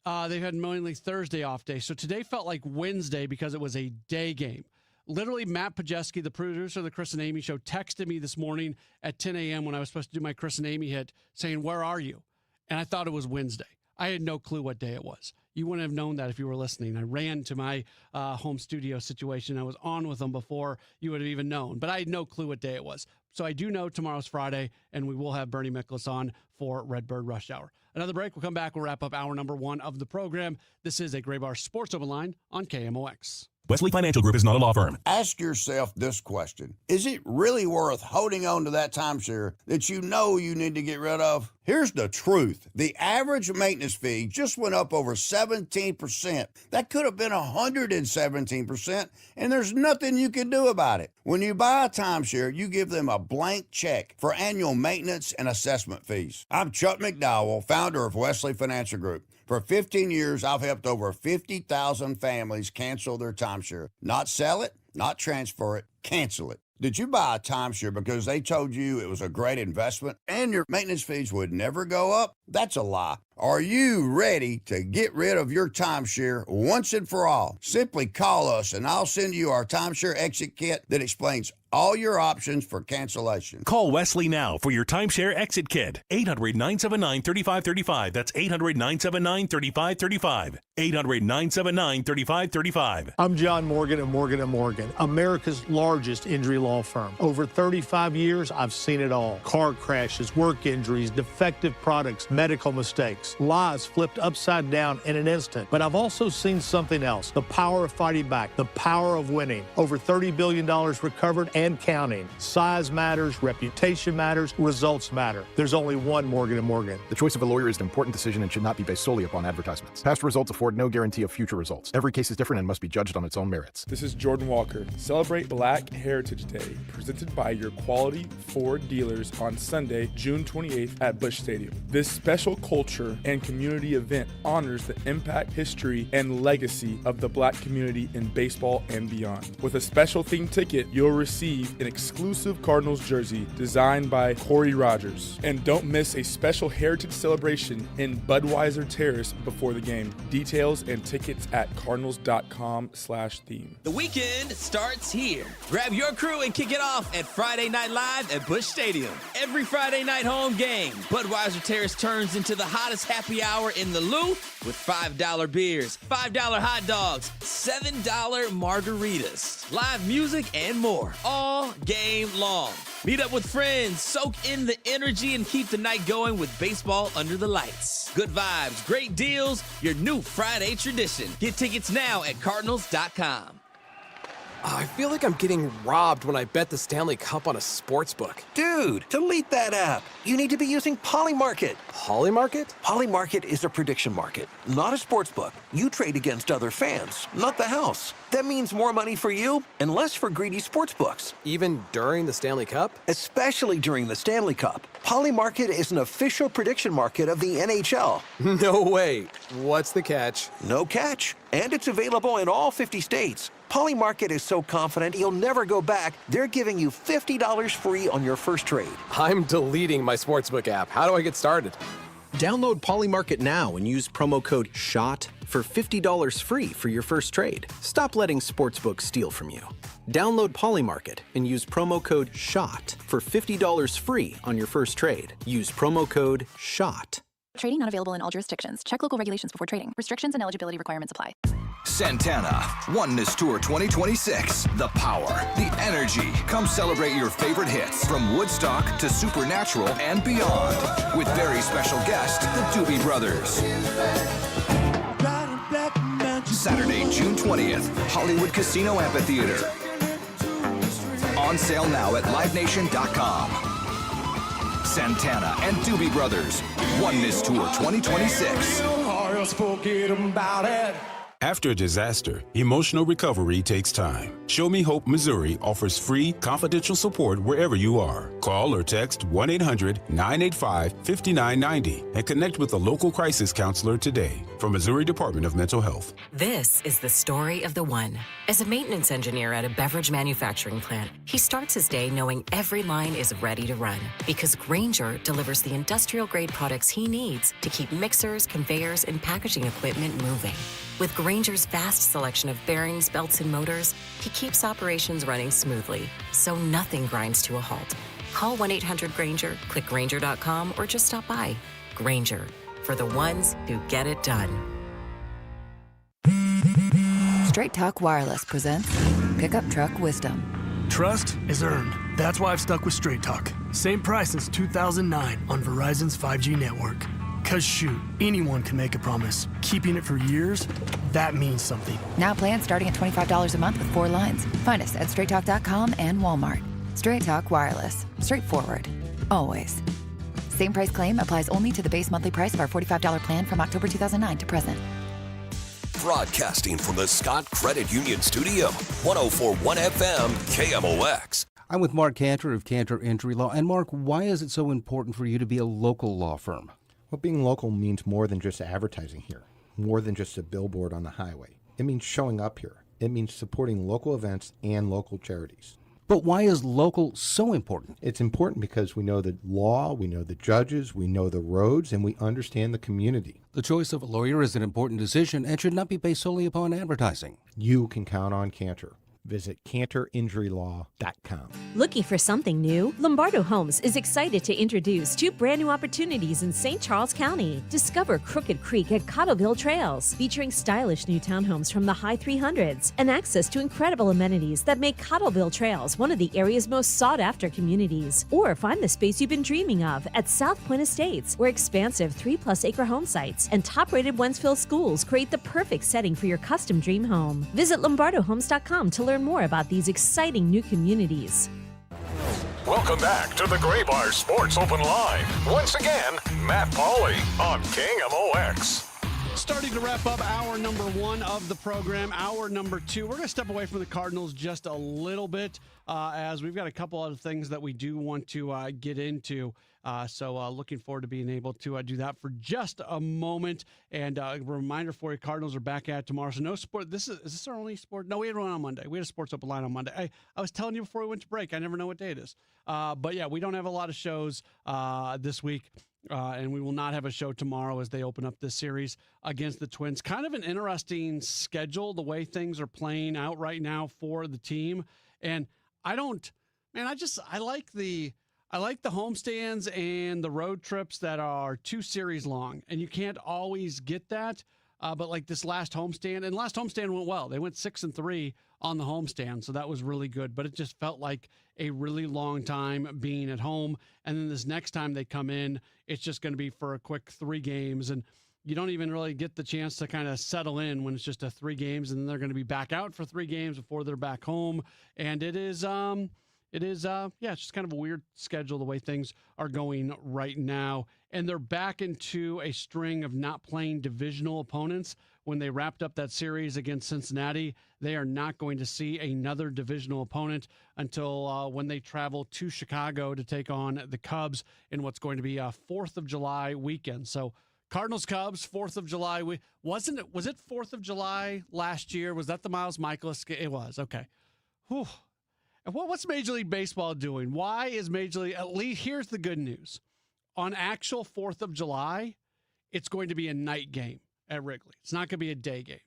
they've had mainly Thursday off days. So today felt like Wednesday because it was a day game. Literally, Matt Pajeski, the producer of the Chris and Amy Show, texted me this morning at 10 a.m. when I was supposed to do my Chris and Amy hit, saying, "Where are you?" And I thought it was Wednesday. I had no clue what day it was. You wouldn't have known that if you were listening. I ran to my home studio situation. I was on with them before you would have even known. But I had no clue what day it was. So I do know tomorrow's Friday, and we will have Bernie Miklasz on for Redbird Rush Hour. Another break. We'll come back. We'll wrap up hour number 1 of the program. This is a Gray Bar Sports Open Line on KMOX. Wesley Financial Group is not a law firm. Ask yourself this question. Is it really worth holding on to that timeshare that you know you need to get rid of? Here's the truth. The average maintenance fee just went up over 17%. That could have been 117%, and there's nothing you can do about it. When you buy a timeshare, you give them a blank check for annual maintenance and assessment fees. I'm Chuck McDowell, founder of Wesley Financial Group. For 15 years, I've helped over 50,000 families cancel their timeshare. Not sell it, not transfer it, cancel it. Did you buy a timeshare because they told you it was a great investment and your maintenance fees would never go up? That's a lie. Are you ready to get rid of your timeshare once and for all? Simply call us and I'll send you our timeshare exit kit that explains all your options for cancellation. Call Wesley now for your timeshare exit kit. 800-979-3535. That's 800-979-3535. 800-979-3535. I'm John Morgan of Morgan & Morgan, America's largest injury law firm. Over 35 years, I've seen it all. Car crashes, work injuries, defective products, medical mistakes, lives flipped upside down in an instant. But I've also seen something else, the power of fighting back, the power of winning. Over $30 billion recovered and counting. Size matters, reputation matters, results matter. There's only one Morgan & Morgan. The choice of a lawyer is an important decision and should not be based solely upon advertisements. Past results afford no guarantee of future results. Every case is different and must be judged on its own merits. This is Jordan Walker. Celebrate Black Heritage Day, presented by your quality Ford dealers on Sunday, June 28th at Busch Stadium. This special culture and community event honors the impact, history, and legacy of the Black community in baseball and beyond. With a special themed ticket, you'll receive receive an exclusive Cardinals jersey designed by Corey Rogers. And don't miss a special heritage celebration in Budweiser Terrace before the game. Details and tickets at cardinals.com/theme. The weekend starts here. Grab your crew and kick it off at Friday Night Live at Busch Stadium. Every Friday night home game, Budweiser Terrace turns into the hottest happy hour in the Lou with $5 beers, $5 hot dogs, $7 margaritas, live music, and more all game long. Meet up with friends, soak in the energy, and keep the night going with baseball under the lights. Good vibes, great deals, your new Friday tradition. Get tickets now at Cardinals.com. I feel like I'm getting robbed when I bet the Stanley Cup on a sports book. Dude, delete that app. You need to be using Polymarket. Polymarket? Polymarket is a prediction market, not a sports book. You trade against other fans, not the house. That means more money for you and less for greedy sports books. Even during the Stanley Cup? Especially during the Stanley Cup. Polymarket is an official prediction market of the NHL. No way. What's the catch? No catch. And it's available in all 50 states. Polymarket is so confident you'll never go back, they're giving you $50 free on your first trade. I'm deleting my sportsbook app. How do I get started? Download Polymarket now and use promo code SHOT for $50 free for your first trade. Stop letting sportsbooks steal from you. Download Polymarket and use promo code SHOT for $50 free on your first trade. Use promo code SHOT. Trading not available in all jurisdictions. Check local regulations before trading. Restrictions and eligibility requirements apply. Santana, Oneness Tour 2026. The power, the energy. Come celebrate your favorite hits from Woodstock to Supernatural and beyond. With very special guest, the Doobie Brothers. Saturday, June 20th, Hollywood Casino Amphitheater. On sale now at livenation.com. Santana and Doobie Brothers, Oneness Tour 2026. After a disaster, emotional recovery takes time. Show Me Hope, Missouri offers free, confidential support wherever you are. Call or text 1-800-985-5990 and connect with a local crisis counselor today. From Missouri Department of Mental Health. This is the story of the one. As a maintenance engineer at a beverage manufacturing plant, he starts his day knowing every line is ready to run because Grainger delivers the industrial-grade products he needs to keep mixers, conveyors, and packaging equipment moving. With Grainger's vast selection of bearings, belts, and motors, he keeps operations running smoothly, so nothing grinds to a halt. Call 1-800-GRAINGER, click Grainger.com, or just stop by. Grainger, for the ones who get it done. Straight Talk Wireless presents Pickup Truck Wisdom. Trust is earned. That's why I've stuck with Straight Talk. Same price since 2009 on Verizon's 5G network. Cause shoot, anyone can make a promise. Keeping it for years, that means something. Now plans starting at $25 a month with 4 lines. Find us at straighttalk.com and Walmart. Straight Talk Wireless. Straightforward. Always. Same price claim applies only to the base monthly price of our $45 plan from October 2009 to present. Broadcasting from the Scott Credit Union Studio, 104.1 FM, KMOX. I'm with Mark Cantor of Cantor Injury Law. And Mark, why is it so important for you to be a local law firm? Well, being local means more than just advertising here, more than just a billboard on the highway. It means showing up here. It means supporting local events and local charities. But why is local so important? It's important because we know the law, we know the judges, we know the roads, and we understand the community. The choice of a lawyer is an important decision and should not be based solely upon advertising. You can count on Cantor. Visit CantorInjuryLaw.com. Looking for something new? Lombardo Homes is excited to introduce 2 brand new opportunities in St. Charles County. Discover Crooked Creek at Cottleville Trails, featuring stylish new townhomes from the high 300s and access to incredible amenities that make Cottleville Trails one of the area's most sought-after communities. Or find the space you've been dreaming of at South Point Estates, where expansive 3+ acre home sites and top-rated Wentzville schools create the perfect setting for your custom dream home. Visit LombardoHomes.com to learn more about these exciting new communities. Welcome back to the Gray Bar Sports Open Line. Once again, Matt Pauley on KMOX. Starting to wrap up hour number 1 of the program. Hour number 2, we're going to step away from the Cardinals just a little bit as we've got a couple other things that we do want to get into. So looking forward to being able to do that for just a moment. And a reminder for you, Cardinals are back at tomorrow. So no sport. Is this our only sport? No, we had one on Monday. We had a Sports Open Line on Monday. I was telling you before we went to break, I never know what day it is. But yeah, we don't have a lot of shows this week. And we will not have a show tomorrow as they open up this series against the Twins. Kind of an interesting schedule, the way things are playing out right now for the team. And I like the homestands and the road trips that are 2 series long. And you can't always get that. But like this last homestand went well. They went 6-3 on the homestand, so that was really good. But it just felt like a really long time being at home. And then this next time they come in, it's just going to be for a quick 3 games. And you don't even really get the chance to kind of settle in when it's just a 3 games. And then they're going to be back out for 3 games before they're back home. And it's just kind of a weird schedule the way things are going right now. And they're back into a string of not playing divisional opponents. When they wrapped up that series against Cincinnati, they are not going to see another divisional opponent until when they travel to Chicago to take on the Cubs in what's going to be a 4th of July weekend. So Cardinals, Cubs, 4th of July. Was it 4th of July last year? Was that the Miles Michaelis? It was. Okay. Whew. And what's Major League Baseball doing? Why is Major League, at least here's the good news. On actual 4th of July, it's going to be a night game at Wrigley. It's not going to be a day game.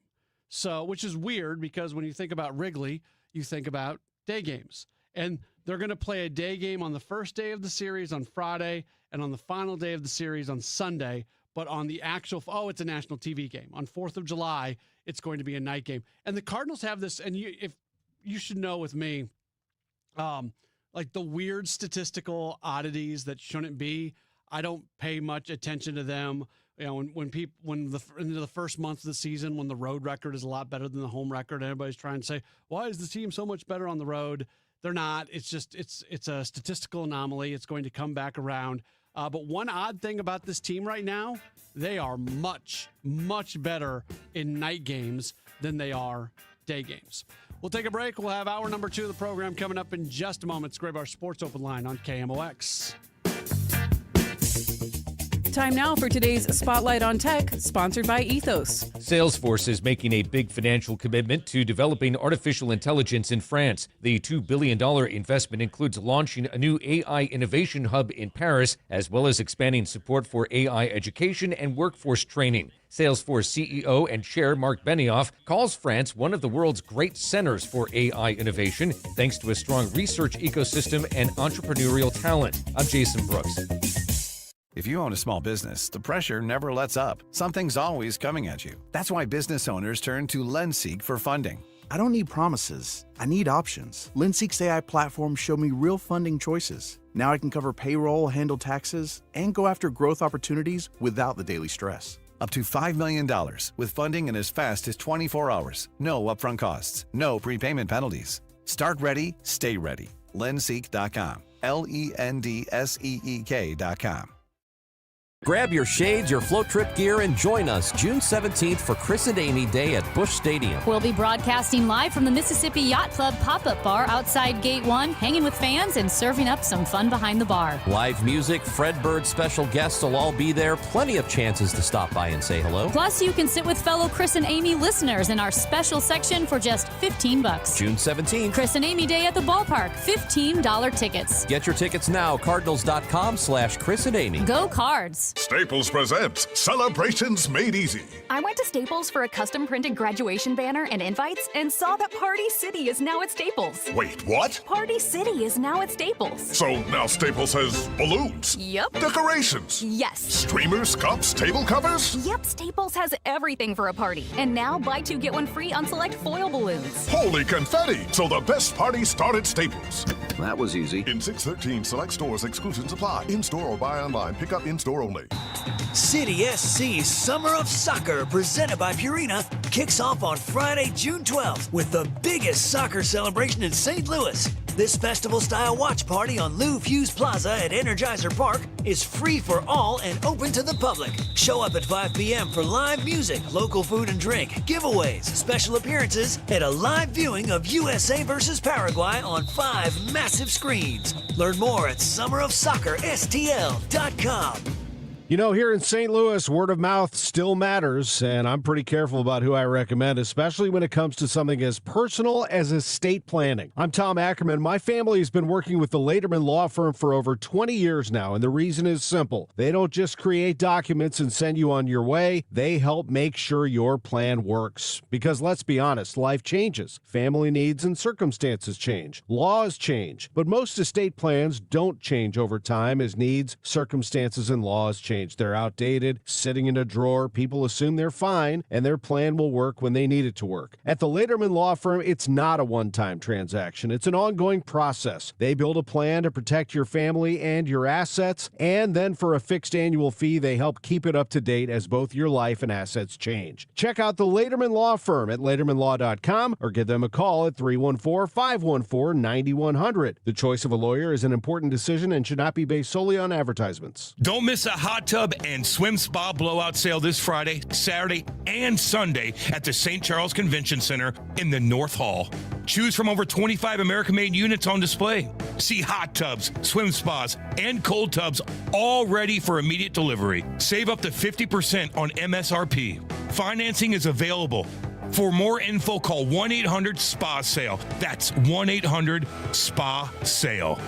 So, which is weird because when you think about Wrigley, you think about day games. And they're going to play a day game on the first day of the series on Friday and on the final day of the series on Sunday. But on the actual, it's a national TV game. On 4th of July, it's going to be a night game. And the Cardinals have this, and you should know with me, like the weird statistical oddities that shouldn't be. I don't pay much attention to them. You know, into the first month of the season, when the road record is a lot better than the home record, everybody's trying to say, why is the team so much better on the road? They're not. It's just it's a statistical anomaly. It's going to come back around. But one odd thing about this team right now, they are much, much better in night games than they are day games. We'll take a break. We'll have hour number 2 of the program coming up in just a moment. It's Graybar Sports Open Line on KMOX. Time now for today's Spotlight on Tech, sponsored by Ethos. Salesforce is making a big financial commitment to developing artificial intelligence in France. The $2 billion investment includes launching a new AI innovation hub in Paris, as well as expanding support for AI education and workforce training. Salesforce CEO and Chair Mark Benioff calls France one of the world's great centers for AI innovation, thanks to a strong research ecosystem and entrepreneurial talent. I'm Jason Brooks. If you own a small business, the pressure never lets up. Something's always coming at you. That's why business owners turn to LendSeek for funding. I don't need promises. I need options. LendSeek's AI platform showed me real funding choices. Now I can cover payroll, handle taxes, and go after growth opportunities without the daily stress. Up to $5 million with funding in as fast as 24 hours. No upfront costs. No prepayment penalties. Start ready, stay ready. LendSeek.com. LendSeek.com. Grab your shades, your float trip gear, and join us June 17th for Chris and Amy Day at Busch Stadium. We'll be broadcasting live from the Mississippi Yacht Club pop-up bar outside Gate 1, hanging with fans and serving up some fun behind the bar. Live music, Redbird special guests will all be there. Plenty of chances to stop by and say hello. Plus, you can sit with fellow Chris and Amy listeners in our special section for just $15. June 17th. Chris and Amy Day at the ballpark. $15 tickets. Get your tickets now. Cardinals.com/Chris and Amy. Go Cards. Staples presents Celebrations Made Easy. I went to Staples for a custom printed graduation banner and invites and saw that Party City is now at Staples. Wait, what? Party City is now at Staples. So now Staples has balloons? Yep. Decorations? Yes. Streamers, cups, table covers? Yep, Staples has everything for a party. And now buy 2 get 1 free on select foil balloons. Holy confetti! So the best party started at Staples. That was easy. In 613 select stores, exclusions apply. In-store or buy online. Pick up in-store only. City SC's Summer of Soccer, presented by Purina, kicks off on Friday, June 12th with the biggest soccer celebration in St. Louis. This festival-style watch party on Lou Fuse Plaza at Energizer Park is free for all and open to the public. Show up at 5 p.m. for live music, local food and drink, giveaways, special appearances, and a live viewing of USA vs. Paraguay on 5 massive screens. Learn more at summerofsoccerstl.com. You know, here in St. Louis, word of mouth still matters, and I'm pretty careful about who I recommend, especially when it comes to something as personal as estate planning. I'm Tom Ackerman. My family has been working with the Lederman Law Firm for over 20 years now, and the reason is simple. They don't just create documents and send you on your way. They help make sure your plan works. Because let's be honest, life changes. Family needs and circumstances change. Laws change. But most estate plans don't change over time as needs, circumstances, and laws change. They're outdated, sitting in a drawer. People assume they're fine, and their plan will work when they need it to work. At the Lederman Law Firm, it's not a one-time transaction. It's an ongoing process. They build a plan to protect your family and your assets, and then for a fixed annual fee, they help keep it up to date as both your life and assets change. Check out the Lederman Law Firm at LedermanLaw.com or give them a call at 314-514-9100. The choice of a lawyer is an important decision and should not be based solely on advertisements. Don't miss a hot tub and swim spa blowout sale this Friday, Saturday, and Sunday at the St. Charles Convention Center in the North Hall. Choose from over 25 American-made units on display. See hot tubs, swim spas, and cold tubs all ready for immediate delivery. Save up to 50% on MSRP. Financing is available. For more info, call 1-800-SPA-SALE. That's 1-800-SPA-SALE.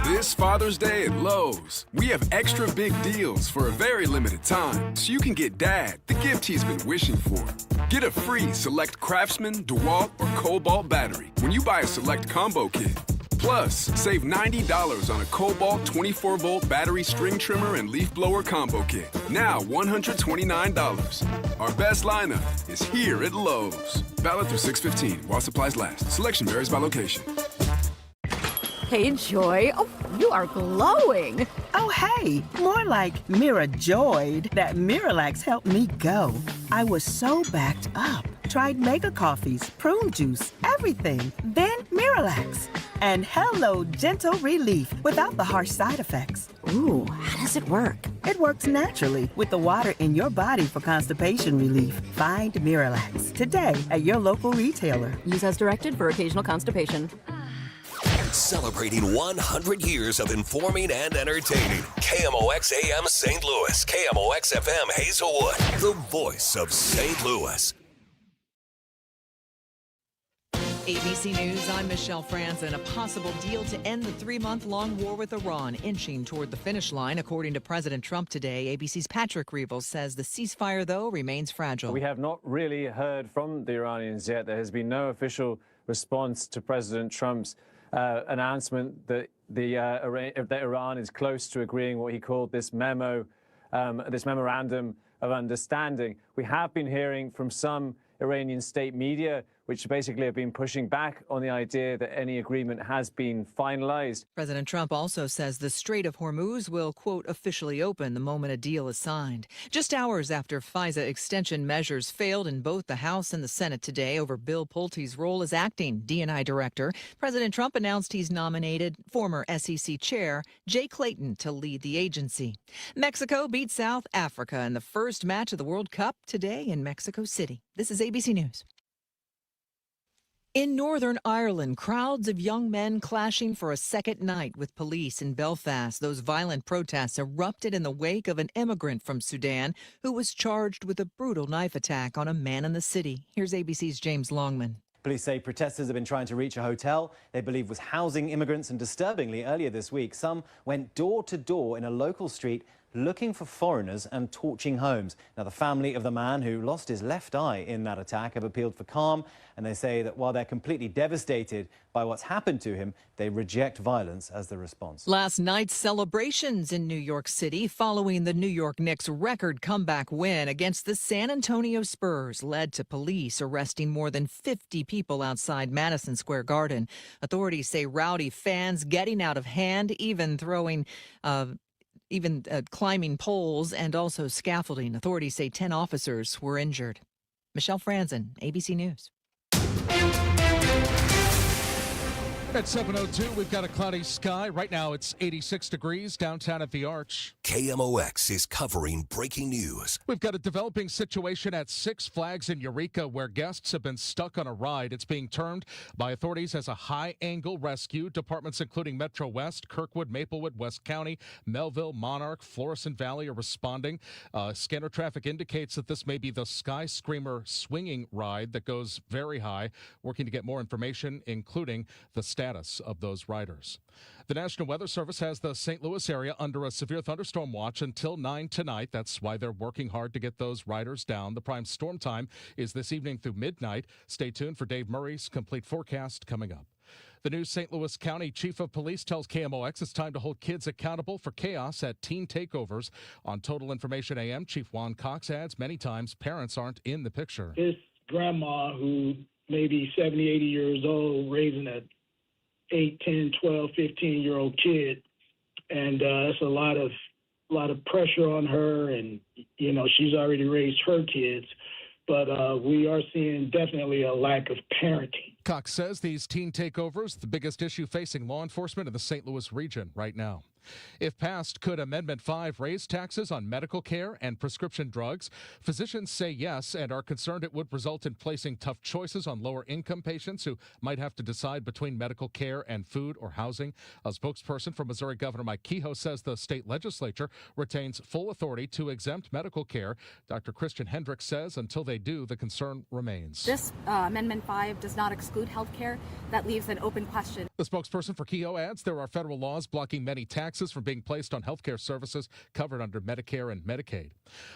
This Father's Day at Lowe's, we have extra big deals for a very limited time, so you can get Dad the gift he's been wishing for. Get a free Select Craftsman, DeWalt, or Cobalt battery when you buy a Select Combo Kit. Plus, save $90 on a Cobalt 24-volt battery string trimmer and leaf blower combo kit. Now $129. Our best lineup is here at Lowe's. Valid through 6/15 while supplies last. Selection varies by location. Hey, Joy. Oh, you are glowing. Oh, hey. More like Mirajoyed. That Miralax helped me go. I was so backed up. Tried mega coffees, prune juice, everything. Then Miralax. And hello, gentle relief without the harsh side effects. Ooh, how does it work? It works naturally with the water in your body for constipation relief. Find Miralax today at your local retailer. Use as directed for occasional constipation. Celebrating 100 years of informing and entertaining. KMOX AM St. Louis, KMOX FM Hazelwood, the voice of St. Louis. ABC News, I'm Michelle Franzen. A possible deal to end the 3-month-long war with Iran inching toward the finish line, according to President Trump today. ABC's Patrick Revel says the ceasefire, though, remains fragile. We have not really heard from the Iranians yet. There has been no official response to President Trump's announcement that that Iran is close to agreeing what he called this memorandum of understanding. We have been hearing from some Iranian state media, which basically have been pushing back on the idea that any agreement has been finalized. President Trump also says the Strait of Hormuz will, quote, officially open the moment a deal is signed. Just hours after FISA extension measures failed in both the House and the Senate today over Bill Pulte's role as acting D&I director, President Trump announced he's nominated former SEC chair Jay Clayton to lead the agency. Mexico beat South Africa in the first match of the World Cup today in Mexico City. This is ABC News. In Northern Ireland, crowds of young men clashing for a second night with police in Belfast. Those violent protests erupted in the wake of an immigrant from Sudan who was charged with a brutal knife attack on a man in the city. Here's ABC's James Longman. Police say protesters have been trying to reach a hotel they believe was housing immigrants, and disturbingly, earlier this week, some went door to door in a local street looking for foreigners and torching homes. Now, the family of the man who lost his left eye in that attack have appealed for calm, and they say that while they're completely devastated by what's happened to him, they reject violence as the response. Last night's celebrations in New York City following the New York Knicks' record comeback win against the San Antonio Spurs led to police arresting more than 50 people outside Madison Square Garden. Authorities say rowdy fans getting out of hand, even climbing poles and also scaffolding. Authorities say 10 officers were injured. Michelle Franzen, ABC News. At 7:02, we've got a cloudy sky. Right now, it's 86 degrees downtown at the Arch. KMOX is covering breaking news. We've got a developing situation at Six Flags in Eureka where guests have been stuck on a ride. It's being termed by authorities as a high-angle rescue. Departments including Metro West, Kirkwood, Maplewood, West County, Melville, Monarch, Florissant Valley are responding. Scanner traffic indicates that this may be the Sky Screamer swinging ride that goes very high. Working to get more information, including the status of those riders. The National Weather Service has the St. Louis area under a severe thunderstorm watch until 9 tonight. That's why they're working hard to get those riders down. The prime storm time is this evening through midnight. Stay tuned for Dave Murray's complete forecast coming up. The new St. Louis County Chief of Police tells KMOX it's time to hold kids accountable for chaos at teen takeovers. On Total Information AM, Chief Juan Cox adds many times parents aren't in the picture. This grandma who may be 70, 80 years old raising a 8, 10, 12, 15-year-old kid, and it's a lot of pressure on her, and she's already raised her kids, but we are seeing definitely a lack of parenting. Cox says these teen takeovers, the biggest issue facing law enforcement in the St. Louis region right now. If passed, could Amendment 5 raise taxes on medical care and prescription drugs? Physicians say yes and are concerned it would result in placing tough choices on lower-income patients who might have to decide between medical care and food or housing. A spokesperson for Missouri Governor Mike Kehoe says the state legislature retains full authority to exempt medical care. Dr. Christian Hendricks says until they do, the concern remains. This Amendment 5 does not exclude health care. That leaves an open question. The spokesperson for Kehoe adds there are federal laws blocking many taxes from being placed on health care services covered under Medicare and Medicaid.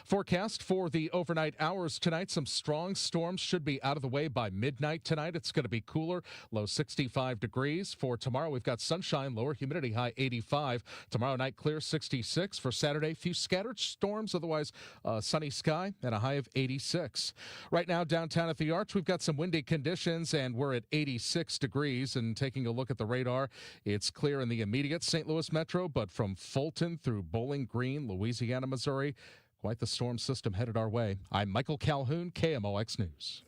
Forecast for the overnight hours tonight, some strong storms should be out of the way by midnight tonight. It's going to be cooler, low 65 degrees. For tomorrow, we've got sunshine, lower humidity, high 85. Tomorrow night, clear 66. For Saturday, few scattered storms, otherwise sunny sky and a high of 86. Right now, downtown at the Arch, we've got some windy conditions, and we're at 86 degrees. And taking a look at the radar, it's clear in the immediate St. Louis metro, but from Fulton through Bowling Green, Louisiana, Missouri, quite the storm system headed our way. I'm Michael Calhoun, KMOX News.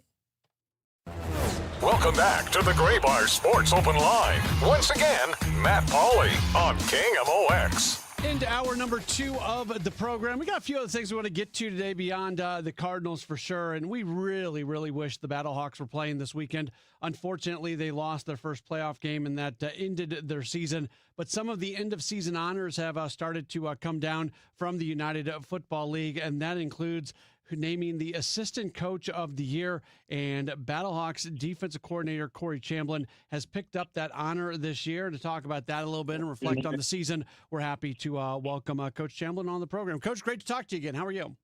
Welcome back to the Gray Bar Sports Open Line. Once again, Matt Pauley on KMOX. Into hour number 2 of the program. We got a few other things we want to get to today beyond the Cardinals for sure, and we really, really wish the Battlehawks were playing this weekend. Unfortunately, they lost their first playoff game, and that ended their season. But some of the end-of-season honors have started to come down from the United Football League, and that includes naming the assistant coach of the year, and Battlehawks defensive coordinator Corey Chamblin has picked up that honor this year. To talk about that a little bit and reflect on the season, we're happy to welcome Coach Chamblin on the program. Coach, great to talk to you again. How are you?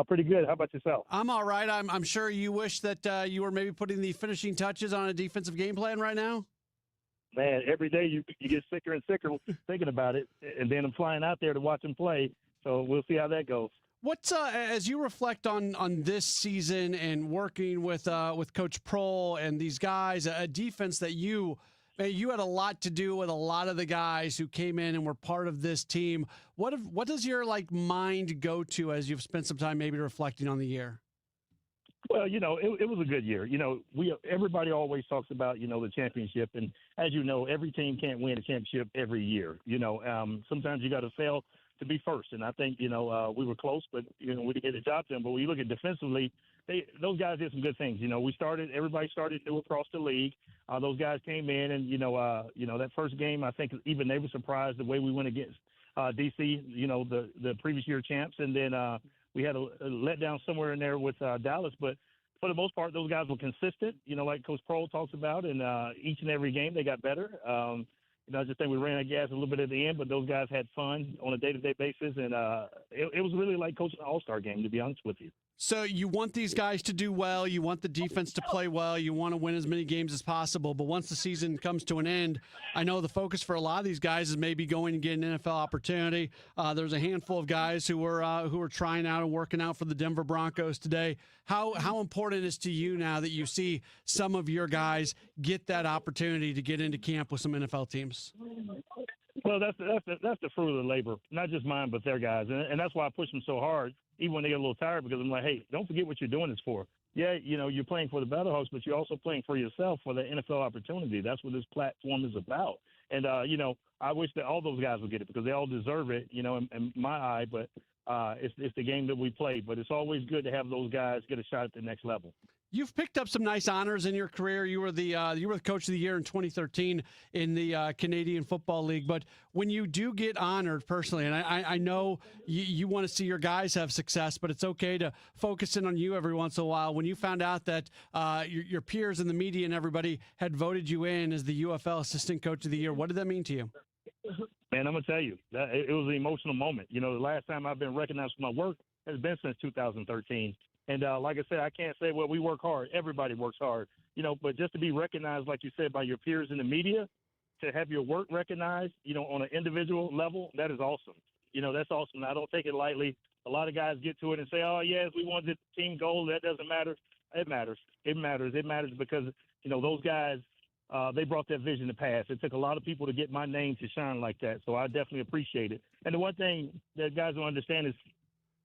Pretty good. How about yourself? I'm all right. I'm sure you wish that you were maybe putting the finishing touches on a defensive game plan right now. Man, every day you get sicker and sicker thinking about it, and then I'm flying out there to watch them play, so we'll see how that goes. What's as you reflect on this season and working with Coach Prohl and these guys, a defense that you had a lot to do with a lot of the guys who came in and were part of this team. What does your mind go to as you've spent some time maybe reflecting on the year? Well, it was a good year. Everybody always talks about, the championship. And as you know, every team can't win a championship every year. Sometimes you got to fail to be first. And I think, we were close, but, we didn't get the job done. But when you look at defensively, those guys did some good things. Everybody started new across the league. Those guys came in and, that first game, I think even they were surprised the way we went against DC, the previous year champs. And then we had a letdown somewhere in there with Dallas. But for the most part, those guys were consistent, like Coach Prohl talks about. And each and every game they got better. I just think we ran out of gas a little bit at the end, but those guys had fun on a day-to-day basis. And it was really like coaching an all-star game, to be honest with you. So you want these guys to do well. You want the defense to play well. You want to win as many games as possible. But once the season comes to an end, I know the focus for a lot of these guys is maybe going and getting an NFL opportunity. There's a handful of guys who are trying out and working out for the Denver Broncos today. How important is to you now that you see some of your guys get that opportunity to get into camp with some NFL teams? Well, that's the fruit of the labor, not just mine, but their guys. And that's why I push them so hard, even when they get a little tired, because I'm like, hey, don't forget what you're doing this for. yeah, you're playing for the Battlehawks, but you're also playing for yourself for the NFL opportunity. That's what this platform is about. And, I wish that all those guys would get it because they all deserve it, in my eye. But it's the game that we play. But it's always good to have those guys get a shot at the next level. You've picked up some nice honors in your career. You were the coach of the year in 2013 in the Canadian Football League. But when you do get honored personally, and I know you want to see your guys have success, but it's okay to focus in on you every once in a while. When you found out that your peers in the media and everybody had voted you in as the UFL Assistant Coach of the Year, what did that mean to you? Man, I'm gonna tell you that it was an emotional moment. The last time I've been recognized for my work has been since 2013. And like I said, I can't say, well, we work hard. Everybody works hard, but just to be recognized, like you said, by your peers in the media, to have your work recognized, on an individual level, that is awesome. That's awesome. I don't take it lightly. A lot of guys get to it and say, oh, yes, we won the team goal. That doesn't matter. It matters. It matters. It matters because, those guys, they brought that vision to pass. It took a lot of people to get my name to shine like that. So I definitely appreciate it. And the one thing that guys don't understand is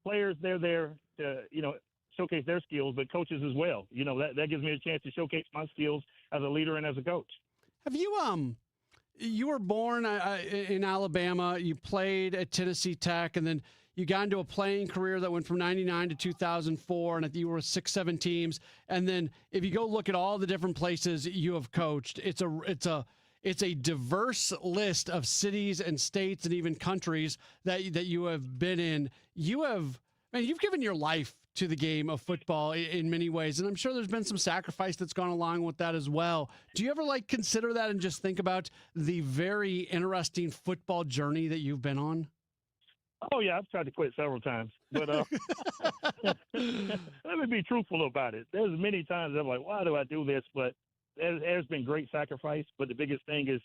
players, they're there to, showcase their skills, but coaches as well. That gives me a chance to showcase my skills as a leader and as a coach. Have you you were born in Alabama, you played at Tennessee Tech, and then you got into a playing career that went from 99 to 2004, and you were with 6-7 teams. And then if you go look at all the different places you have coached, it's a diverse list of cities and states and even countries that you have been in. You've given your life to the game of football in many ways, and I'm sure there's been some sacrifice that's gone along with that as well. Do you ever consider that and just think about the very interesting football journey that you've been on? Oh, yeah, I've tried to quit several times, but let me be truthful about it. There's many times I'm like, why do I do this? But there's been great sacrifice, but the biggest thing is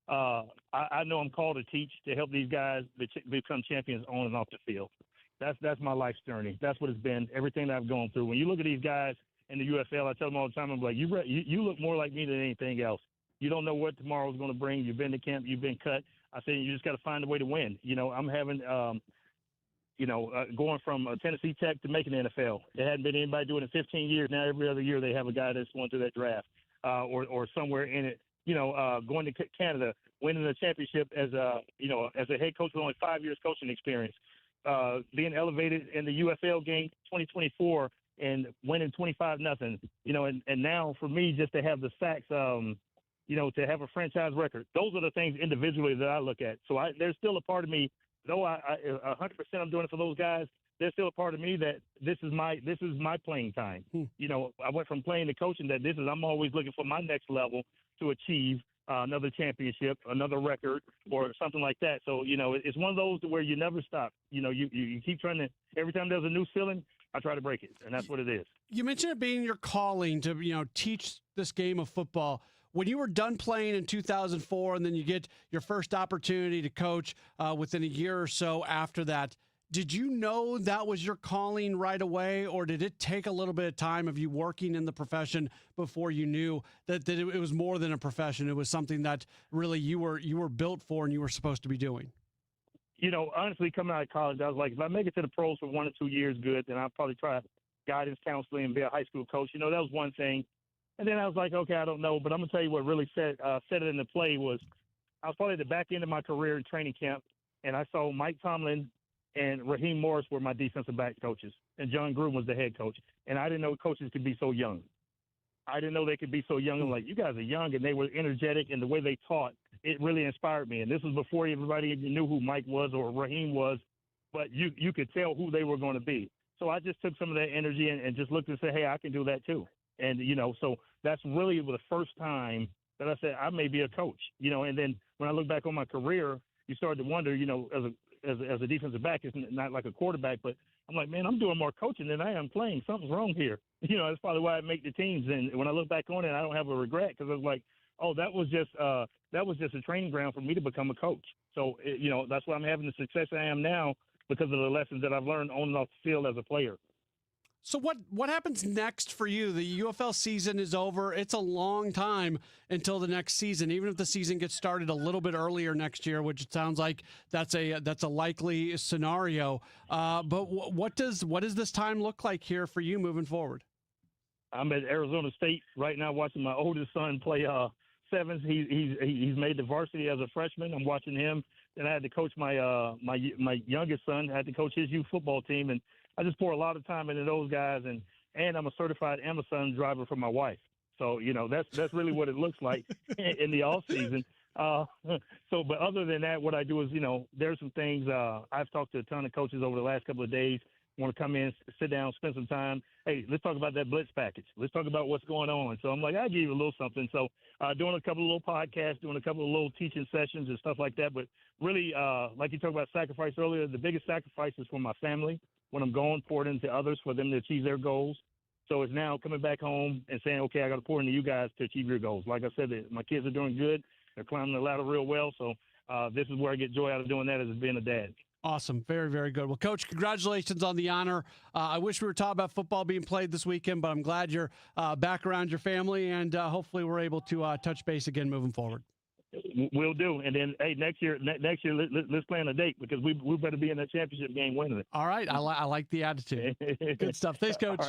I know I'm called to teach, to help these guys become champions on and off the field. That's my life's journey. That's what it's been, everything that I've gone through. When you look at these guys in the UFL, I tell them all the time, I'm like, you look more like me than anything else. You don't know what tomorrow's going to bring. You've been to camp. You've been cut. I said, you just got to find a way to win. I'm having, going from Tennessee Tech to making the NFL. There hadn't been anybody doing it in 15 years. Now every other year they have a guy that's going through that draft or somewhere in it. Going to Canada, winning the championship as a head coach with only 5 years coaching experience. Being elevated in the UFL game 2024 and winning 25-0, and now for me just to have the sacks, to have a franchise record, those are the things individually that I look at. So there's still a part of me, though I 100% I'm doing it for those guys, there's still a part of me that this is my playing time. I went from playing to coaching that I'm always looking for my next level to achieve another championship, another record, or something like that. So, it's one of those where you never stop. You keep trying to, every time there's a new ceiling, I try to break it. And that's what it is. You mentioned it being your calling to, teach this game of football. When you were done playing in 2004 and then you get your first opportunity to coach within a year or so after that, did you know that was your calling right away, or did it take a little bit of time of you working in the profession before you knew that it was more than a profession? It was something that really you were built for and you were supposed to be doing? Honestly, coming out of college, I was like, if I make it to the pros for 1 or 2 years, good, then I'll probably try guidance counseling and be a high school coach. That was one thing. And then I was like, okay, I don't know. But I'm going to tell you what really set it into play was I was probably at the back end of my career in training camp, and I saw Mike Tomlin and Raheem Morris were my defensive back coaches, and John Gruden was the head coach. And I didn't know coaches could be so young. I didn't know they could be so young. I'm like, you guys are young, and they were energetic, and the way they taught, it really inspired me. And this was before everybody even knew who Mike was or Raheem was, but you could tell who they were going to be. So I just took some of that energy and just looked and said, hey, I can do that too. And, so that's really the first time that I said I may be a coach, and then when I look back on my career, you start to wonder, as a defensive back, it's not like a quarterback, but I'm like, man, I'm doing more coaching than I am playing. Something's wrong here. That's probably why I make the teams. And when I look back on it, I don't have a regret because I was like, oh, that was just a training ground for me to become a coach. So, that's why I'm having the success I am now because of the lessons that I've learned on and off the field as a player. So what happens next for you? The UFL season is over. It's a long time until the next season, even if the season gets started a little bit earlier next year, which it sounds like that's a likely scenario. But what does this time look like here for you moving forward? I'm at Arizona State right now watching my oldest son play sevens. He's made the varsity as a freshman. I'm watching him. Then I had to coach my youngest son. I had to coach his youth football team, and I just pour a lot of time into those guys. And I'm a certified Amazon driver for my wife. So that's really what it looks like in the off season. But other than that, what I do is there's some things. I've talked to a ton of coaches over the last couple of days. Want to come in, sit down, spend some time. Hey, let's talk about that blitz package. Let's talk about what's going on. So I'm like, I'll give you a little something. So doing a couple of little podcasts, doing a couple of little teaching sessions and stuff like that. But really, like you talked about sacrifice earlier, the biggest sacrifice is for my family when I'm going, pour it into others for them to achieve their goals. So it's now coming back home and saying, okay, I got to pour into you guys to achieve your goals. Like I said, my kids are doing good. They're climbing the ladder real well. So this is where I get joy out of doing that, as being a dad. Awesome. Very, very good. Well, Coach, congratulations on the honor. I wish we were talking about football being played this weekend, but I'm glad you're back around your family, and hopefully we're able to touch base again moving forward. We'll do. And then, hey, next year, let's plan a date, because we better be in that championship game winning it. All right. I like the attitude. Good stuff. Thanks, Coach.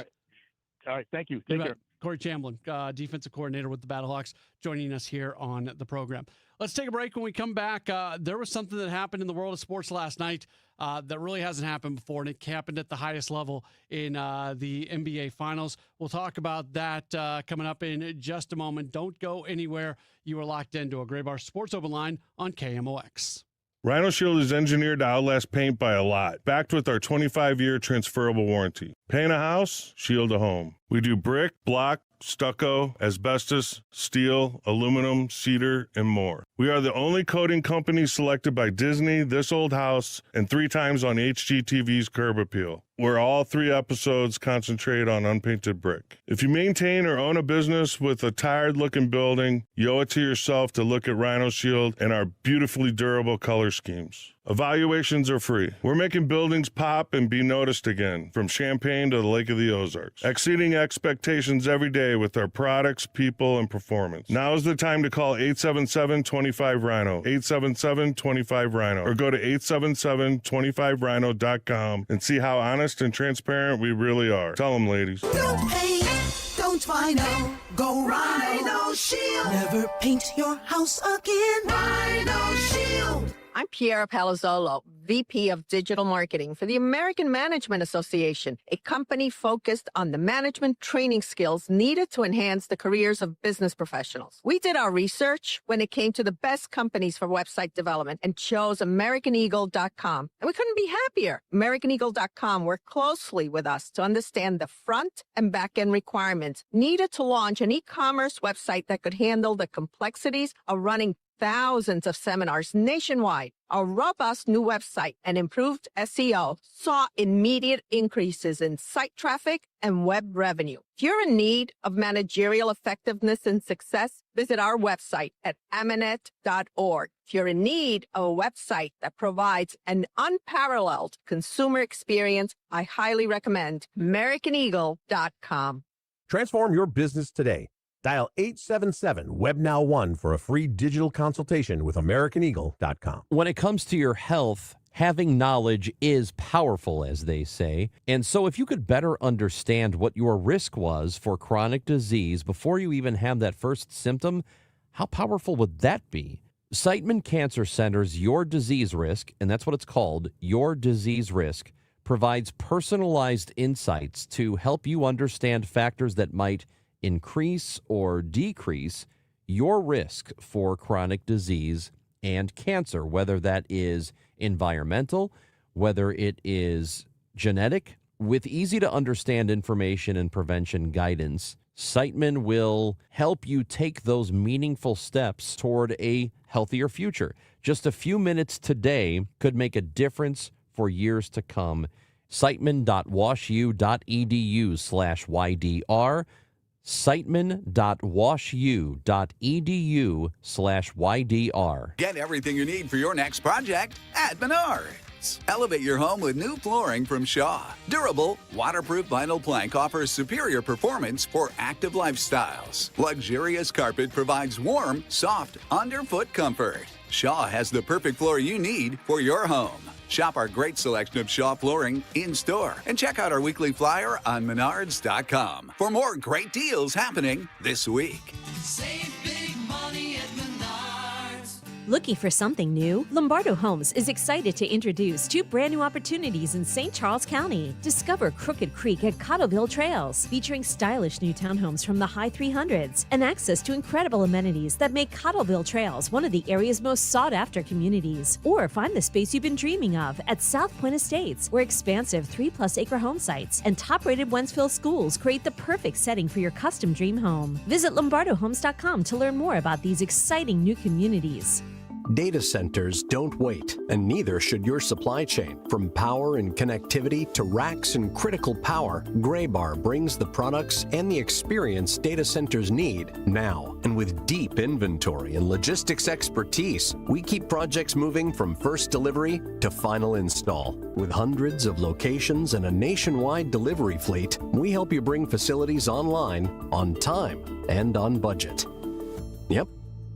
All right. Thank you. Take care. Corey Chamblin, defensive coordinator with the Battlehawks, joining us here on the program. Let's take a break. When we come back, there was something that happened in the world of sports last night that really hasn't happened before, and it happened at the highest level in the NBA Finals. We'll talk about that coming up in just a moment. Don't go anywhere. You are locked into a Gray Bar Sports Open Line on KMOX. Rhino Shield is engineered to outlast paint by a lot, backed with our 25-year transferable warranty. Paint a house, shield a home. We do brick, block, stucco, asbestos, steel, aluminum, cedar, and more. We are the only coating company selected by Disney, This Old House, and 3 times on HGTV's Curb Appeal, where all 3 episodes concentrate on unpainted brick. If you maintain or own a business with a tired-looking building, you owe it to yourself to look at Rhino Shield and our beautifully durable color schemes. Evaluations are free. We're making buildings pop and be noticed again, from Champaign to the Lake of the Ozarks, exceeding expectations every day with our products, people, and performance. Now is the time to call 877-25-RHINO, 877-25-RHINO, or go to 877-25rhino.com and see how honest and transparent we really are. Tell them, ladies. Don't paint, don't vinyl, go Rhino Shield. Never paint your house again. Rhino Shield. I'm Piera Palazzolo, VP of Digital Marketing for the American Management Association, a company focused on the management training skills needed to enhance the careers of business professionals. We did our research when it came to the best companies for website development and chose AmericanEagle.com. And we couldn't be happier. AmericanEagle.com worked closely with us to understand the front and back end requirements needed to launch an e-commerce website that could handle the complexities of running thousands of seminars nationwide. Our robust new website and improved SEO saw immediate increases in site traffic and web revenue. If you're in need of managerial effectiveness and success, visit our website at amanet.org. If you're in need of a website that provides an unparalleled consumer experience, I highly recommend AmericanEagle.com. Transform your business today. Dial 877-WebNow1 for a free digital consultation with AmericanEagle.com. When it comes to your health, having knowledge is powerful, as they say. And so if you could better understand what your risk was for chronic disease before you even have that first symptom, how powerful would that be? Siteman Cancer Center's Your Disease Risk, and that's what it's called, Your Disease Risk, provides personalized insights to help you understand factors that might increase or decrease your risk for chronic disease and cancer, whether that is environmental, whether it is genetic. With easy-to-understand information and prevention guidance, Siteman will help you take those meaningful steps toward a healthier future. Just a few minutes today could make a difference for years to come. Siteman.washu.edu/YDR. Siteman.washu.edu/YDR. Get everything you need for your next project at Menards. Elevate your home with new flooring from Shaw. Durable, waterproof vinyl plank offers superior performance for active lifestyles. Luxurious carpet provides warm, soft, underfoot comfort. Shaw has the perfect floor you need for your home. Shop our great selection of Shaw flooring in-store and check out our weekly flyer on menards.com for more great deals happening this week. Save big money at Menards. Looking for something new? Lombardo Homes is excited to introduce 2 brand new opportunities in St. Charles County. Discover Crooked Creek at Cottleville Trails, featuring stylish new townhomes from the high 300s and access to incredible amenities that make Cottleville Trails one of the area's most sought-after communities. Or find the space you've been dreaming of at South Point Estates, where expansive 3+ acre home sites and top-rated Wentzville schools create the perfect setting for your custom dream home. Visit lombardohomes.com to learn more about these exciting new communities. Data centers don't wait, and neither should your supply chain. From power and connectivity to racks and critical power, Graybar brings the products and the experience data centers need now. And with deep inventory and logistics expertise, we keep projects moving from first delivery to final install. With hundreds of locations and a nationwide delivery fleet, we help you bring facilities online, on time, and on budget. Yep.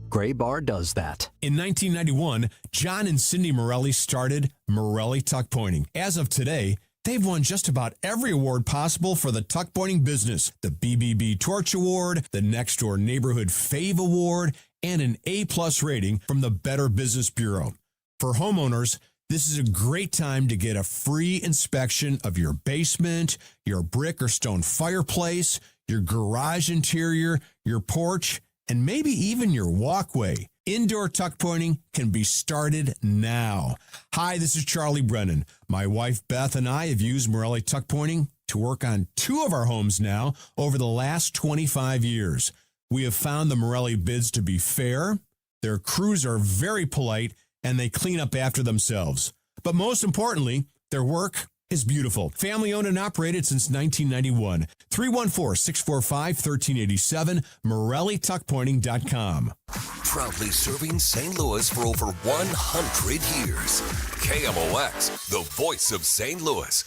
Graybar does that. In 1991, John and Cindy Morelli started Morelli Tuck Pointing. As of today, they've won just about every award possible for the tuck pointing business. The BBB Torch Award, the Next Door Neighborhood Fave Award, and an A+ rating from the Better Business Bureau. For homeowners, this is a great time to get a free inspection of your basement, your brick or stone fireplace, your garage interior, your porch, and maybe even your walkway. Indoor tuck pointing can be started now. Hi, this is Charlie Brennan. My wife Beth and I have used Morelli Tuck Pointing to work on 2 of our homes now over the last 25 years. We have found the Morelli bids to be fair, their crews are very polite, and they clean up after themselves. But most importantly, their work is beautiful. Family owned and operated since 1991. 314-645-1387, MorelliTuckPointing.com. Proudly serving St. Louis for over 100 years. KMOX, the voice of St. Louis.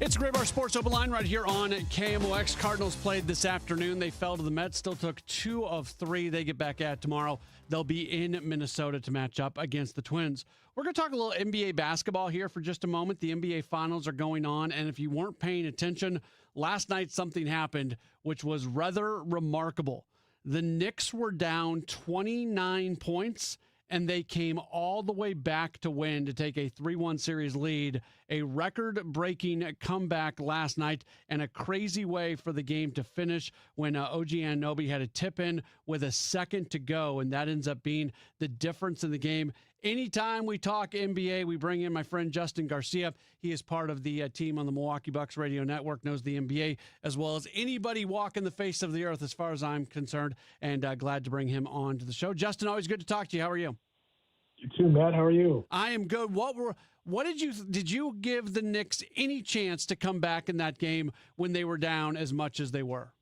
It's a Graybar Sports Open Line right here on KMOX. Cardinals played this afternoon. They fell to the Mets. Still took 2 of 3. They get back at tomorrow. They'll be in Minnesota to match up against the Twins. We're going to talk a little NBA basketball here for just a moment. The NBA Finals are going on, and if you weren't paying attention, last night something happened which was rather remarkable. The Knicks were down 29 points, and they came all the way back to win to take a 3-1 series lead, a record-breaking comeback last night, and a crazy way for the game to finish when OG Anunoby had a tip-in with a second to go, and that ends up being the difference in the game. Anytime we talk NBA, we bring in my friend Justin Garcia. He is part of the team on the Milwaukee Bucks radio network, knows the NBA as well as anybody walking the face of the earth as far as I'm concerned, and glad to bring him on to the show. Justin, always good to talk to you. How are you? You too, Matt. How are you? I am good. What did you give the Knicks any chance to come back in that game when they were down as much as they were?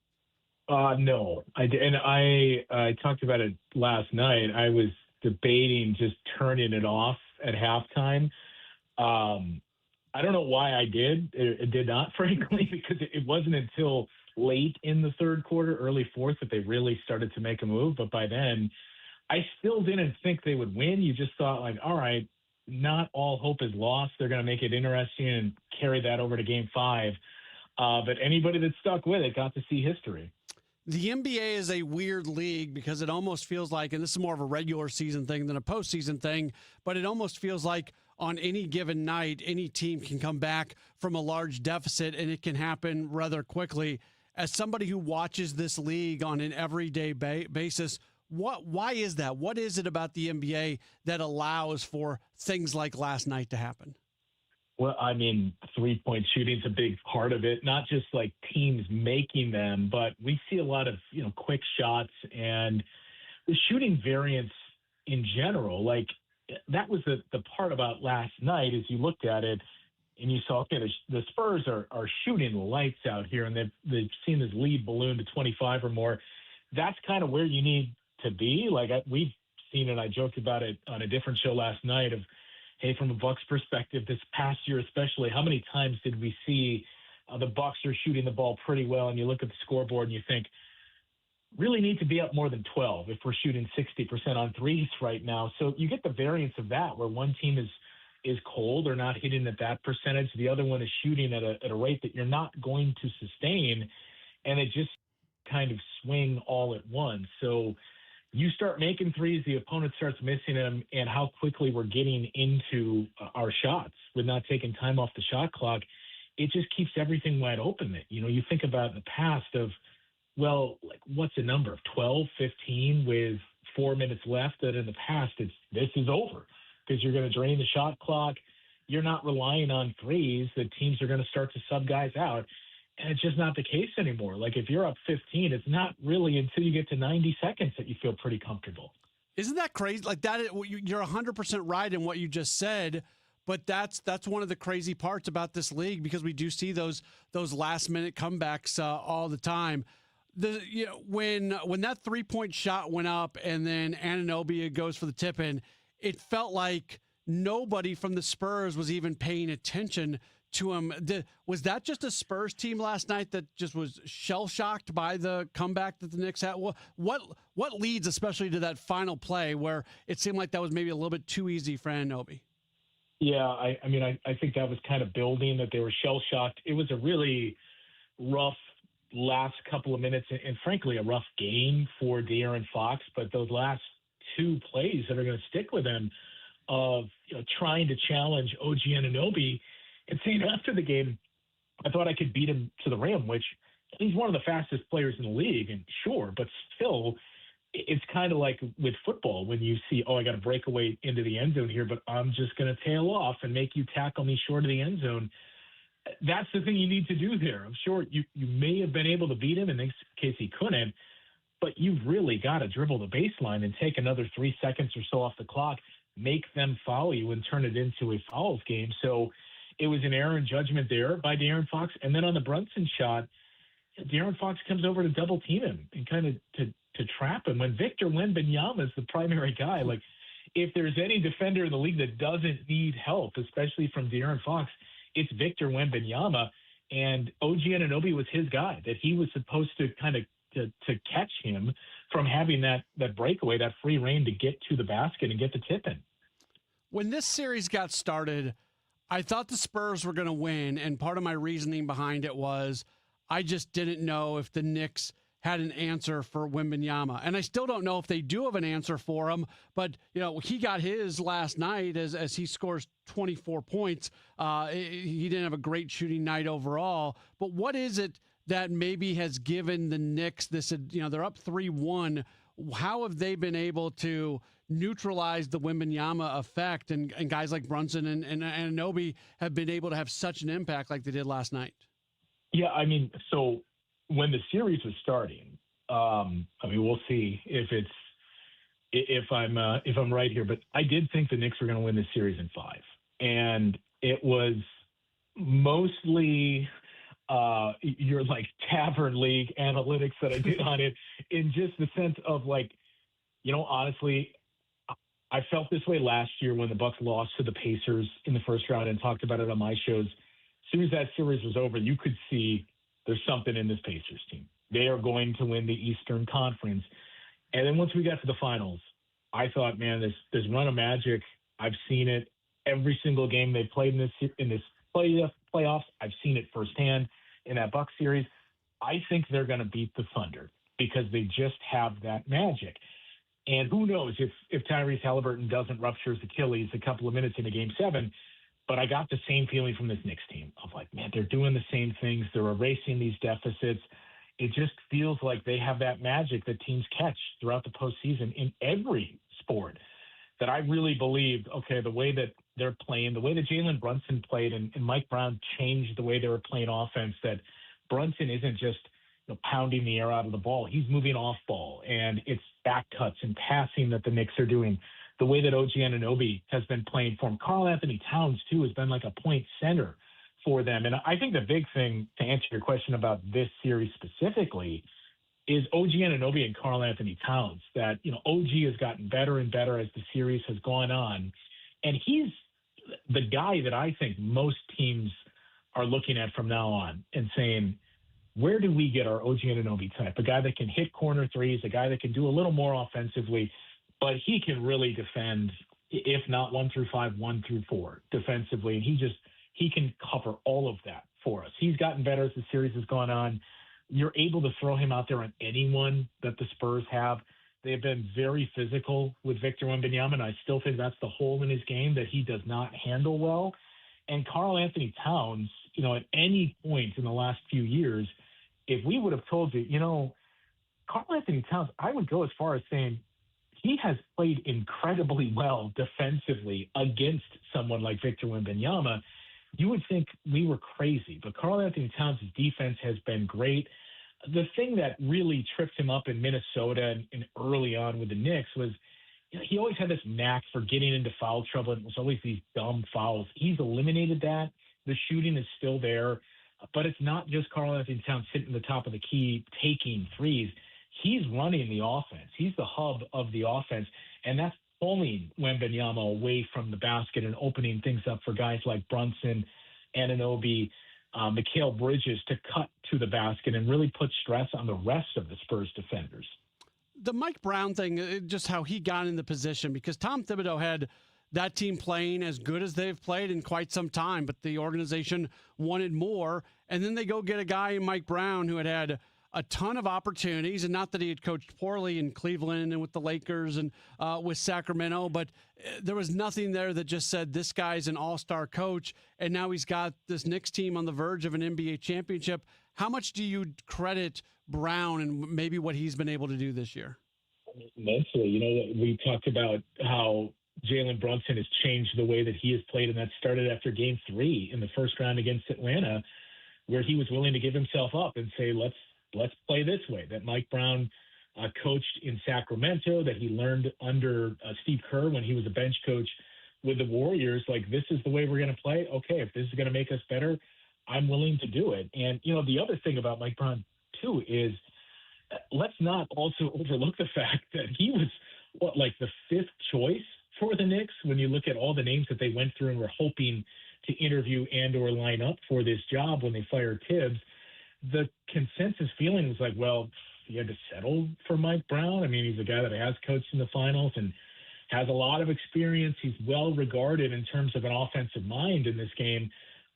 No, I did, and I talked about it last night. I was debating just turning it off at halftime. I don't know why I did. It did not, frankly, because it wasn't until late in the third quarter, early fourth, that they really started to make a move. But by then, I still didn't think they would win. You just thought, like, all right, not all hope is lost. They're going to make it interesting and carry that over to Game 5. But anybody that stuck with it got to see history. The NBA is a weird league because it almost feels like, and this is more of a regular season thing than a postseason thing, but it almost feels like on any given night, any team can come back from a large deficit, and it can happen rather quickly. As somebody who watches this league on an everyday basis, why is that? What is it about the NBA that allows for things like last night to happen? Well, I mean, three-point shooting is a big part of it, not just like teams making them, but we see a lot of, quick shots and the shooting variance in general. Like, that was the part about last night as you looked at it and you saw, okay, the Spurs are shooting the lights out here, and they've seen this lead balloon to 25 or more. That's kind of where you need to be. Like, we've seen it. I joked about it on a different show last night of, hey, from a Bucks perspective, this past year especially, how many times did we see the Bucks are shooting the ball pretty well, and you look at the scoreboard and you think, really need to be up more than 12 if we're shooting 60% on threes right now. So you get the variance of that where one team is cold or not hitting at that percentage. The other one is shooting at a rate that you're not going to sustain. And it just kind of swing all at once. So you start making threes, the opponent starts missing them, and how quickly we're getting into our shots with not taking time off the shot clock, it just keeps everything wide open. You think about in the past of, well, like what's a number of 12, 15 with 4 minutes left, that in the past this is over because you're going to drain the shot clock. You're not relying on threes. The teams are going to start to sub guys out. And it's just not the case anymore. Like if you're up 15, it's not really until you get to 90 seconds that you feel pretty comfortable. Isn't that crazy? Like that, you're 100% right in what you just said. But that's one of the crazy parts about this league, because we do see those last minute comebacks all the time. When that 3-point shot went up and then Anunoby goes for the tip in, it felt like nobody from the Spurs was even paying attention to him. Was that just a Spurs team last night that just was shell-shocked by the comeback that the Knicks had? What leads especially to that final play where it seemed like that was maybe a little bit too easy for Anunoby? Yeah, I think that was kind of building, that they were shell-shocked. It was a really rough last couple of minutes and frankly, a rough game for De'Aaron Fox. But those last two plays that are going to stick with him of trying to challenge OG Anunoby and saying after the game, I thought I could beat him to the rim, which he's one of the fastest players in the league, and sure, but still, it's kind of like with football when you see, I got to break away into the end zone here, but I'm just going to tail off and make you tackle me short of the end zone. That's the thing you need to do there. I'm sure you may have been able to beat him in this case he couldn't, but you've really got to dribble the baseline and take another 3 seconds or so off the clock, make them foul you and turn it into a fouls game. So it was an error in judgment there by De'Aaron Fox. And then on the Brunson shot, De'Aaron Fox comes over to double team him and kind of to trap him. When Victor Wembanyama is the primary guy, like if there's any defender in the league that doesn't need help, especially from De'Aaron Fox, it's Victor Wembanyama. And OG Anunoby was his guy, that he was supposed to kind of to catch him from having that breakaway, that free reign to get to the basket and get the tip in. When this series got started, I thought the Spurs were going to win, and part of my reasoning behind it was I just didn't know if the Knicks had an answer for Wembanyama. And I still don't know if they do have an answer for him, but he got his last night as he scores 24 points. He didn't have a great shooting night overall, but what is it that maybe has given the Knicks this, they're up 3-1. How have they been able to neutralize the Wembanyama effect, and guys like Brunson and Anunoby have been able to have such an impact like they did last night? Yeah, so when the series was starting, we'll see if I'm right here, but I did think the Knicks were going to win this series in 5, and it was mostly your like Tavern League analytics that I did on it, in just the sense of honestly, I felt this way last year when the Bucks lost to the Pacers in the first round, and talked about it on my shows. As soon as that series was over, you could see there's something in this Pacers team. They are going to win the Eastern Conference. And then once we got to the finals, I thought, man, this run of magic, I've seen it every single game they played in this playoffs. I've seen it firsthand in that Bucks series. I think they're going to beat the Thunder because they just have that magic. And who knows if Tyrese Halliburton doesn't rupture his Achilles a couple of minutes into Game 7. But I got the same feeling from this Knicks team of like, man, they're doing the same things. They're erasing these deficits. It just feels like they have that magic that teams catch throughout the postseason in every sport, that I really believed, okay, the way that they're playing, the way that Jalen Brunson played and Mike Brown changed the way they were playing offense, that Brunson isn't just pounding the air out of the ball. He's moving off ball, and it's back cuts and passing that the Knicks are doing. The way that OG Anunoby has been playing for him. Karl Anthony Towns, too, has been like a point center for them. And I think the big thing, to answer your question about this series specifically, is OG Anunoby and Karl Anthony Towns. That, OG has gotten better and better as the series has gone on. And he's the guy that I think most teams are looking at from now on and saying, where do we get our OG Anunoby type? A guy that can hit corner threes, a guy that can do a little more offensively, but he can really defend, if not 1 through 5, 1 through 4 defensively. And he can cover all of that for us. He's gotten better as the series has gone on. You're able to throw him out there on anyone that the Spurs have. They've been very physical with Victor Wembanyama, and I still think that's the hole in his game that he does not handle well. And Karl Anthony Towns, at any point in the last few years, if we would have told you, Karl Anthony Towns, I would go as far as saying he has played incredibly well defensively against someone like Victor Wembanyama. You would think we were crazy, but Karl Anthony Towns' defense has been great. The thing that really tripped him up in Minnesota and early on with the Knicks was he always had this knack for getting into foul trouble, and it was always these dumb fouls. He's eliminated that. The shooting is still there, but it's not just Karl Anthony Towns sitting at the top of the key taking threes. He's running the offense. He's the hub of the offense, and that's pulling Wembanyama away from the basket and opening things up for guys like Brunson, Anunoby, Mikal Bridges to cut to the basket and really put stress on the rest of the Spurs defenders. The Mike Brown thing, just how he got in the position, because Tom Thibodeau had that team playing as good as they've played in quite some time, but the organization wanted more. And then they go get a guy, Mike Brown, who had a ton of opportunities, and not that he had coached poorly in Cleveland and with the Lakers and with Sacramento, but there was nothing there that just said this guy's an all-star coach, and now he's got this Knicks team on the verge of an NBA championship. How much do you credit Brown and maybe what he's been able to do this year? Mentally, we talked about how Jalen Brunson has changed the way that he has played, and that started after Game 3 in the first round against Atlanta, where he was willing to give himself up and say, let's play this way. That Mike Brown coached in Sacramento, that he learned under Steve Kerr when he was a bench coach with the Warriors. Like, this is the way we're going to play. Okay, if this is going to make us better, I'm willing to do it. And, the other thing about Mike Brown, too, is let's not also overlook the fact that he was, the 5th choice for the Knicks when you look at all the names that they went through and were hoping to interview and or line up for this job when they fired Tibbs. The consensus feeling was like, well, he had to settle for Mike Brown. I mean, he's a guy that has coached in the finals and has a lot of experience. He's well regarded in terms of an offensive mind in this game.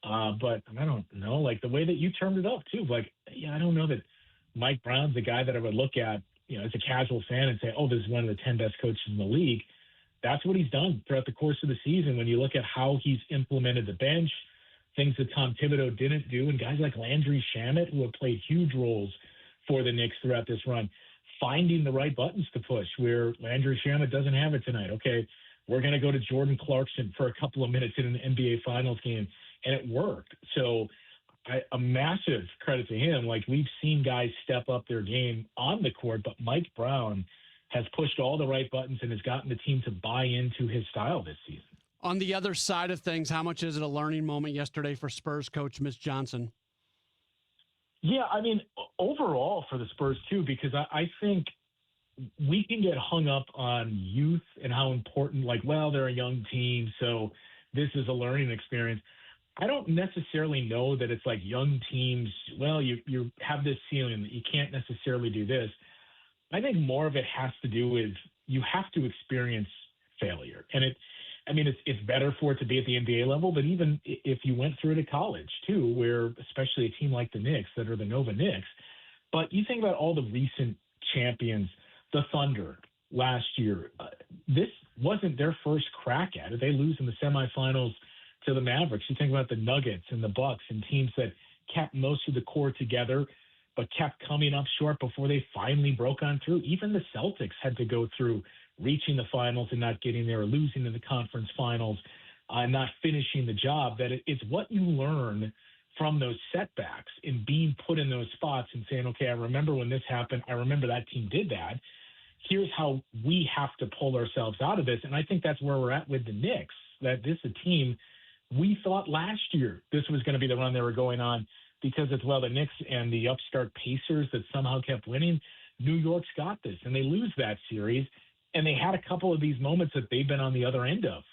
But I don't know, the way that you termed it up too, I don't know that Mike Brown's the guy that I would look at, as a casual fan and say, oh, this is one of the 10 best coaches in the league. That's what he's done throughout the course of the season. When you look at how he's implemented the bench, things that Tom Thibodeau didn't do, and guys like Landry Shamet, who have played huge roles for the Knicks throughout this run, finding the right buttons to push where Landry Shamet doesn't have it tonight. Okay, we're going to go to Jordan Clarkson for a couple of minutes in an NBA Finals game, and it worked. So a massive credit to him. We've seen guys step up their game on the court, but Mike Brown has pushed all the right buttons and has gotten the team to buy into his style this season. On the other side of things, how much is it a learning moment yesterday for Spurs coach Mitch Johnson? Yeah, I mean, overall for the Spurs too, because I think we can get hung up on youth and how important, they're a young team, so this is a learning experience. I don't necessarily know that it's young teams, you have this ceiling that you can't necessarily do this. I think more of it has to do with you have to experience failure. And it's better for it to be at the NBA level, but even if you went through it at college too, where especially a team like the Knicks that are the Nova Knicks, but you think about all the recent champions, the Thunder last year, this wasn't their first crack at it. They lose in the semifinals to the Mavericks. You think about the Nuggets and the Bucks and teams that kept most of the core together, but kept coming up short before they finally broke on through. Even the Celtics had to go through reaching the finals and not getting there, or losing in the conference finals, not finishing the job. That it's what you learn from those setbacks and being put in those spots and saying, okay, I remember when this happened. I remember that team did that. Here's how we have to pull ourselves out of this. And I think that's where we're at with the Knicks, that this is a team we thought last year this was going to be the run they were going on, because it's, the Knicks and the upstart Pacers that somehow kept winning. New York's got this, and they lose that series. And they had a couple of these moments that they've been on the other end of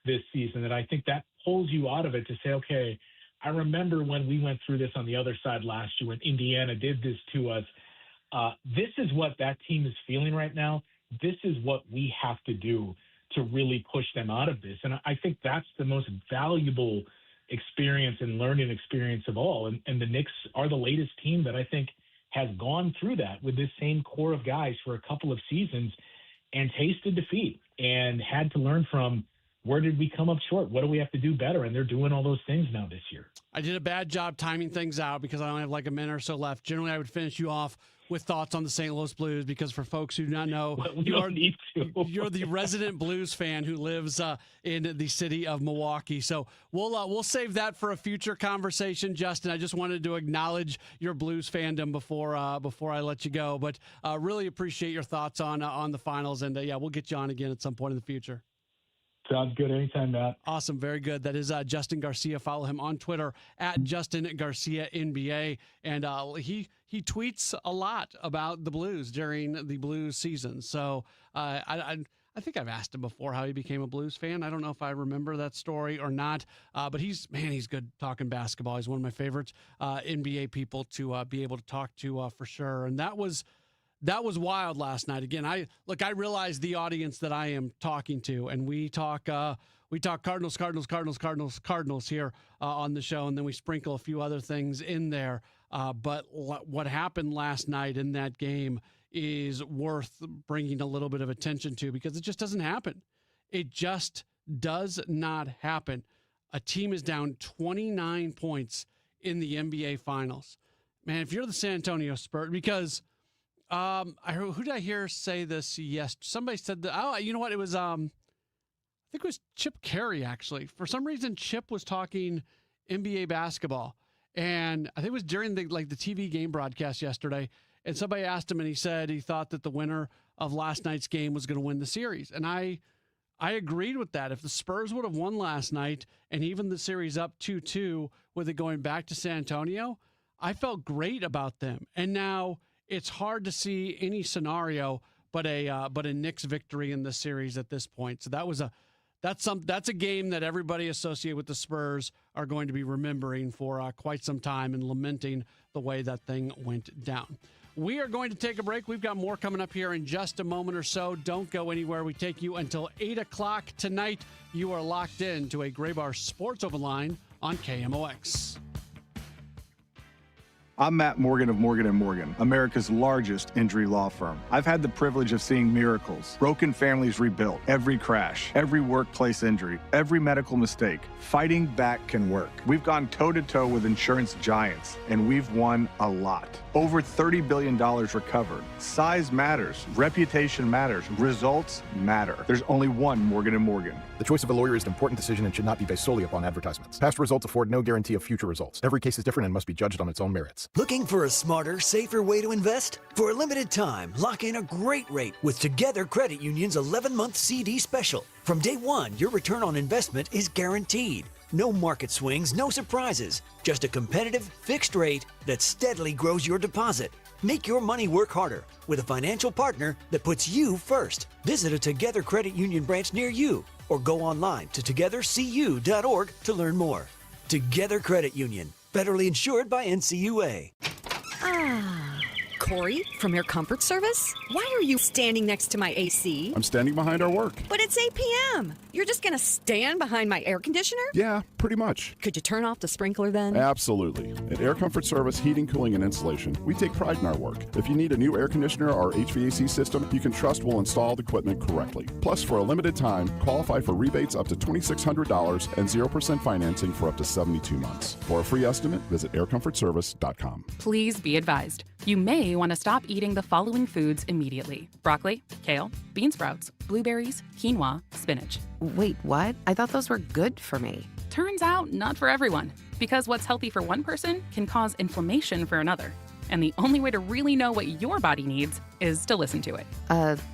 this season. And I think that pulls you out of it to say, okay, I remember when we went through this on the other side last year when Indiana did this to us. This is what that team is feeling right now. This is what we have to do to really push them out of this. And I think that's the most valuable experience and learning experience of all. And the Knicks are the latest team that I think has gone through that with this same core of guys for a couple of seasons and tasted defeat and had to learn from where did we come up short? What do we have to do better? And they're doing all those things now this year. I did a bad job timing things out because I only have like a minute or so left. Generally, I would finish you off with thoughts on the St. Louis Blues because for folks who do not know, you're the resident Blues fan who lives in the city of Milwaukee. So we'll save that for a future conversation, Justin. I just wanted to acknowledge your Blues fandom before I let you go. But really appreciate your thoughts on the finals. And yeah, we'll get you on again at some point in the future. Sounds good. Anytime, Matt. Awesome. Very good. That is Justin Garcia. Follow him on Twitter at Justin Garcia NBA. And he tweets a lot about the Blues during the Blues season. So I think I've asked him before how he became a Blues fan. I don't know if I remember that story or not. But he's good talking basketball. He's one of my favorite NBA people to be able to talk to for sure. And that was wild last night. Again, I realize the audience that I am talking to, and we talk Cardinals here on the show, and then we sprinkle a few other things in there. But what happened last night in that game is worth bringing a little bit of attention to because it just doesn't happen. It just does not happen. A team is down 29 points in the NBA Finals. Man, if you're the San Antonio Spurs, because who did I hear say this? Yes, somebody said that. Oh, you know what? It was I think it was Chip Carey actually. For some reason, Chip was talking NBA basketball, and I think it was during the TV game broadcast yesterday. And somebody asked him, and he said he thought that the winner of last night's game was going to win the series. And I agreed with that. If the Spurs would have won last night, and even the series up 2-2 with it going back to San Antonio, I felt great about them. And now it's hard to see any scenario but a Knicks victory in the series at this point. So that's a game that everybody associated with the Spurs are going to be remembering for quite some time and lamenting the way that thing went down. We are going to take a break. We've got more coming up here in just a moment or so. Don't go anywhere. We take you until 8 o'clock tonight. You are locked in to a Gray Bar Sports Open Line on KMOX. I'm Matt Morgan of Morgan & Morgan, America's largest injury law firm. I've had the privilege of seeing miracles, broken families rebuilt, every crash, every workplace injury, every medical mistake. Fighting back can work. We've gone toe-to-toe with insurance giants, and we've won a lot. Over $30 billion recovered. Size matters. Reputation matters. Results matter. There's only one Morgan & Morgan. The choice of a lawyer is an important decision and should not be based solely upon advertisements. Past results afford no guarantee of future results. Every case is different and must be judged on its own merits. Looking for a smarter, safer way to invest? For a limited time, lock in a great rate with Together Credit Union's 11-month CD special. From day one, your return on investment is guaranteed. No market swings, no surprises. Just a competitive, fixed rate that steadily grows your deposit. Make your money work harder with a financial partner that puts you first. Visit a Together Credit Union branch near you or go online to togethercu.org to learn more. Together Credit Union, federally insured by NCUA. Corey from Air Comfort Service? Why are you standing next to my AC? I'm standing behind our work. But it's 8 p.m. You're just going to stand behind my air conditioner? Yeah, pretty much. Could you turn off the sprinkler then? Absolutely. At Air Comfort Service Heating, Cooling, and Insulation, we take pride in our work. If you need a new air conditioner or HVAC system, you can trust we'll install the equipment correctly. Plus, for a limited time, qualify for rebates up to $2,600 and 0% financing for up to 72 months. For a free estimate, visit aircomfortservice.com. Please be advised. You may want to stop eating the following foods immediately: broccoli, kale, bean sprouts, blueberries, quinoa, spinach. Wait, what? I thought those were good for me. Turns out, not for everyone. Because what's healthy for one person can cause inflammation for another. And the only way to really know what your body needs is to listen to it.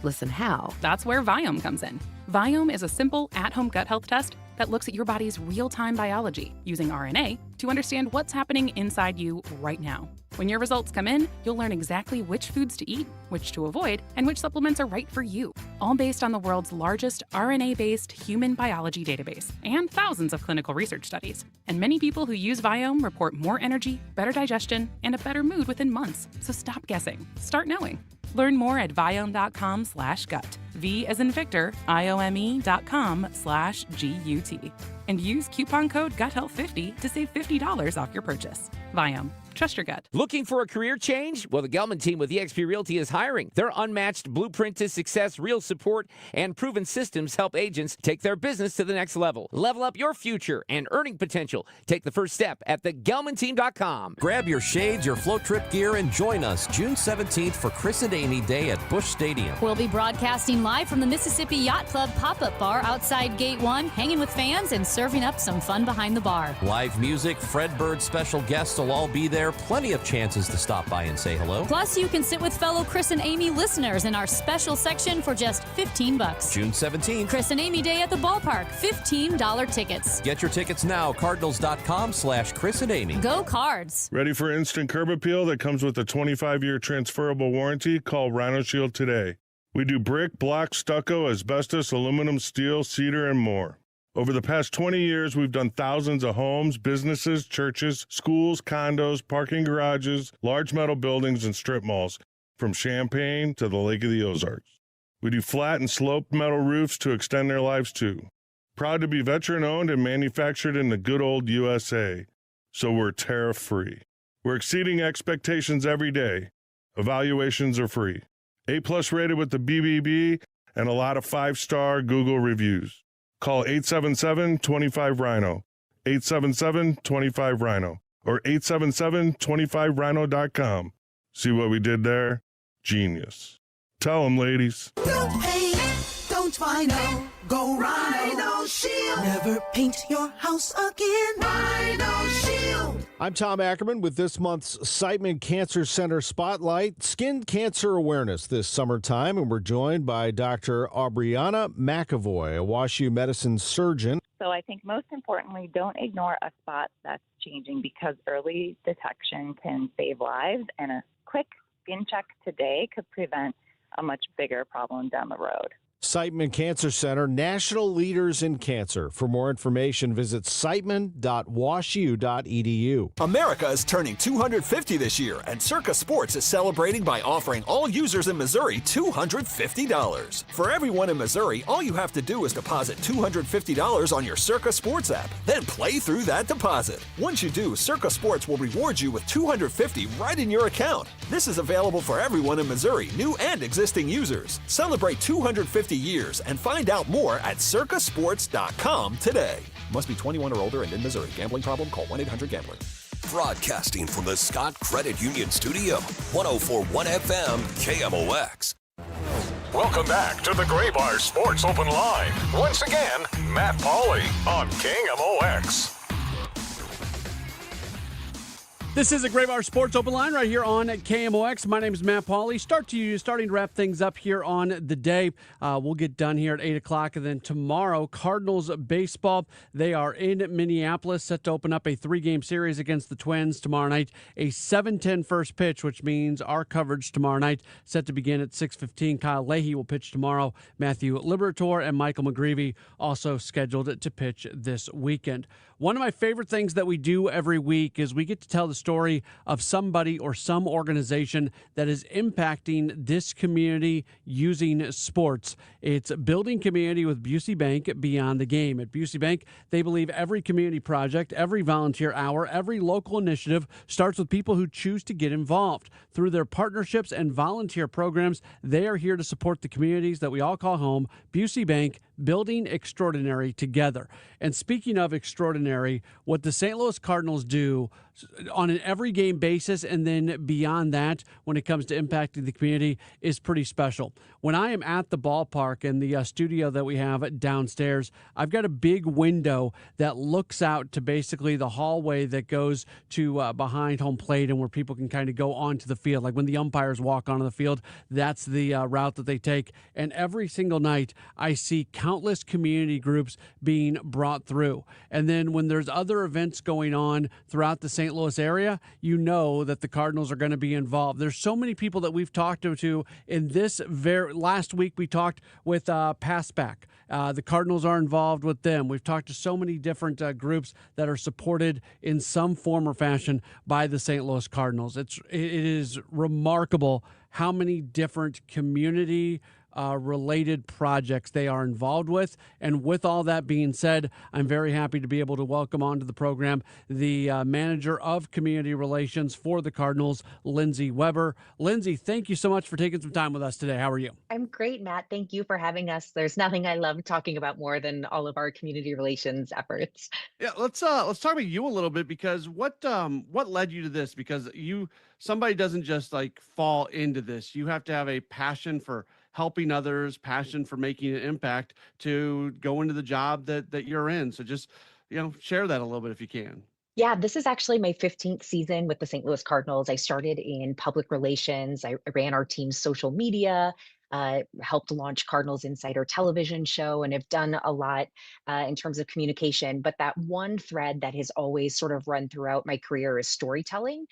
Listen how? That's where Viome comes in. Viome is a simple, at-home gut health test that looks at your body's real-time biology using RNA to understand what's happening inside you right now. When your results come in, you'll learn exactly which foods to eat, which to avoid, and which supplements are right for you, all based on the world's largest RNA-based human biology database and thousands of clinical research studies. And many people who use Viome report more energy, better digestion, and a better mood within months. So stop guessing. Start knowing. Learn more at viome.com/gut. V as in Victor, IOME.com/GUT. And use coupon code GUTHEALTH50 to save $50 off your purchase. Viome. Trust your gut. Looking for a career change? Well, the Gelman team with eXp Realty is hiring. Their unmatched blueprint to success, real support, and proven systems help agents take their business to the next level. Level up your future and earning potential. Take the first step at thegelmanteam.com. Grab your shades, your float trip gear, and join us June 17th for Chris and Amy Day at Busch Stadium. We'll be broadcasting live from the Mississippi Yacht Club pop-up bar outside Gate 1, hanging with fans and serving up some fun behind the bar. Live music, Redbird special guests will all be there. Plenty of chances to stop by and say hello. Plus, you can sit with fellow Chris and Amy listeners in our special section for just $15. June 17th. Chris and Amy Day at the ballpark. $15 tickets. Get your tickets now. Cardinals.com/Chris and Amy. Go Cards. Ready for instant curb appeal that comes with a 25-year transferable warranty? Call Rhino Shield today. We do brick, block, stucco, asbestos, aluminum, steel, cedar, and more. Over the past 20 years, we've done thousands of homes, businesses, churches, schools, condos, parking garages, large metal buildings, and strip malls, from Champaign to the Lake of the Ozarks. We do flat and sloped metal roofs to extend their lives too. Proud to be veteran-owned and manufactured in the good old USA, so we're tariff-free. We're exceeding expectations every day. Evaluations are free. A+ rated with the BBB and a lot of 5-star Google reviews. Call 877-25-RHINO, 877-25-RHINO, or 877-25rhino.com. See what we did there? Genius. Tell them, ladies. Don't paint, don't Rhino, go Rhino Shield. Never paint your house again. Rhino Shield. I'm Tom Ackerman with this month's Siteman Cancer Center Spotlight, Skin Cancer Awareness this summertime, and we're joined by Dr. Aubriana McAvoy, a WashU medicine surgeon. So I think most importantly, don't ignore a spot that's changing, because early detection can save lives, and a quick skin check today could prevent a much bigger problem down the road. Siteman Cancer Center, national leaders in cancer. For more information, visit siteman.washu.edu. America is turning 250 this year, and Circa Sports is celebrating by offering all users in Missouri $250. For everyone in Missouri, all you have to do is deposit $250 on your Circa Sports app, then play through that deposit. Once you do, Circa Sports will reward you with $250 right in your account. This is available for everyone in Missouri, new and existing users. Celebrate 250 years and find out more at circasports.com today. Must be 21 or older and in Missouri. Gambling problem? Call 1-800-GAMBLER. Broadcasting from the Scott Credit Union Studio, 104.1 FM, KMOX. Welcome back to the Gray Bar Sports Open Line. Once again, Matt Pauley on KMOX. This is a Gray Bar Sports Open Line right here on KMOX. My name is Matt Pauley. Starting to wrap things up here on the day. We'll get done here at 8 o'clock. And then tomorrow, Cardinals baseball. They are in Minneapolis, set to open up a 3-game series against the Twins tomorrow night. A 7:10 first pitch, which means our coverage tomorrow night set to begin at 6:15. Kyle Leahy will pitch tomorrow. Matthew Liberatore and Michael McGreevy also scheduled to pitch this weekend. One of my favorite things that we do every week is we get to tell the story of somebody or some organization that is impacting this community using sports. It's building community with Busey Bank Beyond the Game. At Busey Bank, they believe every community project, every volunteer hour, every local initiative starts with people who choose to get involved. Through their partnerships and volunteer programs, they are here to support the communities that we all call home. Busey Bank, building extraordinary together. And speaking of extraordinary, what the St. Louis Cardinals do on an every game basis and then beyond that when it comes to impacting the community is pretty special. When I am at the ballpark in the studio that we have downstairs, I've got a big window that looks out to basically the hallway that goes to behind home plate and where people can kind of go onto the field. Like when the umpires walk onto the field, that's the route that they take. And every single night I see countless countless community groups being brought through. And then when there's other events going on throughout the St. Louis area, you know that the Cardinals are going to be involved. There's so many people that we've talked to in this last week. We talked with Passback. The Cardinals are involved with them. We've talked to so many different groups that are supported in some form or fashion by the St. Louis Cardinals. It is remarkable how many different community related projects they are involved with. And with all that being said, I'm very happy to be able to welcome onto the program the manager of community relations for the Cardinals, Lindsay Weber. Lindsay, thank you so much for taking some time with us today. How are you? I'm great, Matt. Thank you for having us. There's nothing I love talking about more than all of our community relations efforts. Yeah, let's talk about you a little bit, because what led you to this? Because somebody doesn't just like fall into this. You have to have a passion for helping others, passion for making an impact to go into the job that you're in. So just, share that a little bit if you can. Yeah, this is actually my 15th season with the St. Louis Cardinals. I started in public relations. I ran our team's social media, helped launch Cardinals Insider television show, and have done a lot in terms of communication. But that one thread that has always sort of run throughout my career is storytelling.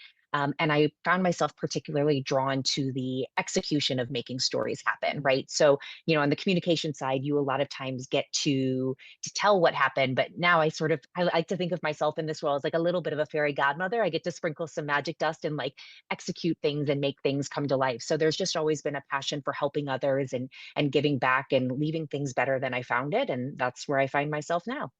And I found myself particularly drawn to the execution of making stories happen, right? So, on the communication side, you a lot of times get to tell what happened, but now I like to think of myself in this role as like a little bit of a fairy godmother. I get to sprinkle some magic dust and like execute things and make things come to life. So there's just always been a passion for helping others and giving back and leaving things better than I found it. And that's where I find myself now.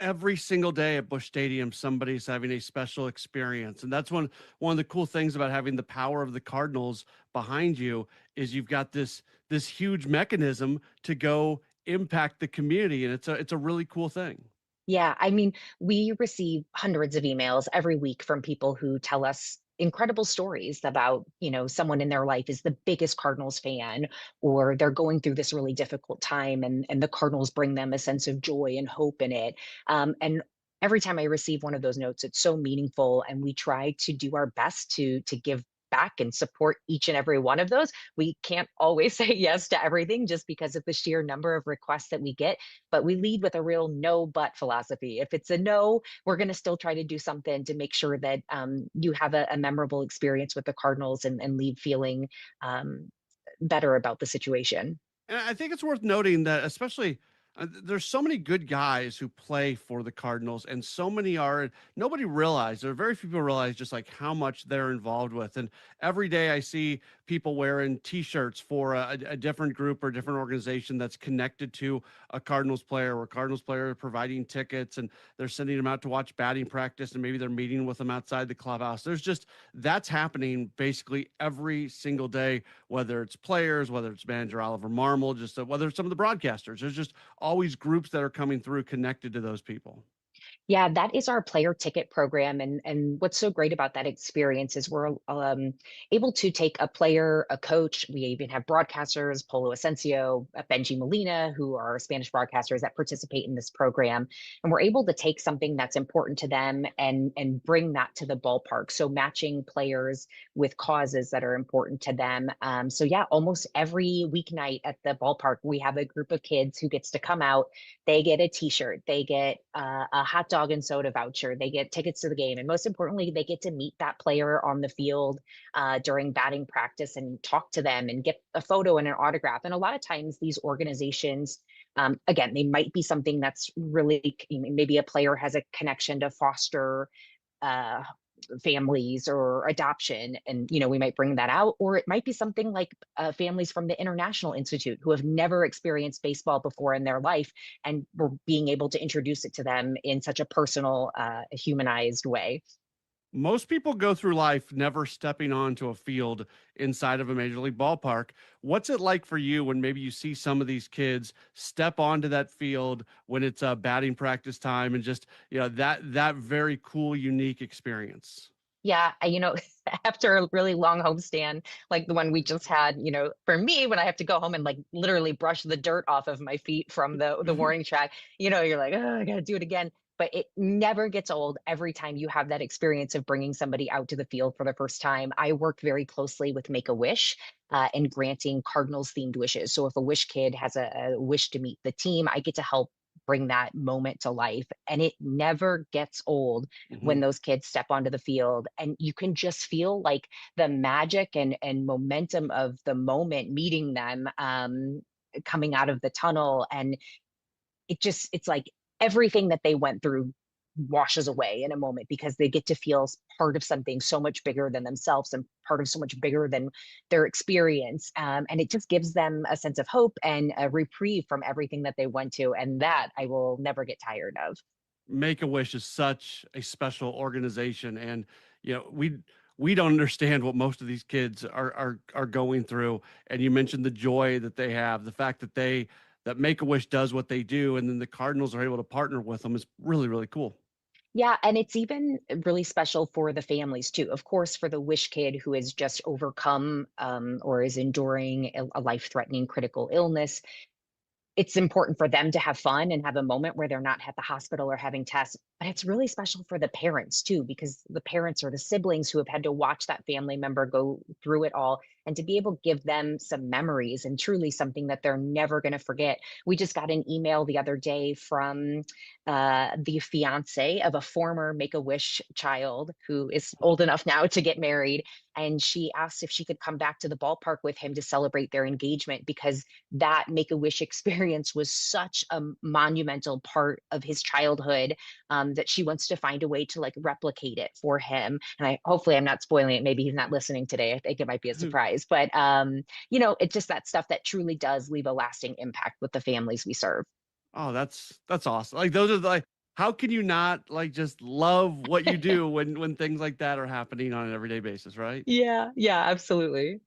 Every single day at Busch Stadium, somebody's having a special experience. And that's one of the cool things about having the power of the Cardinals behind you, is you've got this huge mechanism to go impact the community. And it's a really cool thing. Yeah, I mean, we receive hundreds of emails every week from people who tell us incredible stories about, someone in their life is the biggest Cardinals fan, or they're going through this really difficult time, and the Cardinals bring them a sense of joy and hope in it. And every time I receive one of those notes, it's so meaningful, and we try to do our best to give back and support each and every one of those. We can't always say yes to everything just because of the sheer number of requests that we get, but we lead with a real no but philosophy. If it's a no, we're going to still try to do something to make sure that you have a memorable experience with the Cardinals and leave feeling better about the situation. And I think it's worth noting that, especially, there's so many good guys who play for the Cardinals, and so many nobody realizes, there are very few people realize just like how much they're involved with. And every day I see people wearing t-shirts for a different group or different organization that's connected to a Cardinals player, or Cardinals player providing tickets, and they're sending them out to watch batting practice, and maybe they're meeting with them outside the clubhouse. That's happening basically every single day, whether it's players, whether it's manager Oliver Marmol, whether it's some of the broadcasters. There's just always groups that are coming through connected to those people. Yeah, that is our player ticket program. And what's so great about that experience is we're able to take a player, a coach. We even have broadcasters, Polo Asensio, Benji Molina, who are Spanish broadcasters that participate in this program. And we're able to take something that's important to them and bring that to the ballpark. So matching players with causes that are important to them. So yeah, almost every weeknight at the ballpark, we have a group of kids who gets to come out. They get a t-shirt, they get a hot dog and soda voucher, they get tickets to the game, and most importantly, they get to meet that player on the field during batting practice and talk to them and get a photo and an autograph. And a lot of times these organizations, again, they might be something that's really, maybe a player has a connection to foster families or adoption, and we might bring that out. Or it might be something like families from the International Institute who have never experienced baseball before in their life, and we're being able to introduce it to them in such a personal, humanized way. Most people go through life never stepping onto a field inside of a major league ballpark. What's it like for you when maybe you see some of these kids step onto that field when it's a batting practice time, and just, that very cool, unique experience? Yeah, after a really long homestand, like the one we just had, for me, when I have to go home and like literally brush the dirt off of my feet from the warning track, you're like, oh, I got to do it again. but it never gets old every time you have that experience of bringing somebody out to the field for the first time. I work very closely with Make-A-Wish and granting Cardinals themed wishes. So if a Wish kid has a wish to meet the team, I get to help bring that moment to life. And it never gets old when those kids step onto the field. And you can just feel like the magic and momentum of the moment meeting them coming out of the tunnel. And it's like everything that they went through washes away in a moment because they get to feel part of something so much bigger than themselves and part of so much bigger than their experience. And it just gives them a sense of hope and a reprieve from everything that they went to. And that I will never get tired of. Make-A-Wish is such a special organization, and we don't understand what most of these kids are going through. And you mentioned the joy that they have, the fact that that Make-A-Wish does what they do, and then the Cardinals are able to partner with them is really, really cool. Yeah, and it's even really special for the families too. Of course, for the Wish kid who has just overcome or is enduring a life-threatening critical illness, it's important for them to have fun and have a moment where they're not at the hospital or having tests. But it's really special for the parents too, because the parents or the siblings who have had to watch that family member go through it all, and to be able to give them some memories and truly something that they're never going to forget. We just got an email the other day from the fiance of a former Make-A-Wish child who is old enough now to get married. And she asked if she could come back to the ballpark with him to celebrate their engagement, because that Make-A-Wish experience was such a monumental part of his childhood, that she wants to find a way to like replicate it for him. And hopefully I'm not spoiling it. Maybe he's not listening today. I think it might be a surprise, but it's just that stuff that truly does leave a lasting impact with the families we serve. Oh, that's awesome. Like those are how can you not like just love what you do when things like that are happening on an everyday basis, right? Yeah, absolutely.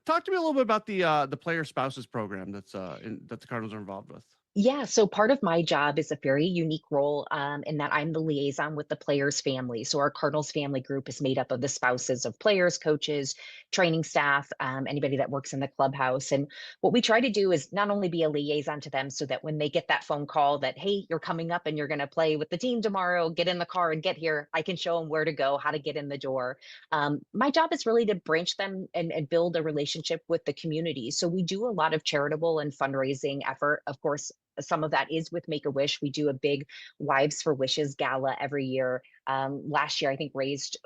Talk to me a little bit about the player spouses program that the Cardinals are involved with. Yeah, so part of my job is a very unique role in that I'm the liaison with the players' family. So our Cardinals family group is made up of the spouses of players, coaches, training staff, anybody that works in the clubhouse. And what we try to do is not only be a liaison to them so that when they get that phone call that, hey, you're coming up and you're going to play with the team tomorrow, get in the car and get here, I can show them where to go, how to get in the door. My job is really to branch them and build a relationship with the community. So we do a lot of charitable and fundraising effort. Of course, some of that is with Make-A-Wish. We do a big Wives for Wishes gala every year. Last year, I think raised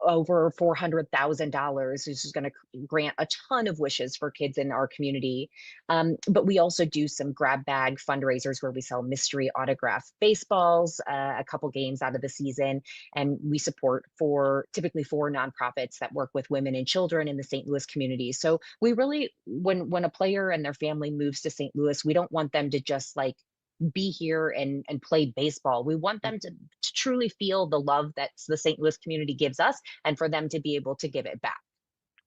over $400,000, which is going to grant a ton of wishes for kids in our community. But we also do some grab bag fundraisers where we sell mystery autograph baseballs, a couple games out of the season. And we support typically four nonprofits that work with women and children in the St. Louis community. So we really, when a player and their family moves to St. Louis, we don't want them to just like be here and play baseball. We want them to truly feel the love that the St. Louis community gives us, and for them to be able to give it back.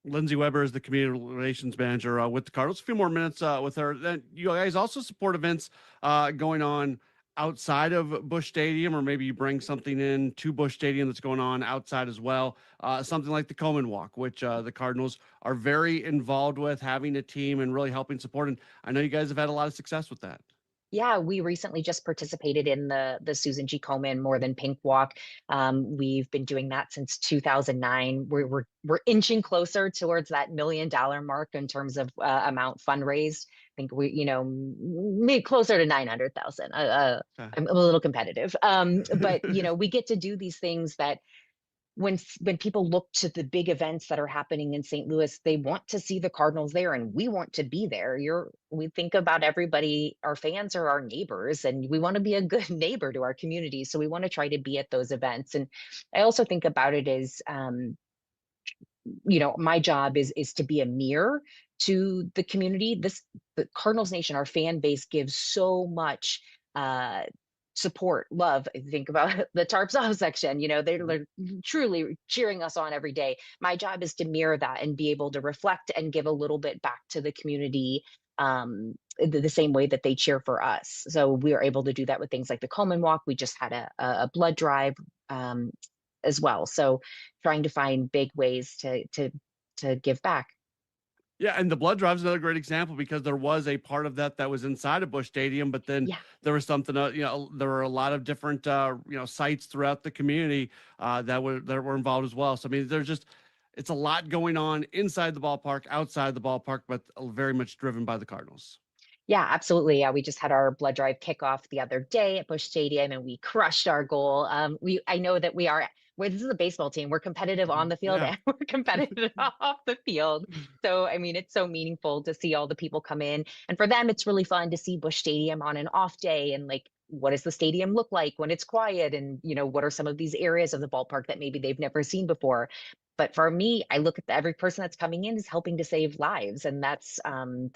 Lindsay Weber is the community relations manager with the Cardinals. A few more minutes with her. Then you guys also support events going on outside of Busch Stadium, or maybe you bring something in to Busch Stadium that's going on outside as well. Something like the Komen Walk, which the Cardinals are very involved with, having a team and really helping support. And I know you guys have had a lot of success with that. Yeah, we recently just participated in the Susan G. Komen More Than Pink Walk. We've been doing that since 2009. We're inching closer towards that $1 million mark in terms of amount fundraised. I think maybe closer to 900,000. I'm a little competitive, but we get to do these things that when people look to the big events that are happening in St. Louis, they want to see the Cardinals there, and we want to be there. We think about everybody, our fans are our neighbors, and we want to be a good neighbor to our community. So we want to try to be at those events. And I also think about it as, my job is to be a mirror to the community. The Cardinals Nation, our fan base, gives so much support, love. Think about the Tarps Off section. They're truly cheering us on every day. My job is to mirror that and be able to reflect and give a little bit back to the community, the same way that they cheer for us. So we are able to do that with things like the Komen Walk. We just had a blood drive as well. So trying to find big ways to give back. Yeah, and the blood drive is another great example because there was a part of that was inside of Busch Stadium, but then there was something, there were a lot of different, sites throughout the community that were involved as well. So, I mean, it's a lot going on inside the ballpark, outside the ballpark, but very much driven by the Cardinals. Yeah, absolutely. Yeah, we just had our blood drive kickoff the other day at Busch Stadium, and we crushed our goal. I know that this is a baseball team. We're competitive on the field and we're competitive off the field. So, I mean, it's so meaningful to see all the people come in, and for them, it's really fun to see Busch Stadium on an off day and like, what does the stadium look like when it's quiet? And, what are some of these areas of the ballpark that maybe they've never seen before? But for me, I look at every person that's coming in is helping to save lives. And that's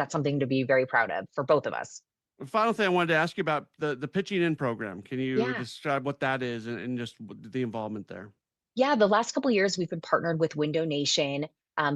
something to be very proud of for both of us. The final thing I wanted to ask you about the pitching in program. Can you describe what that is and just the involvement there? Yeah, the last couple of years we've been partnered with Window Nation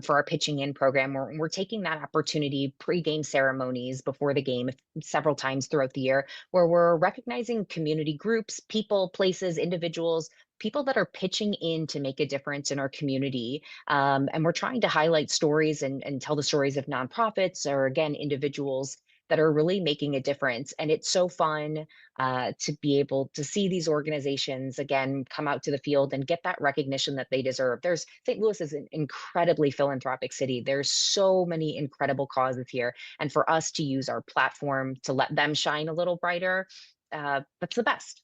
for our pitching in program. We're taking that opportunity pre-game ceremonies before the game several times throughout the year, where we're recognizing community groups, people, places, individuals, people that are pitching in to make a difference in our community. And we're trying to highlight stories and tell the stories of nonprofits or, again, individuals that are really making a difference. And it's so fun to be able to see these organizations, again, come out to the field and get that recognition that they deserve. St. Louis is an incredibly philanthropic city. There's so many incredible causes here. And for us to use our platform to let them shine a little brighter, that's the best.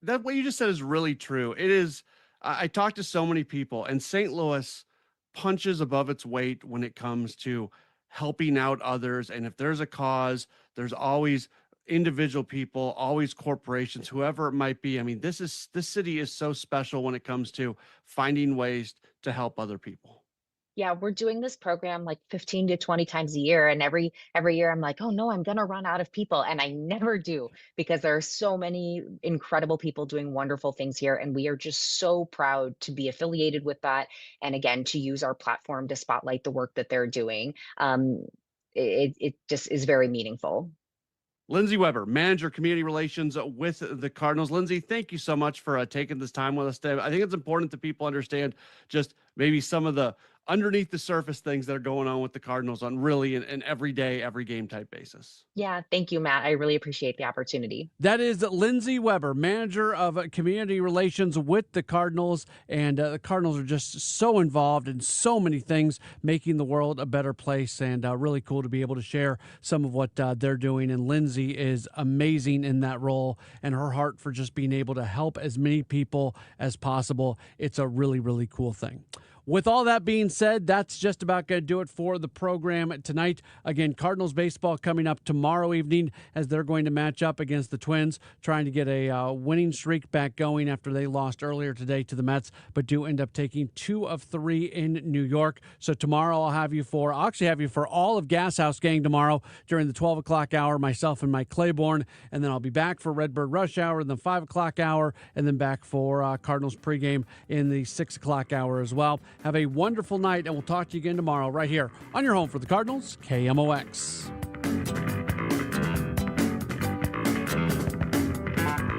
That what you just said is really true. It is. I talked to so many people, and St. Louis punches above its weight when it comes to helping out others. And if there's a cause, there's always individual people, always corporations, whoever it might be. I mean, this city is so special when it comes to finding ways to help other people. Yeah, we're doing this program like 15 to 20 times a year. And every year I'm like, oh no, I'm going to run out of people. And I never do, because there are so many incredible people doing wonderful things here. And we are just so proud to be affiliated with that. And again, to use our platform to spotlight the work that they're doing. It just is very meaningful. Lindsay Weber, Manager Community Relations with the Cardinals. Lindsay, thank you so much for taking this time with us today. I think it's important that people understand just maybe some of the underneath the surface things that are going on with the Cardinals on really an every day, every game type basis. Yeah, thank you, Matt. I really appreciate the opportunity. That is Lindsay Weber, Manager of Community Relations with the Cardinals. And the Cardinals are just so involved in so many things, making the world a better place, and really cool to be able to share some of what they're doing. And Lindsay is amazing in that role, and her heart for just being able to help as many people as possible. It's a really, really cool thing. With all that being said, that's just about going to do it for the program tonight. Again, Cardinals baseball coming up tomorrow evening as they're going to match up against the Twins, trying to get a winning streak back going after they lost earlier today to the Mets, but do end up taking 2 of 3 in New York. So tomorrow I'll actually have you for all of Gas House Gang tomorrow during the 12 o'clock hour, myself and Mike Claiborne, and then I'll be back for Redbird Rush Hour in the 5 o'clock hour, and then back for Cardinals pregame in the 6 o'clock hour as well. Have a wonderful night, and we'll talk to you again tomorrow right here on your home for the Cardinals, KMOX.